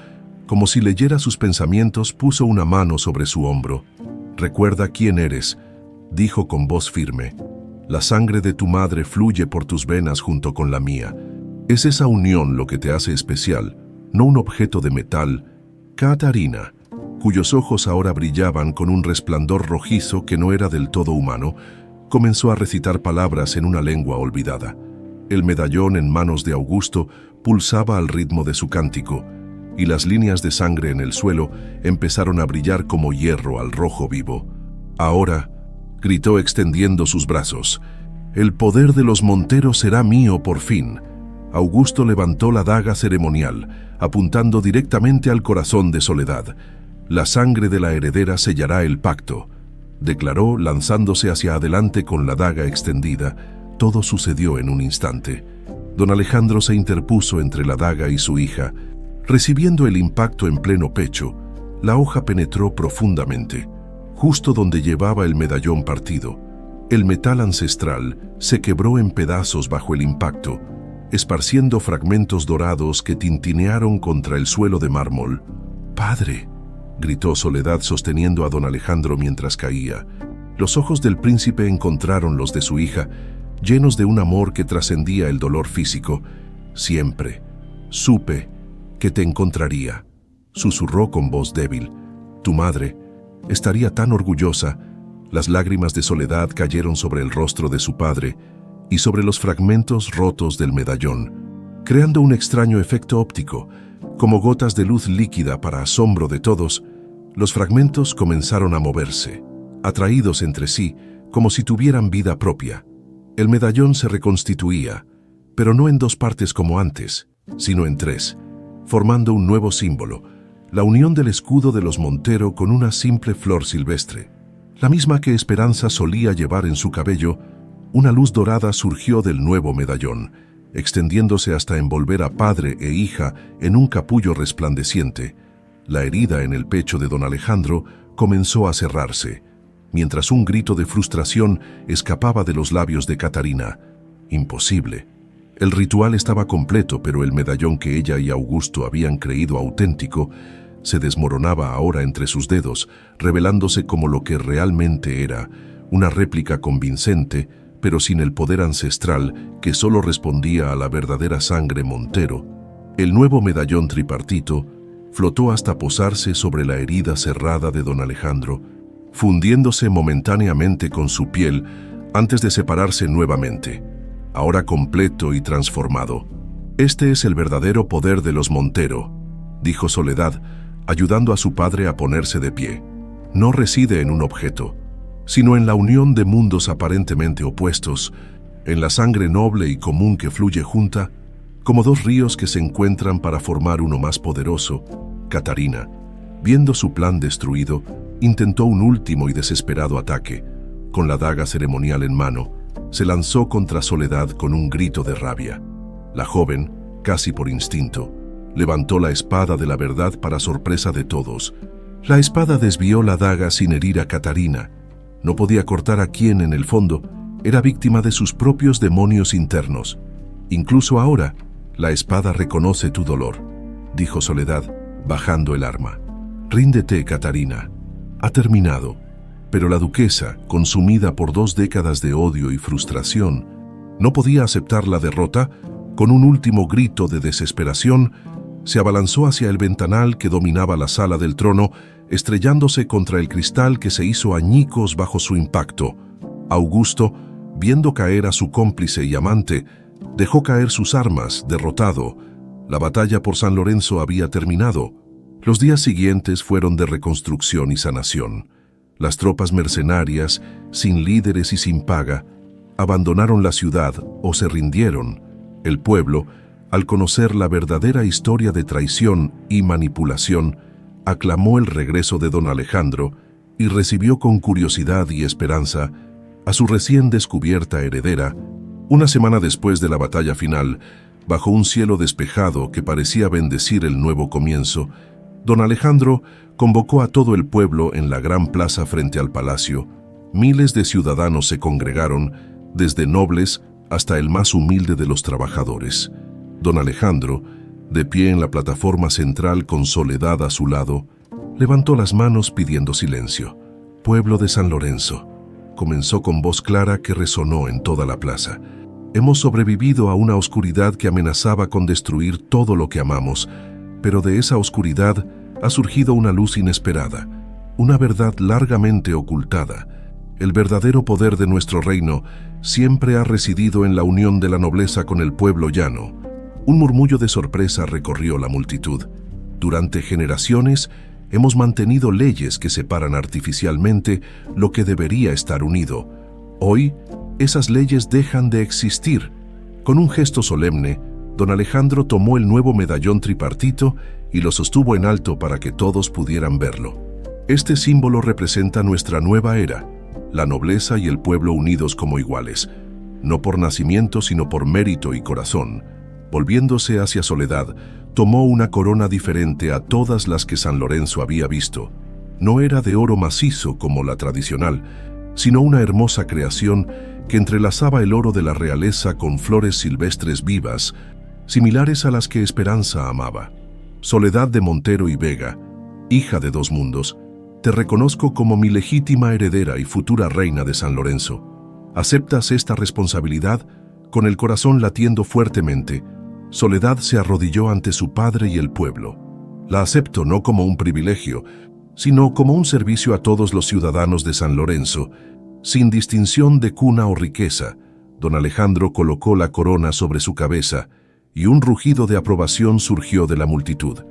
S1: como si leyera sus pensamientos, puso una mano sobre su hombro. «Recuerda quién eres», dijo con voz firme. «La sangre de tu madre fluye por tus venas junto con la mía. Es esa unión lo que te hace especial, no un objeto de metal». Catarina, cuyos ojos ahora brillaban con un resplandor rojizo que no era del todo humano, comenzó a recitar palabras en una lengua olvidada. El medallón en manos de Augusto pulsaba al ritmo de su cántico, y las líneas de sangre en el suelo empezaron a brillar como hierro al rojo vivo. «Ahora», gritó extendiendo sus brazos, «el poder de los Monteros será mío por fin». Augusto levantó la daga ceremonial, apuntando directamente al corazón de Soledad. «La sangre de la heredera sellará el pacto», declaró, lanzándose hacia adelante con la daga extendida. Todo sucedió en un instante. Don Alejandro se interpuso entre la daga y su hija. Recibiendo el impacto en pleno pecho, la hoja penetró profundamente, justo donde llevaba el medallón partido. El metal ancestral se quebró en pedazos bajo el impacto, esparciendo fragmentos dorados que tintinearon contra el suelo de mármol. «¡Padre!», gritó Soledad sosteniendo a don Alejandro mientras caía. Los ojos del príncipe encontraron los de su hija, llenos de un amor que trascendía el dolor físico. «Siempre supe que te encontraría», susurró con voz débil. «Tu madre estaría tan orgullosa». Las lágrimas de Soledad cayeron sobre el rostro de su padre y sobre los fragmentos rotos del medallón, creando un extraño efecto óptico. Como gotas de luz líquida para asombro de todos, los fragmentos comenzaron a moverse, atraídos entre sí, como si tuvieran vida propia. El medallón se reconstituía, pero no en dos partes como antes, sino en tres, formando un nuevo símbolo, la unión del escudo de los Montero con una simple flor silvestre, la misma que Esperanza solía llevar en su cabello. Una luz dorada surgió del nuevo medallón, extendiéndose hasta envolver a padre e hija en un capullo resplandeciente. La herida en el pecho de don Alejandro comenzó a cerrarse, mientras un grito de frustración escapaba de los labios de Catarina. «Imposible. El ritual estaba completo, pero el medallón que ella y Augusto habían creído auténtico se desmoronaba ahora entre sus dedos, revelándose como lo que realmente era, una réplica convincente, pero sin el poder ancestral que solo respondía a la verdadera sangre Montero. El nuevo medallón tripartito flotó hasta posarse sobre la herida cerrada de don Alejandro, fundiéndose momentáneamente con su piel antes de separarse nuevamente, ahora completo y transformado. «Este es el verdadero poder de los Montero», dijo Soledad, ayudando a su padre a ponerse de pie. «No reside en un objeto, sino en la unión de mundos aparentemente opuestos, en la sangre noble y común que fluye junta, como dos ríos que se encuentran para formar uno más poderoso». Catarina, viendo su plan destruido, intentó un último y desesperado ataque. Con la daga ceremonial en mano, se lanzó contra Soledad con un grito de rabia. La joven, casi por instinto, levantó la espada de la verdad para sorpresa de todos. La espada desvió la daga sin herir a Catarina. No podía cortar a quien, en el fondo, era víctima de sus propios demonios internos. «Incluso ahora, la espada reconoce tu dolor», dijo Soledad, bajando el arma. «Ríndete, Catarina. Ha terminado». Pero la duquesa, consumida por 2 décadas de odio y frustración, no podía aceptar la derrota. Con un último grito de desesperación, se abalanzó hacia el ventanal que dominaba la sala del trono, estrellándose contra el cristal que se hizo añicos bajo su impacto. Augusto, viendo caer a su cómplice y amante, dejó caer sus armas, derrotado. La batalla por San Lorenzo había terminado. Los días siguientes fueron de reconstrucción y sanación. Las tropas mercenarias, sin líderes y sin paga, abandonaron la ciudad o se rindieron. El pueblo, al conocer la verdadera historia de traición y manipulación, aclamó el regreso de don Alejandro y recibió con curiosidad y esperanza a su recién descubierta heredera. Una semana después de la batalla final, bajo un cielo despejado que parecía bendecir el nuevo comienzo, don Alejandro convocó a todo el pueblo en la gran plaza frente al palacio. Miles de ciudadanos se congregaron, desde nobles hasta el más humilde de los trabajadores. Don Alejandro, de pie en la plataforma central con Soledad a su lado, levantó las manos pidiendo silencio. «Pueblo de San Lorenzo», comenzó con voz clara que resonó en toda la plaza. «Hemos sobrevivido a una oscuridad que amenazaba con destruir todo lo que amamos, pero de esa oscuridad ha surgido una luz inesperada, una verdad largamente ocultada. El verdadero poder de nuestro reino siempre ha residido en la unión de la nobleza con el pueblo llano». Un murmullo de sorpresa recorrió la multitud. «Durante generaciones hemos mantenido leyes que separan artificialmente lo que debería estar unido. Hoy, esas leyes dejan de existir». Con un gesto solemne, don Alejandro tomó el nuevo medallón tripartito y lo sostuvo en alto para que todos pudieran verlo. «Este símbolo representa nuestra nueva era, la nobleza y el pueblo unidos como iguales, no por nacimiento sino por mérito y corazón». Volviéndose hacia Soledad, tomó una corona diferente a todas las que San Lorenzo había visto. No era de oro macizo como la tradicional, sino una hermosa creación que entrelazaba el oro de la realeza con flores silvestres vivas, similares a las que Esperanza amaba. «Soledad de Montero y Vega, hija de 2 mundos, te reconozco como mi legítima heredera y futura reina de San Lorenzo. ¿Aceptas esta responsabilidad?». Con el corazón latiendo fuertemente, Soledad se arrodilló ante su padre y el pueblo. «La acepto no como un privilegio, sino como un servicio a todos los ciudadanos de San Lorenzo, sin distinción de cuna o riqueza». Don Alejandro colocó la corona sobre su cabeza y un rugido de aprobación surgió de la multitud.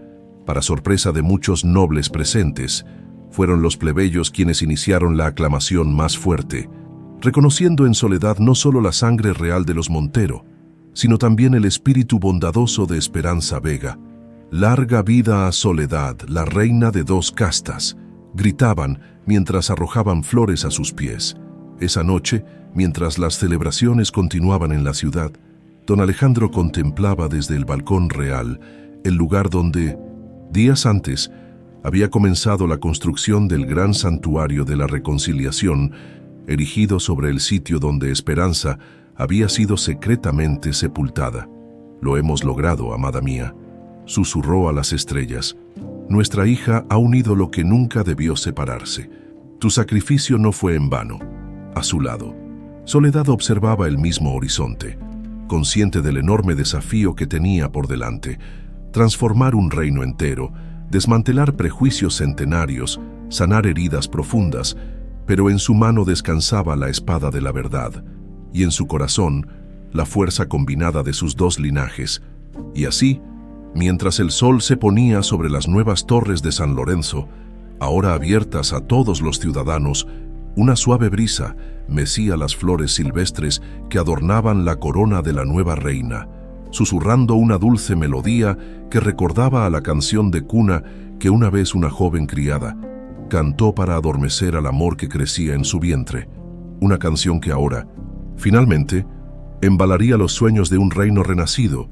S1: Para sorpresa de muchos nobles presentes, fueron los plebeyos quienes iniciaron la aclamación más fuerte, reconociendo en Soledad no solo la sangre real de los Montero, sino también el espíritu bondadoso de Esperanza Vega. «Larga vida a Soledad, la reina de 2 castas», gritaban mientras arrojaban flores a sus pies. Esa noche, mientras las celebraciones continuaban en la ciudad, don Alejandro contemplaba desde el balcón real el lugar donde, días antes, había comenzado la construcción del gran santuario de la reconciliación, erigido sobre el sitio donde Esperanza había sido secretamente sepultada. «Lo hemos logrado, amada mía», susurró a las estrellas. «Nuestra hija ha unido lo que nunca debió separarse. Tu sacrificio no fue en vano». A su lado, Soledad observaba el mismo horizonte, consciente del enorme desafío que tenía por delante: transformar un reino entero, desmantelar prejuicios centenarios, sanar heridas profundas, pero en su mano descansaba la espada de la verdad, y en su corazón la fuerza combinada de sus dos linajes. Y así, mientras el sol se ponía sobre las nuevas torres de San Lorenzo, ahora abiertas a todos los ciudadanos, una suave brisa mecía las flores silvestres que adornaban la corona de la nueva reina, susurrando una dulce melodía que recordaba a la canción de cuna que una vez una joven criada cantó para adormecer al amor que crecía en su vientre. Una canción que ahora, finalmente, embalaría los sueños de un reino renacido,